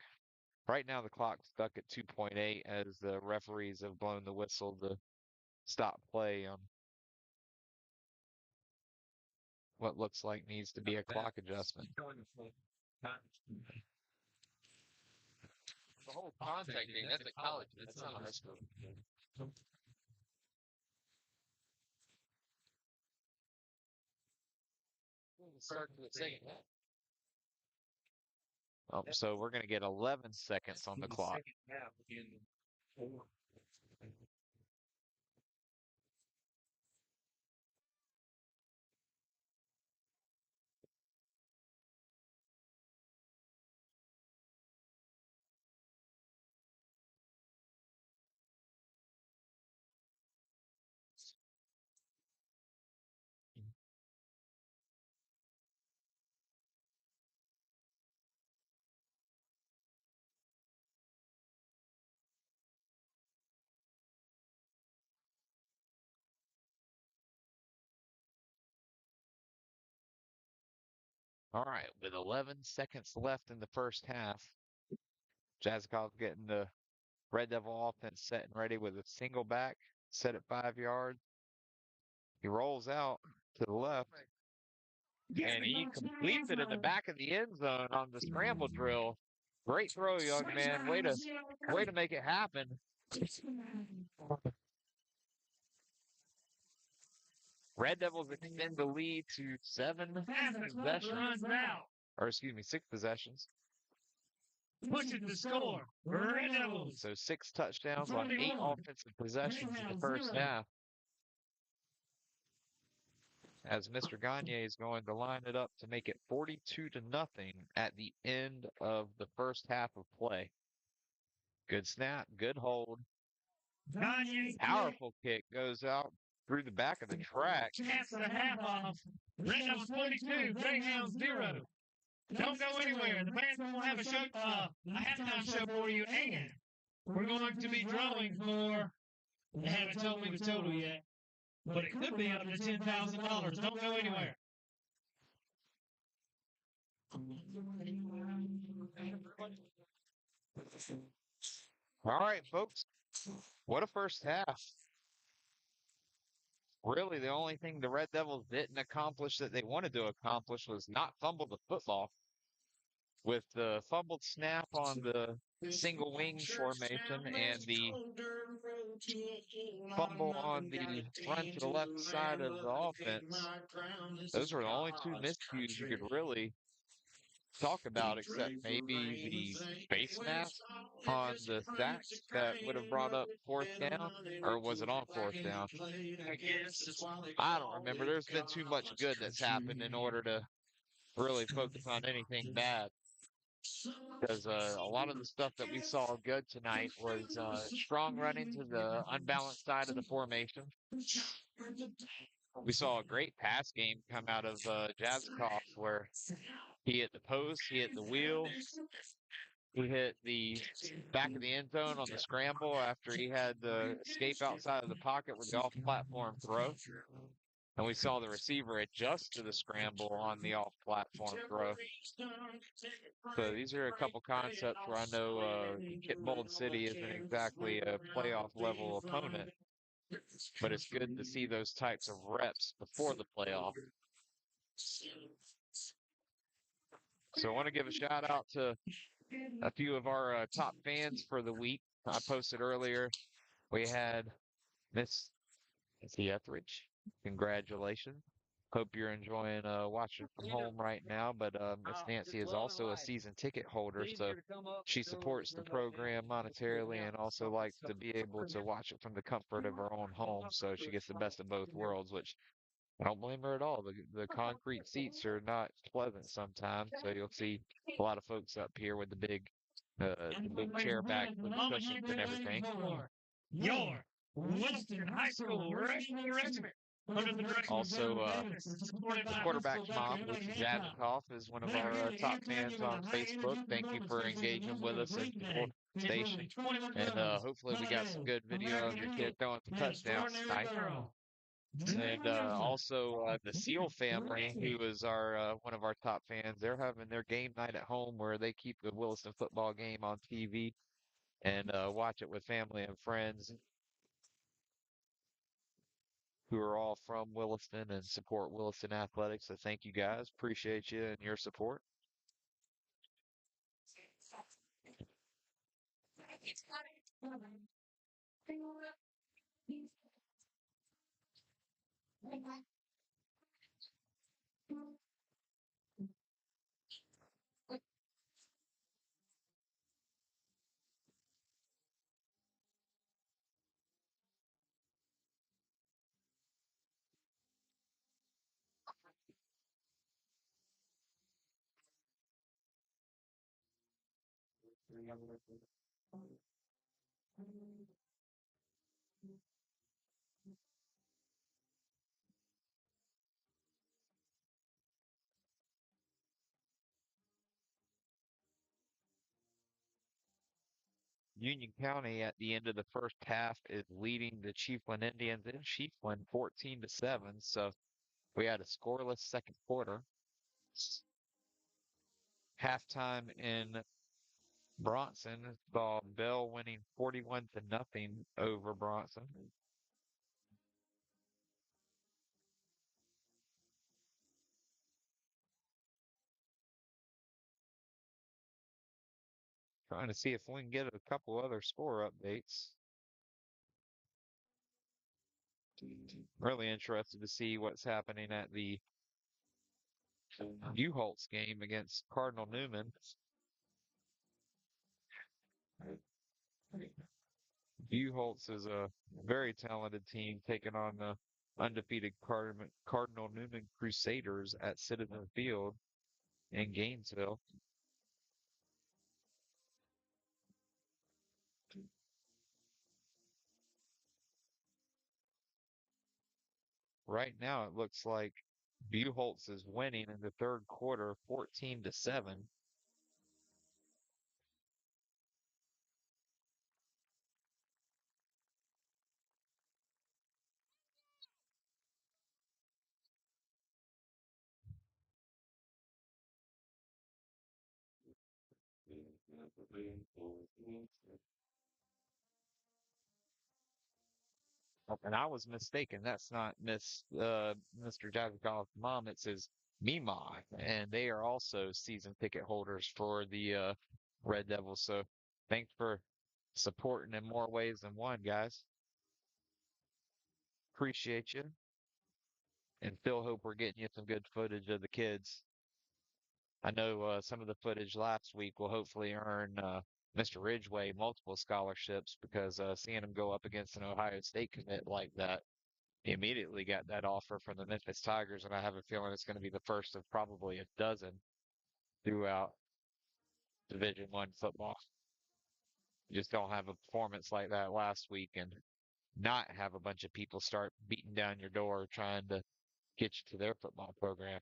Right now the clock's stuck at 2.8 as the referees have blown the whistle to stop play on what looks like needs to be a clock adjustment. The whole contact thing, that's a college. That's not high school. Start to the second half. So we're going to get 11 seconds on the clock. All right, with 11 seconds left in the first half, Jazzkov getting the Red Devil offense set and ready with a single back, set at 5 yards. He rolls out to the left, and he completes it in the back of the end zone on the scramble drill. Great throw, young man. Way to make it happen. Red Devils extend the lead to 6 possessions. Pushes the score. Red Devils. So 6 touchdowns on 8 offensive possessions in the first half. As Mr. Gagne is going to line it up to make it 42-0 at the end of the first half of play. Good snap, good hold. Powerful kick goes out through the back of the track. Caps the half off. Red Devils 42, Greyhounds 0. Don't go anywhere. The fans will have a halftime show for you, and we're going to be drawing for. They haven't told me the total yet, but it could be up to $10,000. Don't go anywhere. All right, folks. What a first half. Really, the only thing the Red Devils didn't accomplish that they wanted to accomplish was not fumble the football. With the fumbled snap on the single wing formation and the fumble on the run to the left side of the offense, those were the only 2 miscues you could really talk about, except maybe the face mask on the sack that would have brought up 4th down, or was it on 4th down? I don't remember. There's been too much good that's happened in order to really focus on anything bad. Because a lot of the stuff that we saw good tonight was strong running to the unbalanced side of the formation. We saw a great pass game come out of Jazzkov, where he hit the post, he hit the wheel, he hit the back of the end zone on the scramble after he had the escape outside of the pocket with the off-platform throw. And we saw the receiver adjust to the scramble on the off-platform throw. So these are a couple concepts where I know KIPP Bold City isn't exactly a playoff-level opponent, but it's good to see those types of reps before the playoff. So I want to give a shout-out to a few of our top fans for the week. I posted earlier, we had Miss Etheridge. Congratulations. Hope you're enjoying watching from home right now. But Miss Nancy is also a season ticket holder, so she supports the program monetarily and also likes to be able to watch it from the comfort of her own home. So she gets the best of both worlds, which I don't blame her at all. The concrete seats are not pleasant sometimes, so you'll see a lot of folks up here with the big chair back with cushions and everything. Your Williston High School Wrestling Regiment. Also, the quarterback mob, Lucy Jazzikoff, is one of our top fans on Facebook. Thank you for engaging with us and supporting the station. And hopefully we got some good video of your kid throwing some touchdowns tonight. And also the Seal family, who is our one of our top fans, they're having their game night at home where they keep the Williston football game on TV and watch it with family and friends who are all from Williston and support Williston athletics. So thank you guys. Appreciate you and your support. Union County at the end of the first half is leading the Chiefland Indians in Chiefland 14-7. So we had a scoreless second quarter. Halftime in Bronson saw Bell winning 41-0 over Bronson. Trying to see if we can get a couple other score updates. Really interested to see what's happening at the Buholtz game against Cardinal Newman. Buholtz is a very talented team taking on the undefeated Cardinal Newman Crusaders at Citizen Field in Gainesville. Right now, it looks like Buholtz is winning in the third quarter, 14-7. Oh, and I was mistaken. That's not Mr. Jazakov's mom. It's his Mima, and they are also season ticket holders for the Red Devils. So thanks for supporting in more ways than one, guys. Appreciate you, and still hope we're getting you some good footage of the kids. I know some of the footage last week will hopefully earn Mr. Ridgway multiple scholarships because seeing him go up against an Ohio State commit like that, he immediately got that offer from the Memphis Tigers, and I have a feeling it's going to be the first of probably a dozen throughout Division One football. You just don't have a performance like that last week and not have a bunch of people start beating down your door trying to get you to their football program.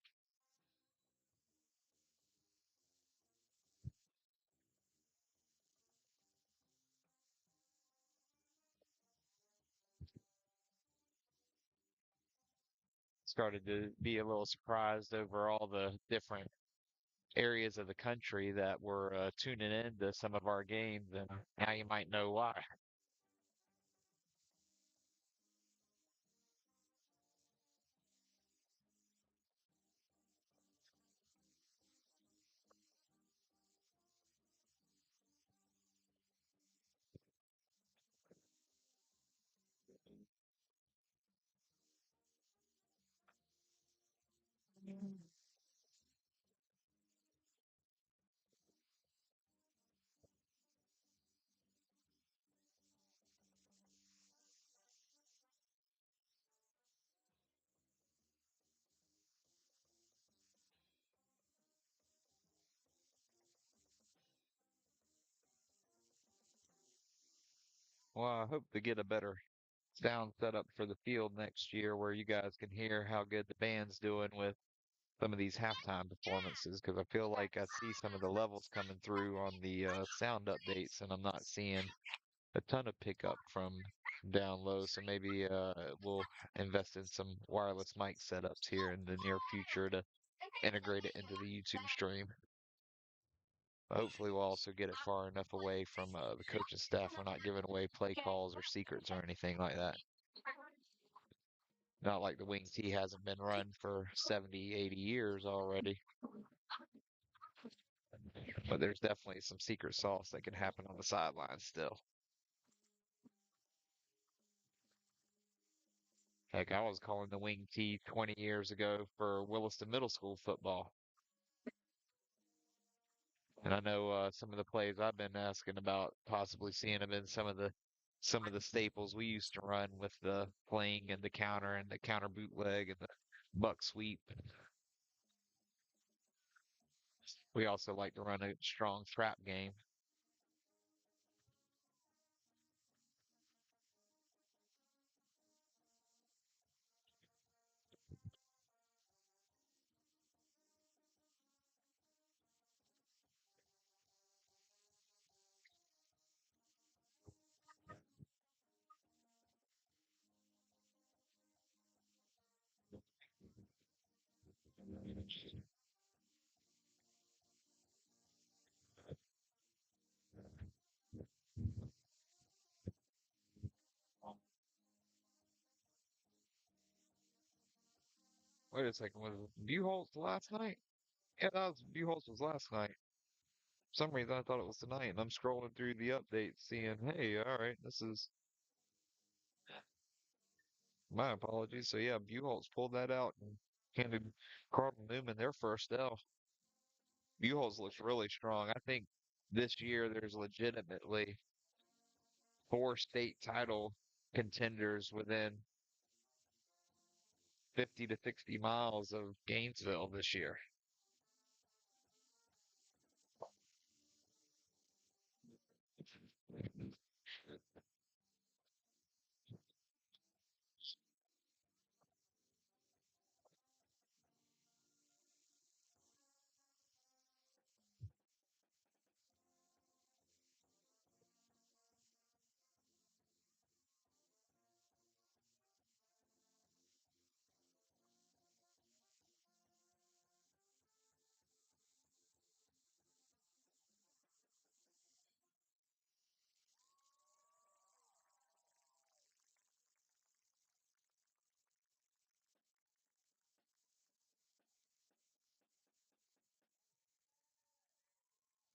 Started to be a little surprised over all the different areas of the country that were tuning in to some of our games, and now you might know why. Well, I hope to get a better sound setup for the field next year where you guys can hear how good the band's doing with some of these halftime performances because I feel like I see some of the levels coming through on the sound updates and I'm not seeing a ton of pickup from down low. So maybe we'll invest in some wireless mic setups here in the near future to integrate it into the YouTube stream. Hopefully, we'll also get it far enough away from the coaching staff. We're not giving away play calls or secrets or anything like that. Not like the wing tee hasn't been run for 70, 80 years already. But there's definitely some secret sauce that can happen on the sidelines still. Heck, I was calling the wing tee 20 years ago for Williston Middle School football. And I know some of the plays I've been asking about possibly seeing them in some of the staples we used to run with the fling and the counter bootleg and the buck sweep. We also like to run a strong trap game. Wait a second, was Buchholz last night? Yeah, that was Buchholz was last night. For some reason, I thought it was tonight, and I'm scrolling through the updates, seeing, hey, all right, this is my apologies. So yeah, Buchholz pulled that out and handed Carlton Newman their first L. Buchholz looks really strong. I think this year there's legitimately 4 state title contenders within 50 to 60 miles of Gainesville this year.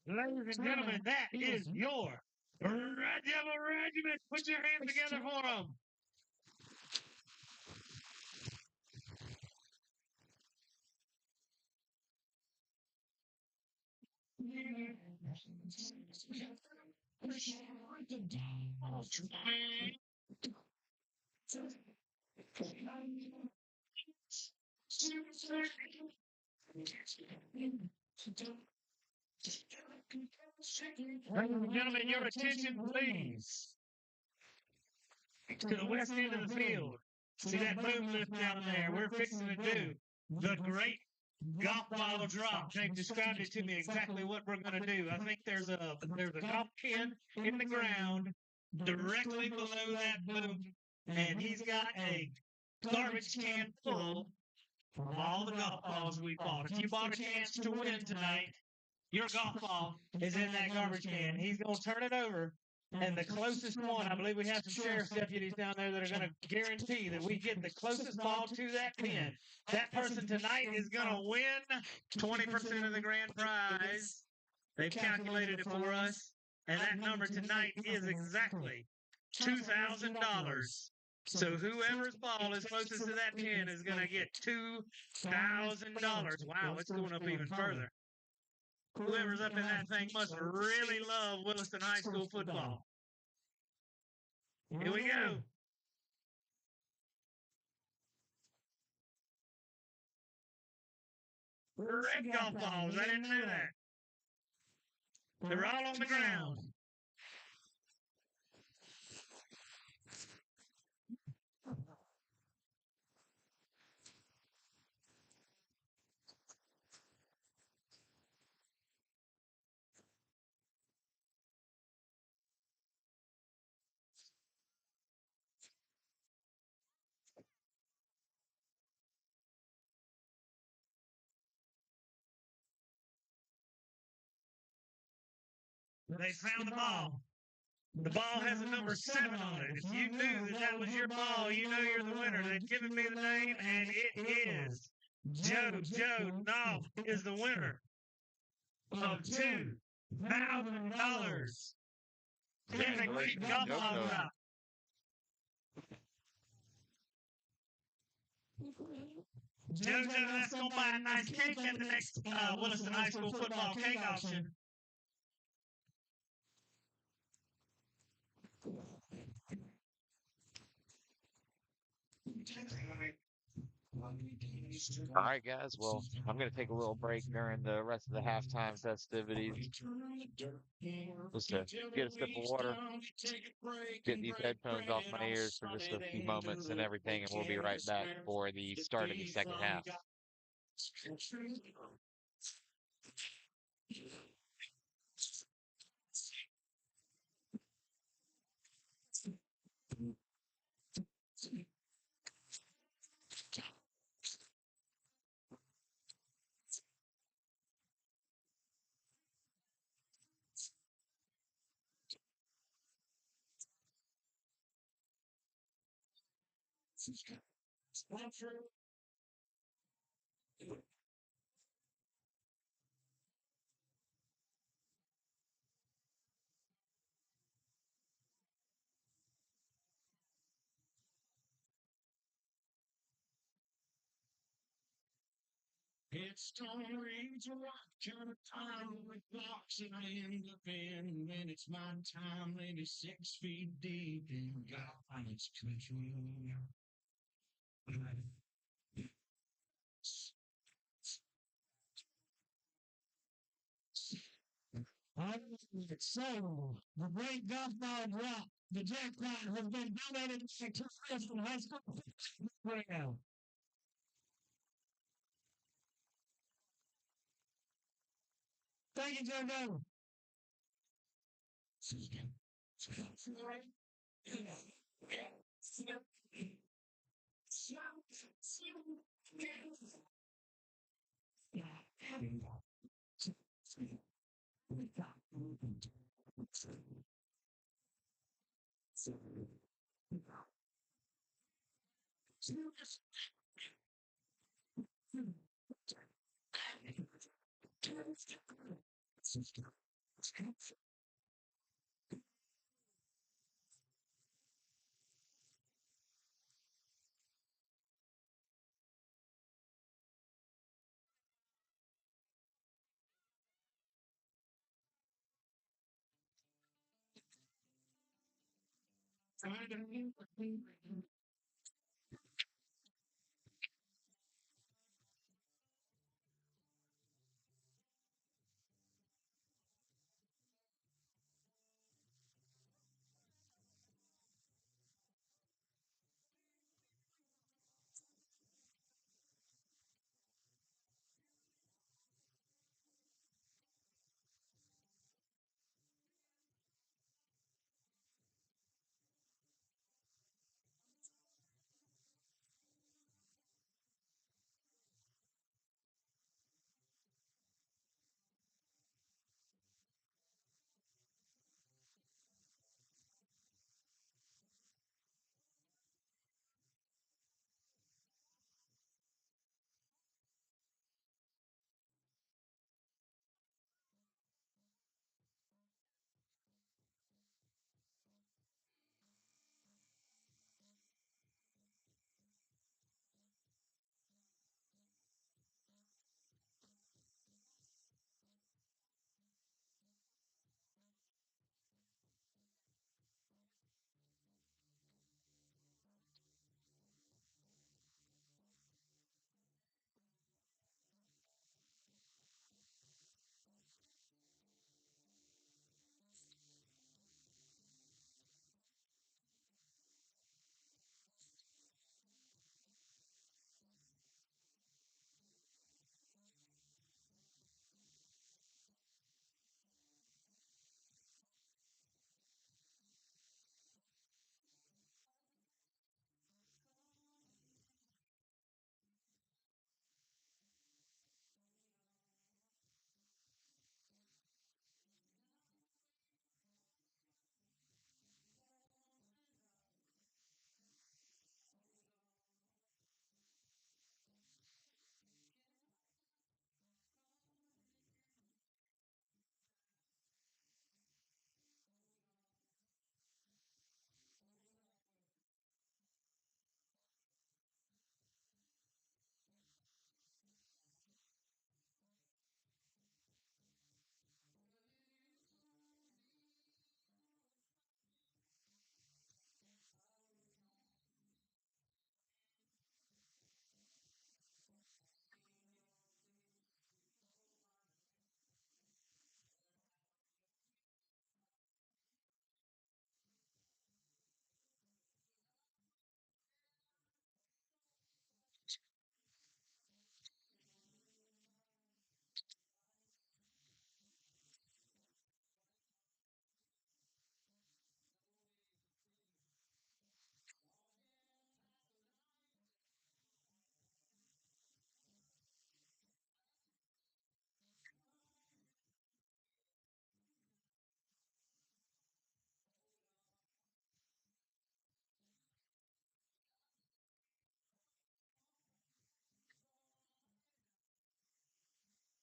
Ladies and gentlemen, that is your Red Devil Regiment. Put your hands together for them. Ladies and gentlemen, your attention, please. To the west end of the field. See that boom lift down there? We're fixing to do the great golf ball drop. They've described it to me exactly what we're going to do. I think there's a golf pin in the ground directly below that boom, and he's got a garbage can full of all the golf balls we bought. If you bought a chance to win tonight, your golf ball is in that garbage can. He's going to turn it over. And the closest one, I believe we have some sheriff's deputies down there that are going to guarantee that we get the closest ball to that pin. That person tonight is going to win 20% of the grand prize. They've calculated it for us. And that number tonight is exactly $2,000. So whoever's ball is closest to that pin is going to get $2,000. Wow, it's going up even further. Whoever's up in that thing must really love Williston High School football. Here we go. Red golf balls. I didn't know that. They're all on the ground. They found the ball. The ball has a number 7 on it. If you knew that that was your ball, you know you're the winner. They've given me the name, and it is Joe Knopf is the winner of $2,000. There's a great golf ball drop. Jojo, that's going to buy a nice cake at the next Williston High School football cake auction. All right, guys. Well, I'm going to take a little break during the rest of the halftime festivities. Just to get a sip of water, get these headphones off my ears for just a few moments and everything, and we'll be right back for the start of the second half. It's Stone Age rock kind of time with blocks and I end up in when it's my time, maybe 6 feet deep in God's country. So, the great golf ball drop, the jackpot has been donated to Williston High School right now. Thank you, Joe.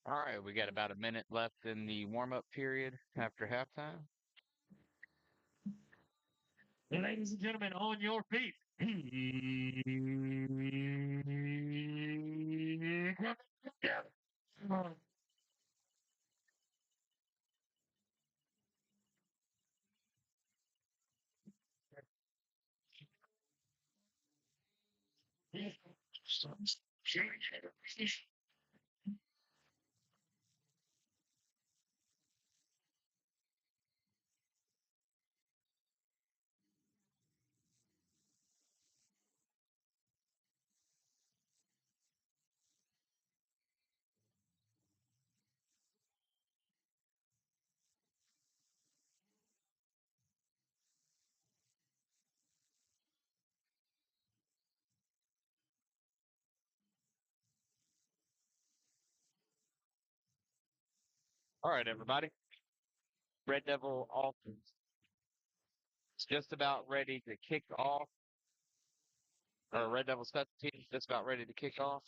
All right, we got about a minute left in the warm-up period after halftime. Ladies and gentlemen, on your feet. All right, everybody. Red Devil offense is just about ready to kick off. Or Red Devil special teams just about ready to kick off.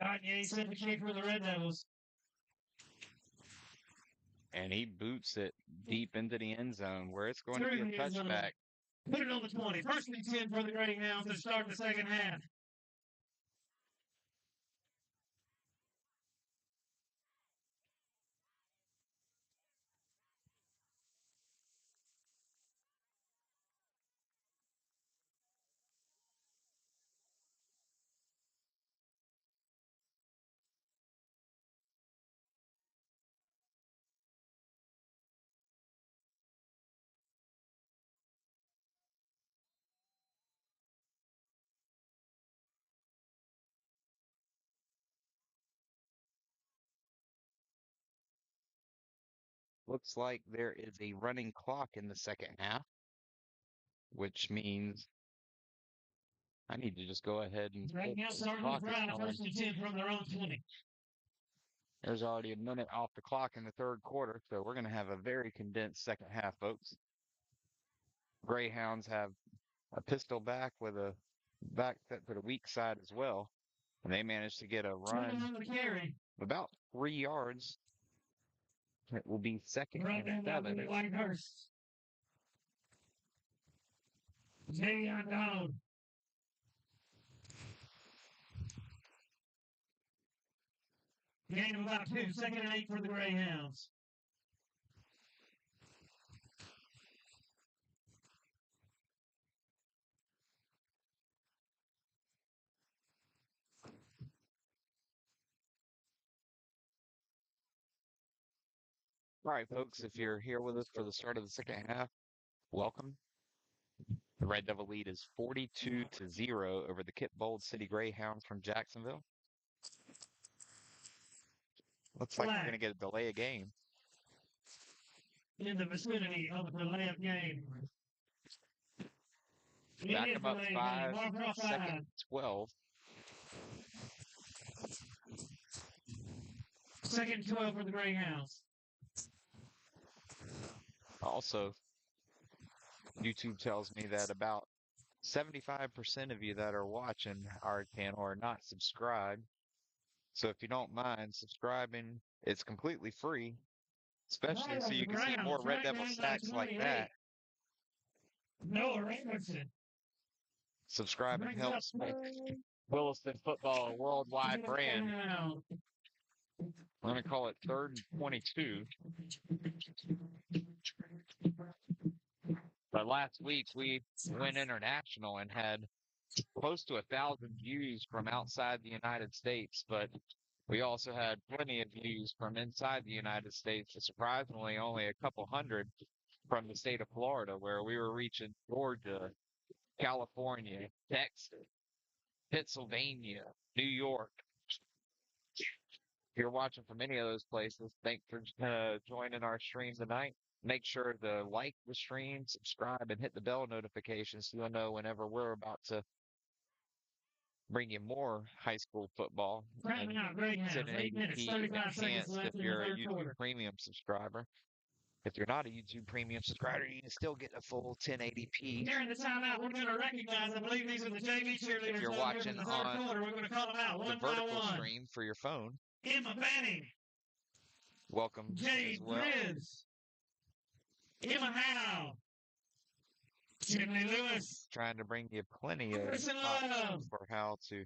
Kanye set the kick for the Red Devils. And he boots it deep into the end zone where it's going to be a Through the end zone. touchback. Put it on the 20. First and 10 for the Greyhounds to start the second half. Looks like there is a running clock in the second half, which means I need to just go ahead and Right now, starting clock the is drive, going. first and 10 from their own 20. There's already a minute off the clock in the third quarter, so we're going to have a very condensed second half, folks. Greyhounds have a pistol back with a back set to the weak side as well, and they managed to get a run On the carry. of about 3 yards. It will be second Right and down 7. the Whitehurst. Javion Donald. Gain of about 2. Second and 8 for the Greyhounds. All right, folks, if you're here with us for the start of the second half, welcome. The Red Devil lead is 42-0 over the KIPP Bold City Greyhounds from Jacksonville. Looks like we're going to get a delay of game. In the vicinity of the delay of game. Back them up 5, second 12. Second 12 for the Greyhounds. Also, YouTube tells me that about 75% of you that are watching our channel are not subscribed. So if you don't mind subscribing, it's completely free, especially so you can see more Red Devil stats like that. Noah Richardson. Subscribing helps make Williston football a worldwide brand. We're going to call it 3rd and 22. But last week we went international and had close to 1,000 views from outside the United States, but we also had plenty of views from inside the United States, and surprisingly only a couple hundred from the state of Florida, where we were reaching Georgia, California, Texas, Pennsylvania, New York. If you're watching from any of those places, thanks for joining our stream tonight. Make sure to like the stream, subscribe, and hit the bell notifications so you'll know whenever we're about to bring you more high school football Crowding out Greyhounds. 8 minutes, 1080p 35 seconds enhanced left if in the you're a third YouTube quarter. Premium subscriber. If you're not a YouTube Premium subscriber, you can still get a full 1080p. During the timeout, we're going to recognize, I believe these are the JV cheerleaders. If you're down here watching from the third on quarter, we're going to call them out the one by vertical one. stream for your phone, Emma Banning, welcome Jade as well. Gribbs, Emma Howe, Tiffany Lewis, Trying to bring you plenty of Kristen options Love, for how to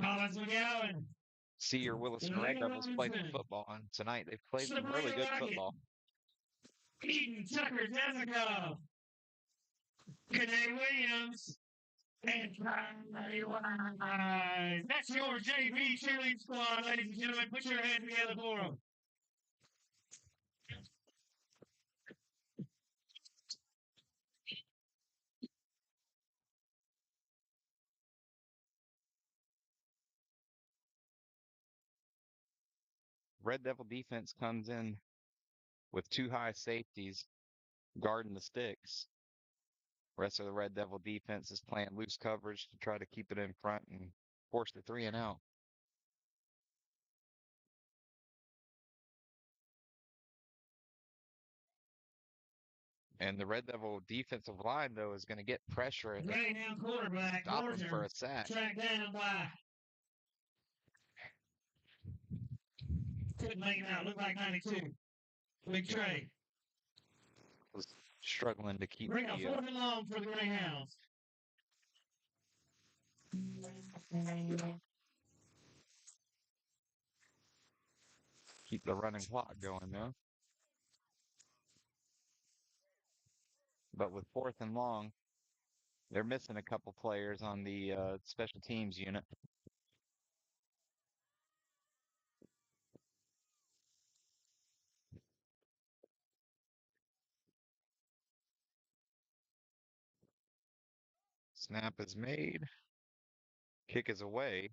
Collins McGowan, see your Williston Red Devils play football. And tonight they've played some really good football. Eden Tucker Jessica, Kanae Williams, and Riley Wise. That's your JV cheerleading squad, ladies and gentlemen. Put your hands together for them. Red Devil defense comes in with 2 high safeties guarding the sticks. Rest of the Red Devil defense is playing loose coverage to try to keep it in front and force the 3 and out. And the Red Devil defensive line, though, is going to get pressure and Greyhound quarterback, stop him for a sack. tracked down by. Couldn't make it out. Looked like 92. Big Trey. Was struggling to keep Bring a the, 4th and long for the Greyhounds. keep the running clock going, though. But with 4th and long, they're missing a couple players on the special teams unit. Snap is made. Kick is away.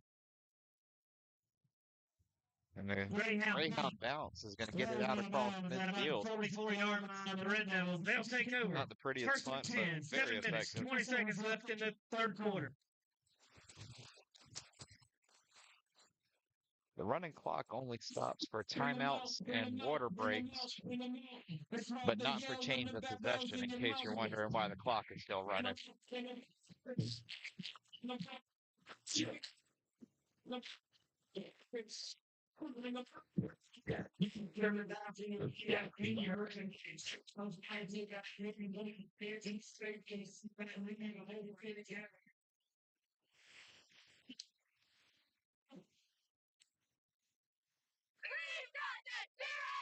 And the Greyhound bounce is going to get it out across midfield. 44-yard line on the Red Devils. They'll take over. Not the prettiest First and punt, 10, but very 7 minutes, effective. 20 seconds left in the third quarter. The running clock only stops for timeouts and water breaks, but not for change of possession, in case you're wondering why the clock is still running.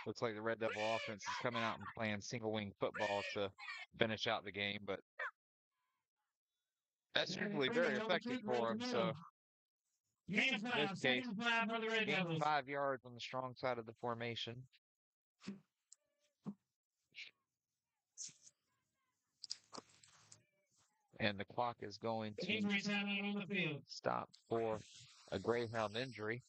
Looks like the Red Devil offense is coming out and playing single wing football to finish out the game, but that's usually very effective for them. So in this case, gain 5 yards on the strong side of the formation. And the clock is going to stop for a Greyhound injury.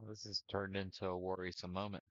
Well, this has turned into a worrisome moment.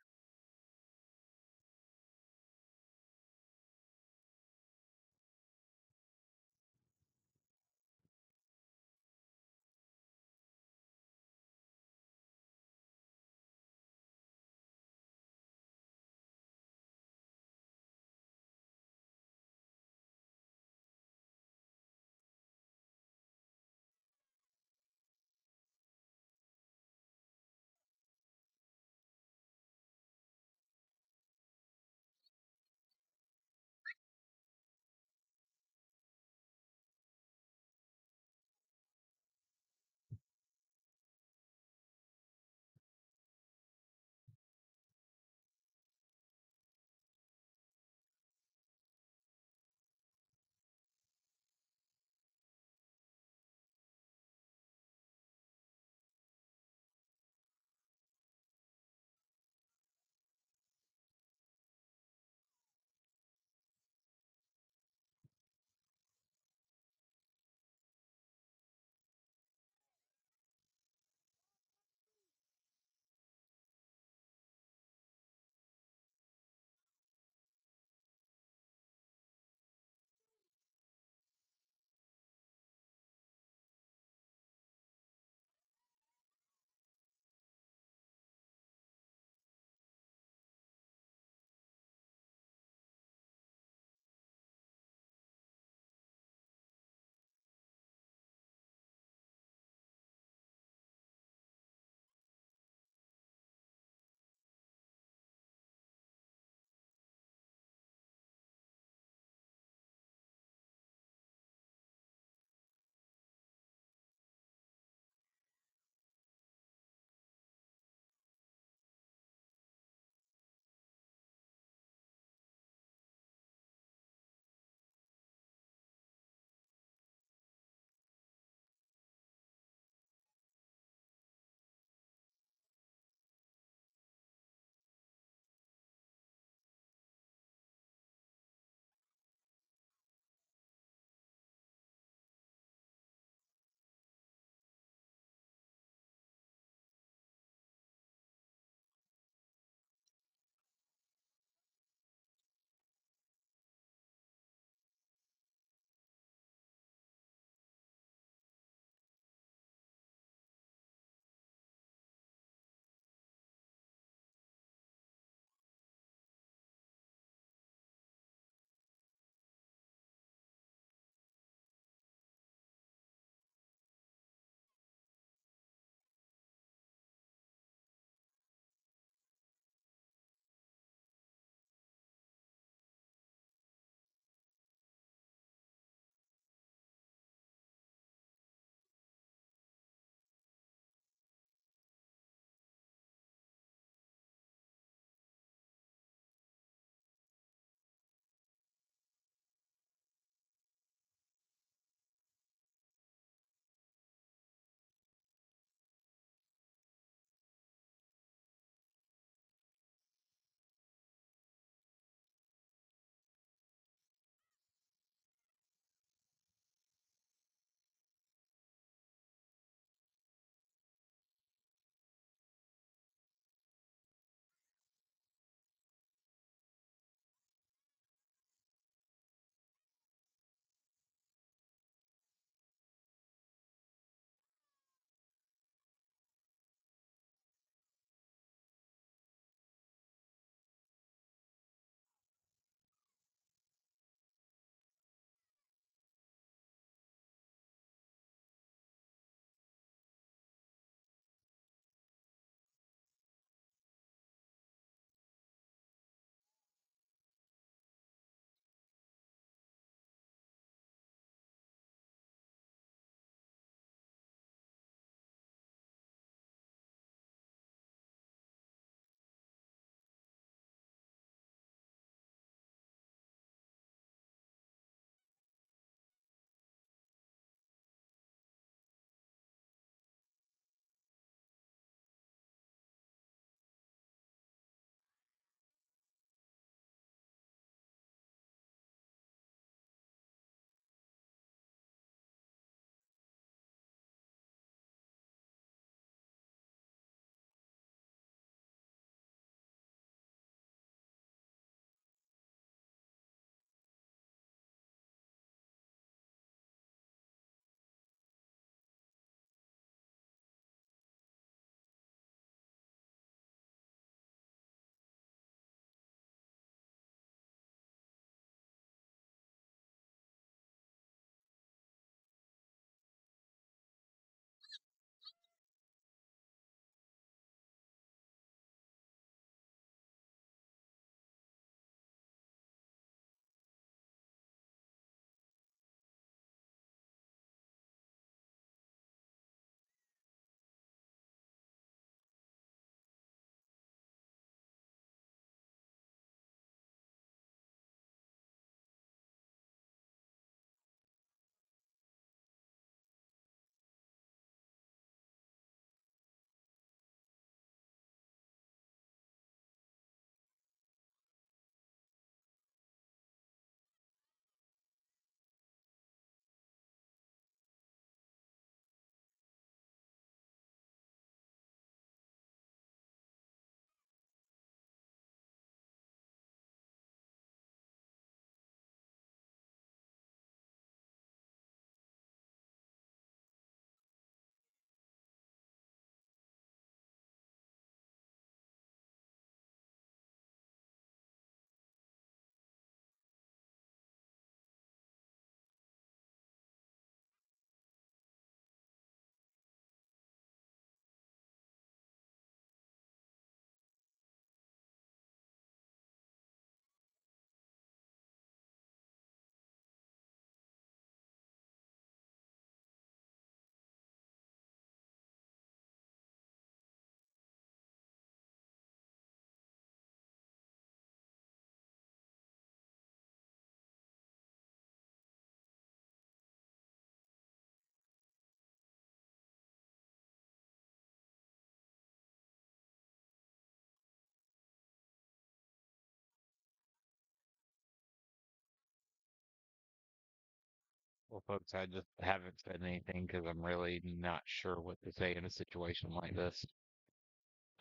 Well, folks, I just haven't said anything because I'm really not sure what to say in a situation like this.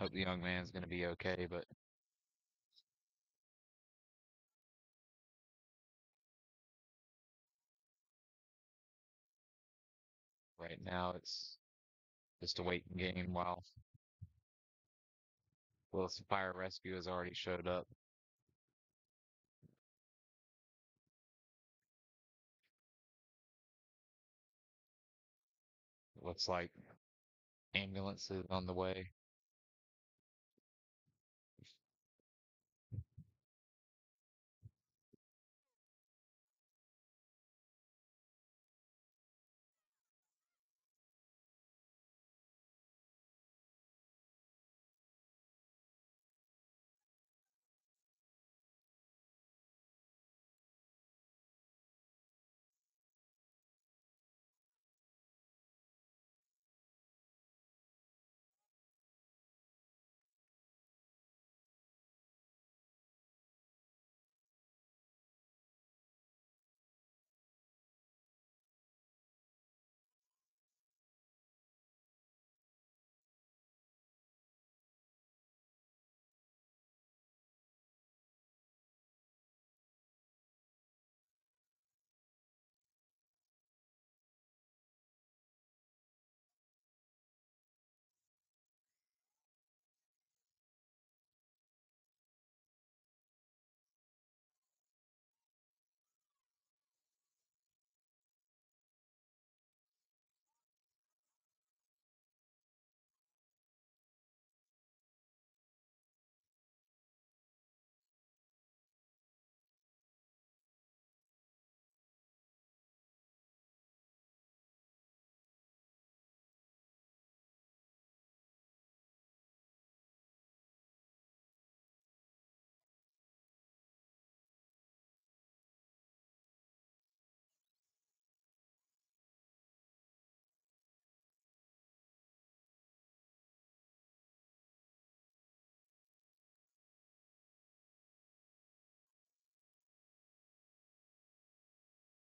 Hope the young man's going to be okay, but right now it's just a waiting game while Wilson Fire Rescue has already showed up. It looks like ambulance is on the way.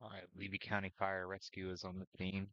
All right, Levy County Fire Rescue is on the scene.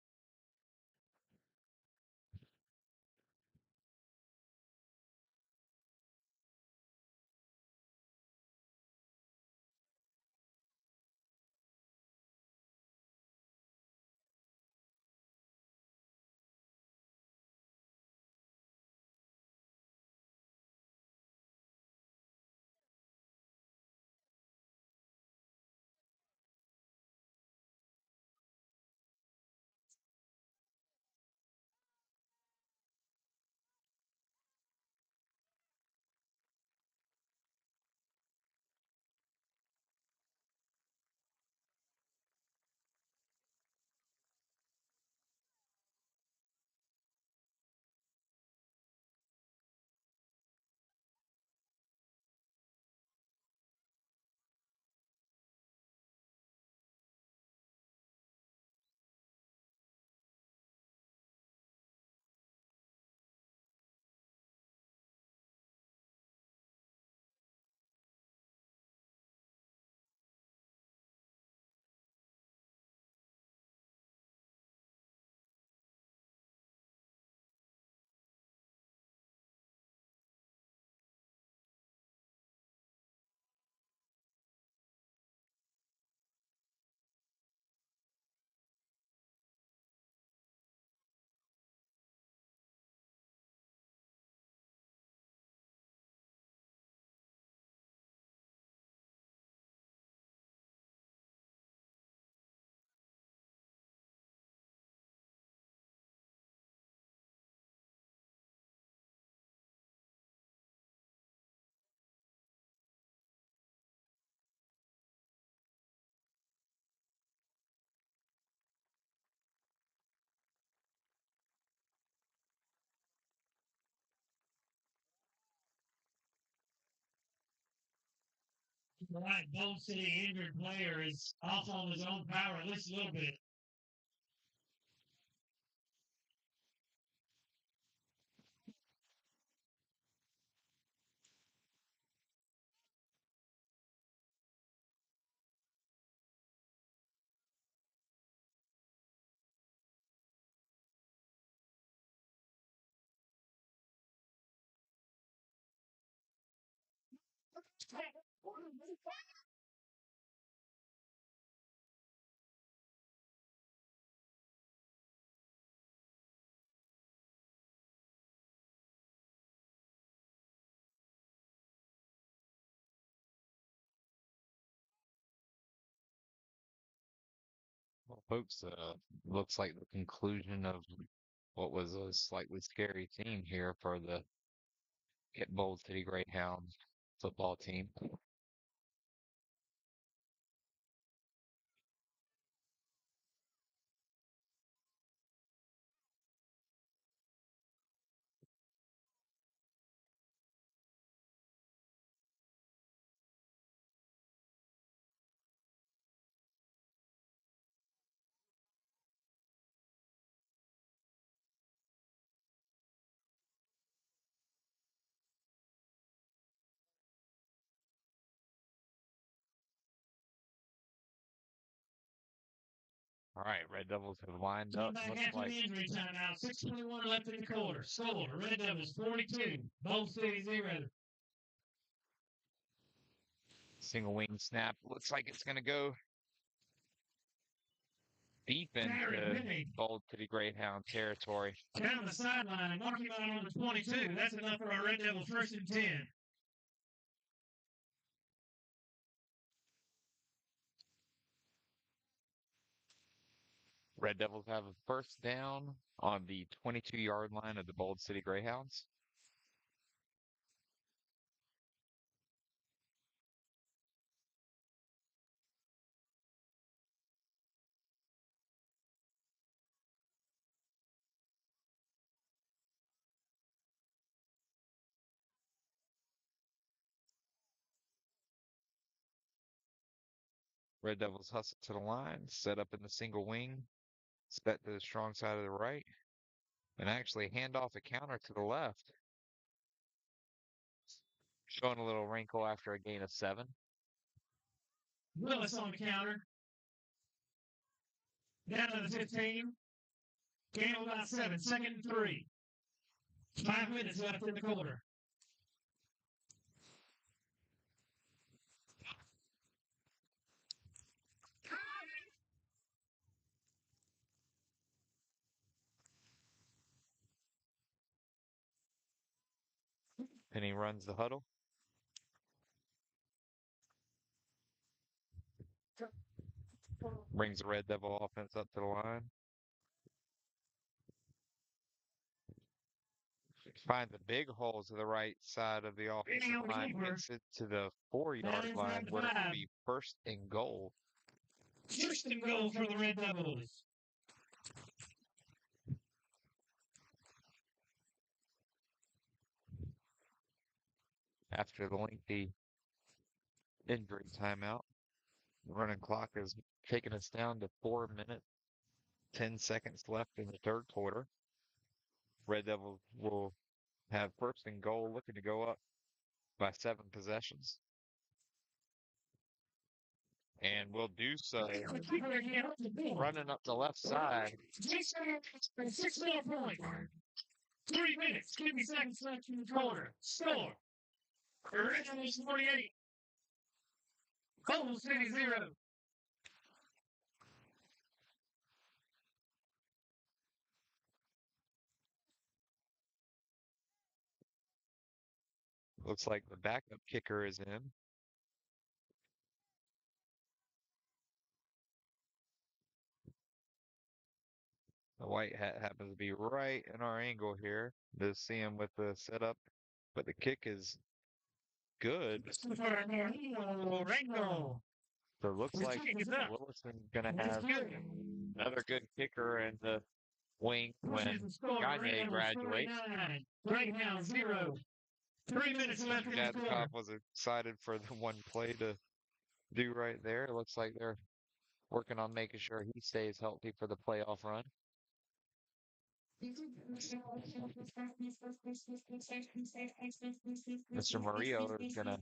All right, Bold City injured player is off on his own power at least a little bit. Well, folks, looks like the conclusion of what was a slightly scary team here for the KIPP Bold City Greyhounds football team. All right, Red Devils have lined Come up. back Looks after like the injury timeout. 6:21 left in the quarter. Score: Red Devils 42, Bold City 0. single wing snap. Looks like it's going to go deep into Bold City Greyhound territory. Down the sideline, marking out on the 22. That's enough for our Red Devils 1st and 10. Red Devils have a first down on the 22-yard line of the Bold City Greyhounds. Red Devils hustle to the line, set up in the single wing, set to the strong side of the right, and actually hand off a counter to the left. Showing a little wrinkle after a gain of 7. Willis on the counter. Down to the 15. Gain of about 7. 2nd and 3. 5 minutes left in the quarter. And he runs the huddle. Brings the Red Devil offense up to the line. Finds a big hole to the right side of the offensive line. Gets it to the 4-yard line where it will be 1st and goal. 1st and goal for the Red Devils. After the lengthy injury timeout, the running clock is taking us down to 4 minutes, 10 seconds left in the 3rd quarter. Red Devils will have 1st and goal, looking to go up by 7 possessions. And will do so running up the left side. 6 points. 3 minutes, 50 seconds left in the quarter. Score: Red Devils 48, Bold City 0. Looks like the backup kicker is in. The white hat happens to be right in our angle here. Just see him with the setup, but the kick is good. So it looks like Williston's going to have another good kicker in the wing when Gagne graduates. Greyhounds 0. 3 minutes left in the quarter. Jadkov was excited for the one play to do right there. It looks like they're working on making sure he stays healthy for the playoff run. Mr. Murillo is going to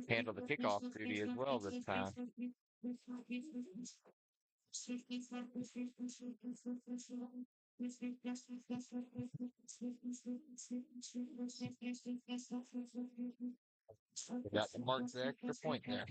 handle the kickoff duty as well this time. Got to mark the extra point there.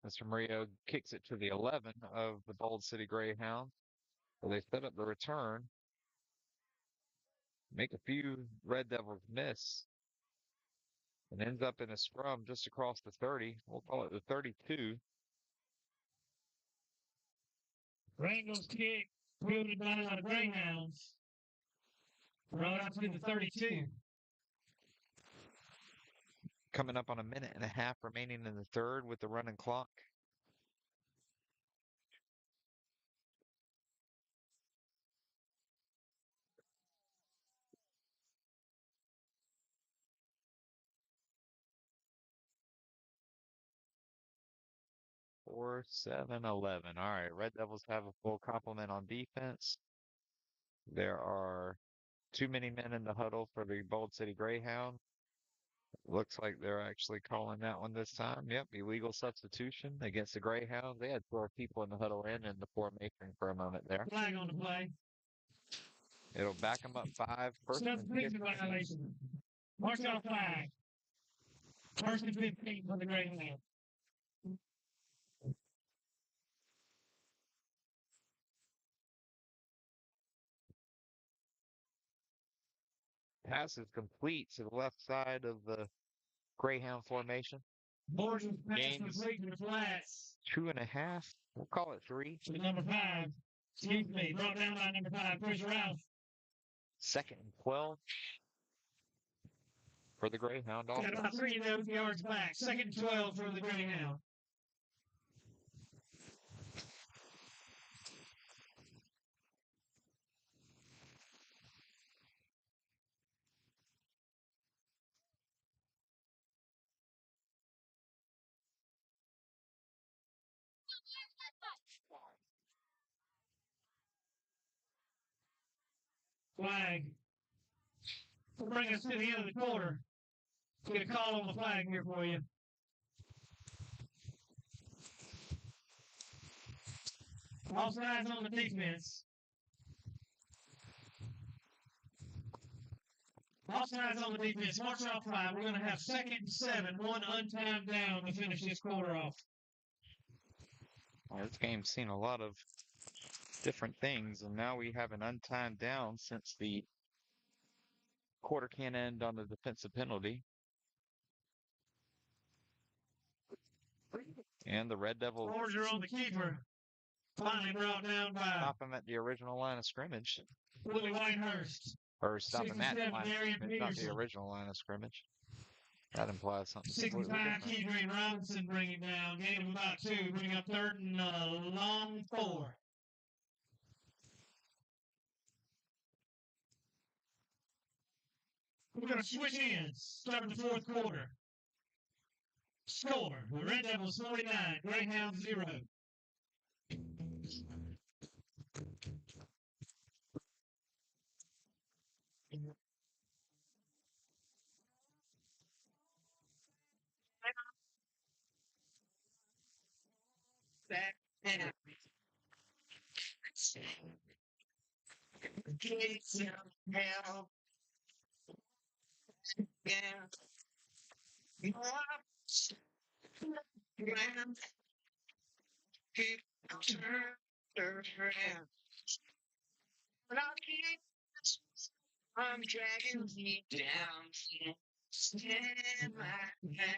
Mr. Murillo kicks it to the 11 of the Bold City Greyhounds. So they set up the return. Make a few Red Devils miss. And ends up in a scrum just across the 30. We'll call it the 32. Rangel's kick, fielded by the Greyhounds. Brought up to the 32. Coming up on a minute and a half remaining in the third with the running clock. Four, 7, 11. All right, Red Devils have a full complement on defense. There are too many men in the huddle for the Bold City Greyhound. Looks like they're actually calling that one this time. Yep, illegal substitution against the Greyhounds. They had 4 people in the huddle in the formation for a moment there. Flag on the play. It'll back them up 5. First and 15. Violation. March off flag. First and 15 for the Greyhounds. Pass is complete to the left side of the Greyhound formation. Borges pass Gains complete to the flats. 2.5. We'll call it 3. To number 5. Excuse me, brought down by number 5, Chris Rouse. Second and 12 for the Greyhound. Got about 3 of those yards back. Second and 12 for the Greyhound. Flag. We'll bring us to the end of the quarter. Get a call on the flag here for you. Offsides on the defense. Offsides on the defense. March off 5. We're going to have second and 7. 1 untimed down to finish this quarter off. Well, this game's seen a lot of different things, and now we have an untimed down since the quarter can't end on the defensive penalty. And the Red Devils Borger on the keeper. Finally brought down by stop him at the original line of scrimmage. Willie Whitehurst. Or stop him at the 67, line of Darian scrimmage, not the Peterson. original line of scrimmage. That implies something completely 65, different. Keydreen Robinson bring it down. Gain of about 2. Bring up third and long 4. We're going to switch ends. Starting the fourth quarter. Score. The Red Devils 49. Greyhounds 0. I'm dragging me down. Stand my hand.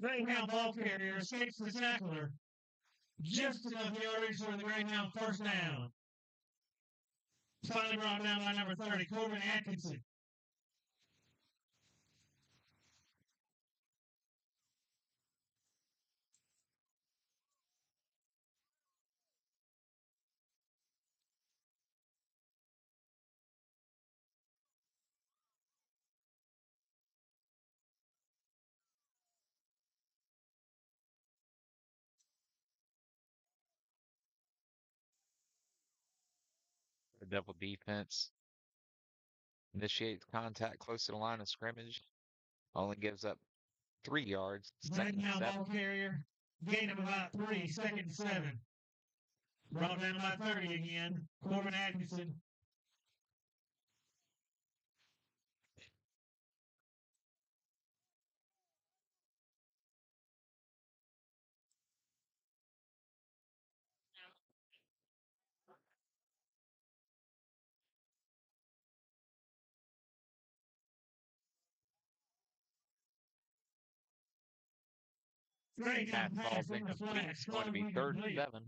Greyhound ball carrier escapes the tackler. Just enough yardage for the Greyhound first down. Finally brought down by number 30, Corbin Atkinson. The Devil defense initiates contact close to the line of scrimmage. Only gives up 3 yards. Right Second now, 7. ball carrier. Gain of about 3, second and 7. Brought down by 30 again. Corbin Atkinson. Great Pass pass ball's from the incomplete. flat. It's going to be 3rd and 7.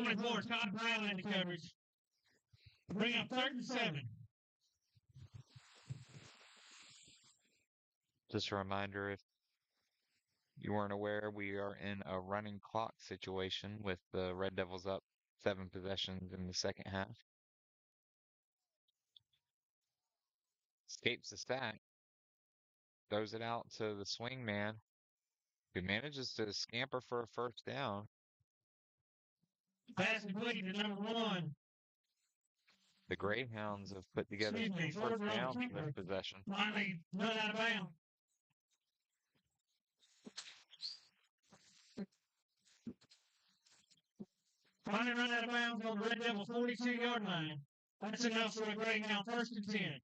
24, Todd Brown in the coverage. Bring up 3rd and 7. Just a reminder, if you weren't aware, we are in a running clock situation with the Red Devils up 7 possessions in the second half. Escapes the sack. Throws it out to the swing man, who manages to scamper for a first down. Pass complete to number 1. The Greyhounds have put together Excuse me, a first Florida down from keeper. this possession. Finally, run out of bounds. Finally run out of bounds on the Red Devil 42-yard line. That's enough for a Greyhound 1st and 10.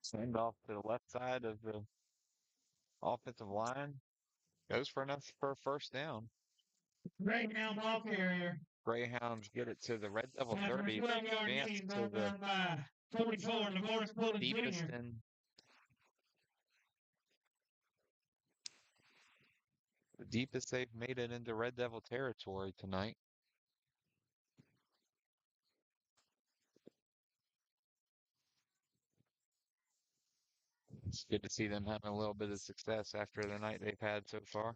Send off to the left side of the offensive line. Goes for enough for a first down. Greyhound ball carrier. Greyhounds get it to the Red Devil After a 30. 12-yard Advance gain, to brought the down by 44, Lamarcus Bullock deepest Jr. in the deepest they've made it into Red Devil territory tonight. It's good to see them having a little bit of success after the night they've had so far.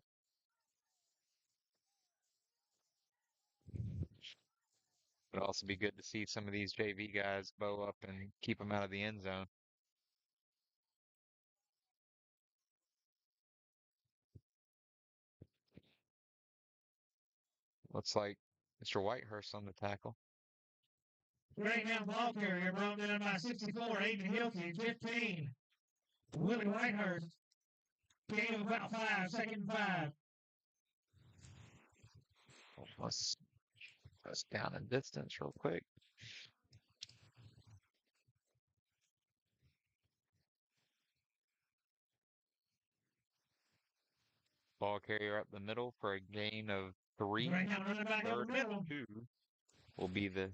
It'd also be good to see some of these JV guys bow up and keep them out of the end zone. Looks like Mr. Whitehurst on the tackle. Greyhound ball carrier brought down by 64, Aiden Hilke, 15. Willie Whitehurst. Gain of about 5, second and 5. Let's down in distance real quick. Ball carrier up the middle for a gain of 3. Greyhound running back over the middle. 2 will be the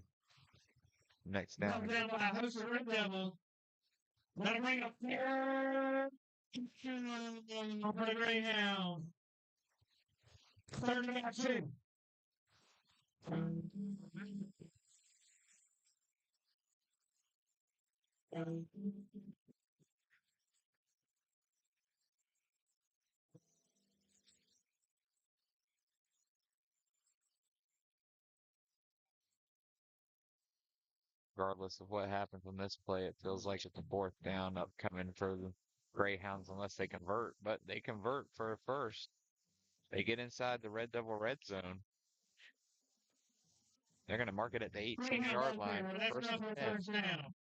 next Brought down. down by a host of Red Devils. That'll bring up 3rd for the Greyhound. 3rd and about 2. Regardless of what happens on this play, it feels like it's a 4th down upcoming for the Greyhounds unless they convert. But they convert for a first. They get inside the Red Devil red zone. They're going to mark it at the 18-yard line. That's enough for a first down.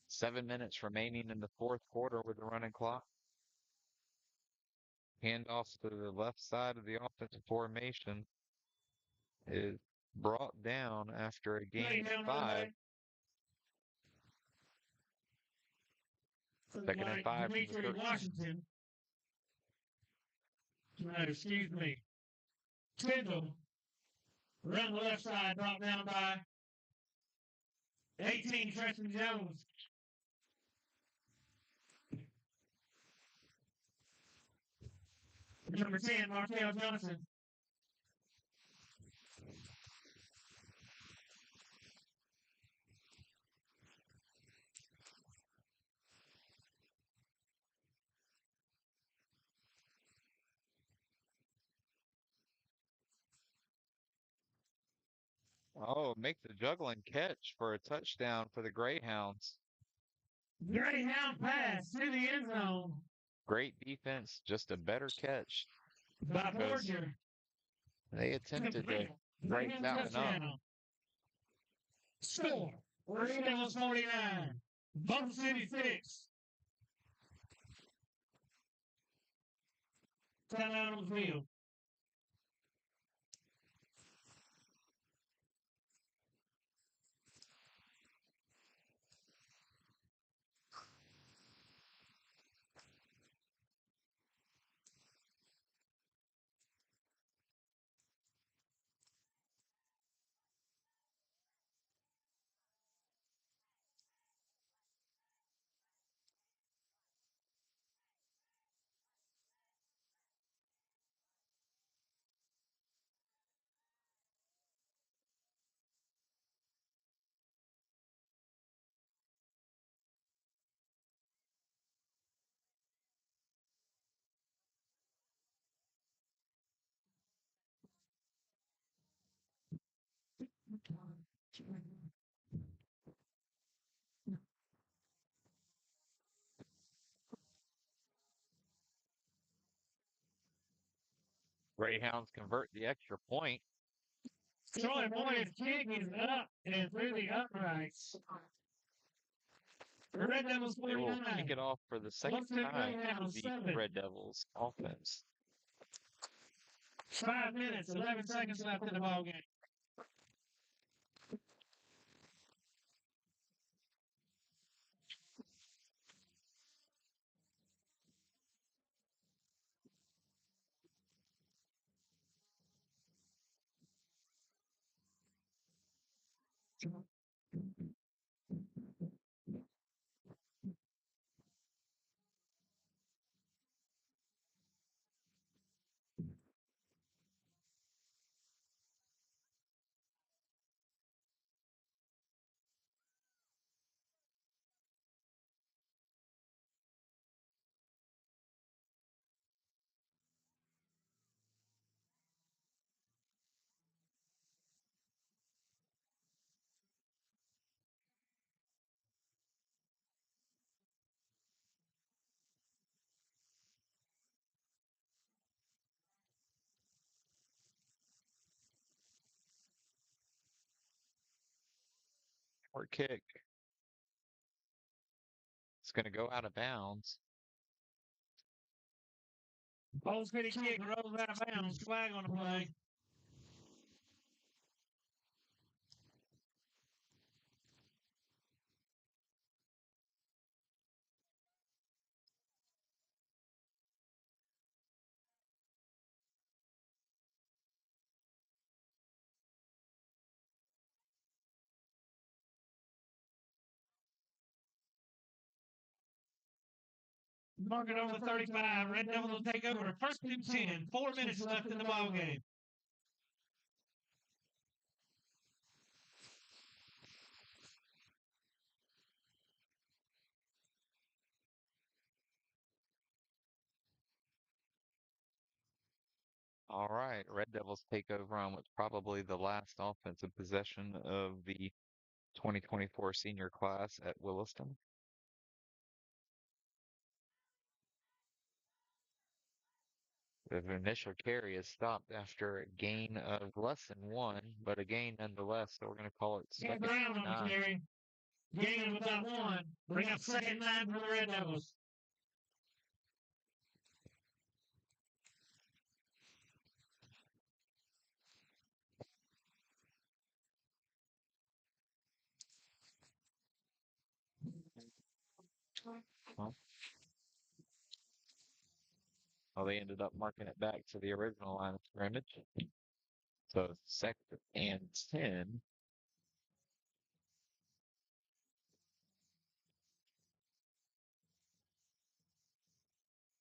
Seven minutes remaining in the 4th quarter with the running clock. Handoff to the left side of the offensive formation is brought down after a gain of 5. Second and 5 from the Dimitri 13. Washington. No, excuse me. Tyndall. Run the left side, brought down by 18, Tristan Jones. Number 10, Markel Johnson. Oh, make the juggling catch for a touchdown for the Greyhounds. Greyhound pass to the end zone Great defense, just a better catch. by Because Porter. they attempted to break Greyhound that one up. touchdown. Score. Red Devils 49. Bold City 6. Timeout on the field. Greyhounds convert the extra point. Troy Boyd's kick is up and through the uprights. Red Devils They will 49. kick it off for the second time to the Red Devils offense. 5 minutes, 11 seconds left in the ball game. Or kick. It's going to go out of bounds. Bold City kick rolls out of bounds. Flag on the play. Mark it over 35. Red Devils will take over. First and 10. 4 minutes left in the ball game. All right, Red Devils take over on what's probably the last offensive possession of the 2024 senior class at Williston. The initial carry is stopped after a gain of less than 1, but a gain nonetheless, so we're going to call it second Brown on the 9. carry. Gain of about 1. Bring up second 9 for the Red Devils. Well, they ended up marking it back to the original line of scrimmage. So second and 10.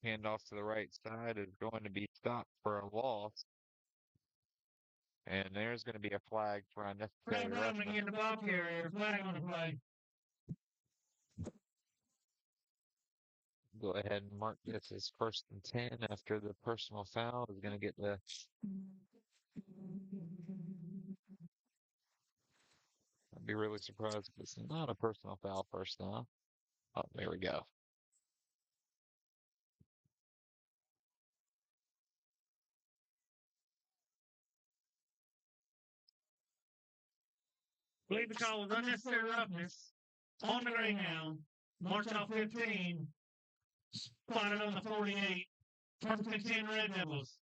Handoff to the right side is going to be stopped for a loss. And there's going to be a flag for unnecessary Brown roughness. again, the ball carrier. Flag on the play. Go ahead and mark this as first and 10 after the personal foul is going to get the I'd be really surprised if it's not a personal foul first down. Oh, there we go. Believe the call was unnecessary roughness on the Greyhound. March off 15. Spotted on the 48. First and 10 Red Devils.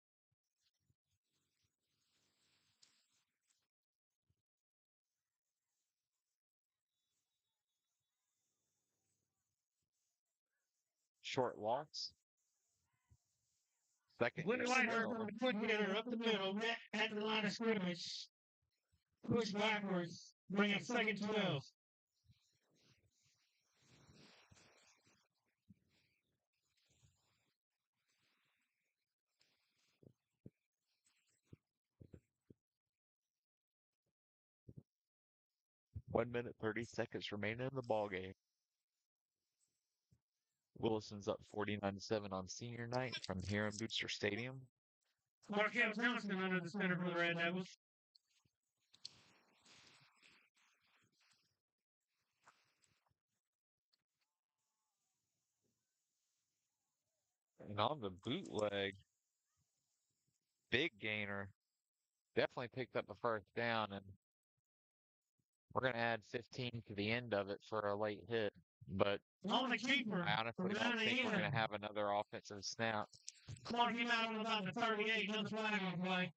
Short loss. Second. Willie Whitehurst on the quick hitter up the middle, met at the line of scrimmage. Push backwards, bring up second 12. One minute, 30 seconds remaining in the ball game. Williston's up 49-7 on senior night from here in Booster Stadium. Markel Johnson under the center for the Red Devils. And on the bootleg, big gainer. Definitely picked up the first down, and we're going to add 15 to the end of it for a late hit. But On the keeper. I honestly don't think we're going to have another offensive snap. Clark came out on about the 38, another flag on play.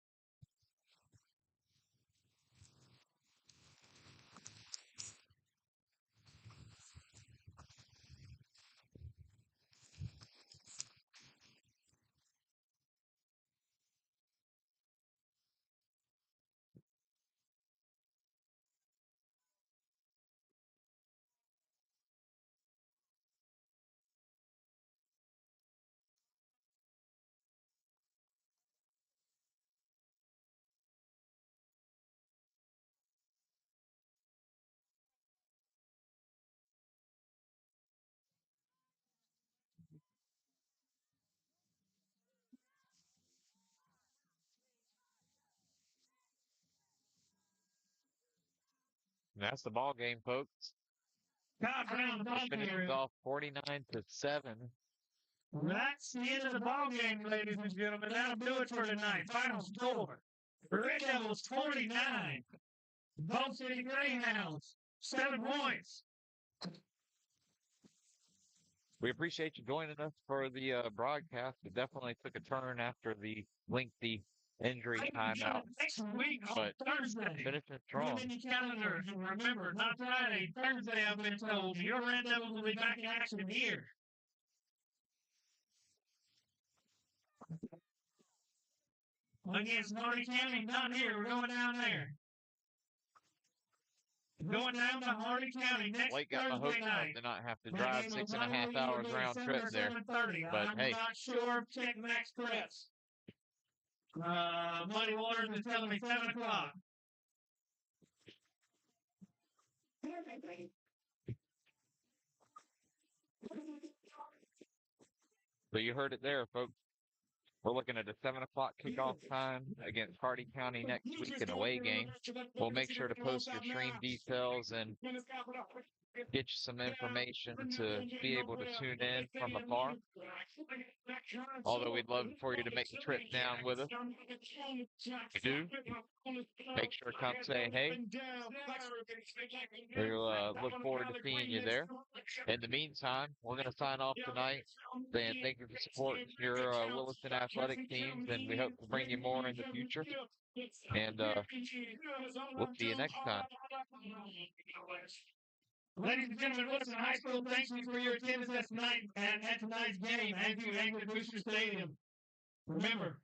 And that's the ball game, folks. Todd Brown, dog Finishes carrier. off 49-7. That's the end of the ball game, ladies and gentlemen. That'll do it for tonight. Final score: Red Devils 49, Bold City Greyhounds 7 points. We appreciate you joining us for the broadcast. It definitely took a turn after the lengthy injury timeout. Next week on But Thursday. finishing Put strong. them in your calendars. And remember, not Friday, Thursday, I've been told. Your Red Devils will be back in action here. Against Hardy County, not here. We're going down there. Going down to Hardy County next Blake got my hopes Thursday up night. to not have to My drive game will 6.5 probably hours either be round 7 trip or there. 7:30. But I'm hey. not sure. Check Max Press. Muddy Waters is telling me 7 o'clock. So you heard it there, folks. We're looking at a 7 o'clock kickoff time against Hardy County next week in away game. We'll make sure to post your stream details and get you some information to be able to tune in from afar. Although we'd love for you to make the trip down with us. If you do, make sure to come say hey. We'll look forward to seeing you there. In the meantime, we're going to sign off tonight saying thank you for supporting your Williston athletic teams, and we hope to bring you more in the future. And we'll see you next time. Ladies and gentlemen, Williston High School, thank you for your attendance at tonight's game at Booster Stadium. Remember,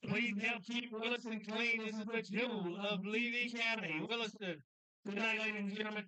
please help keep Williston clean. This is the jewel of Levy County, Williston. Good night, ladies and gentlemen.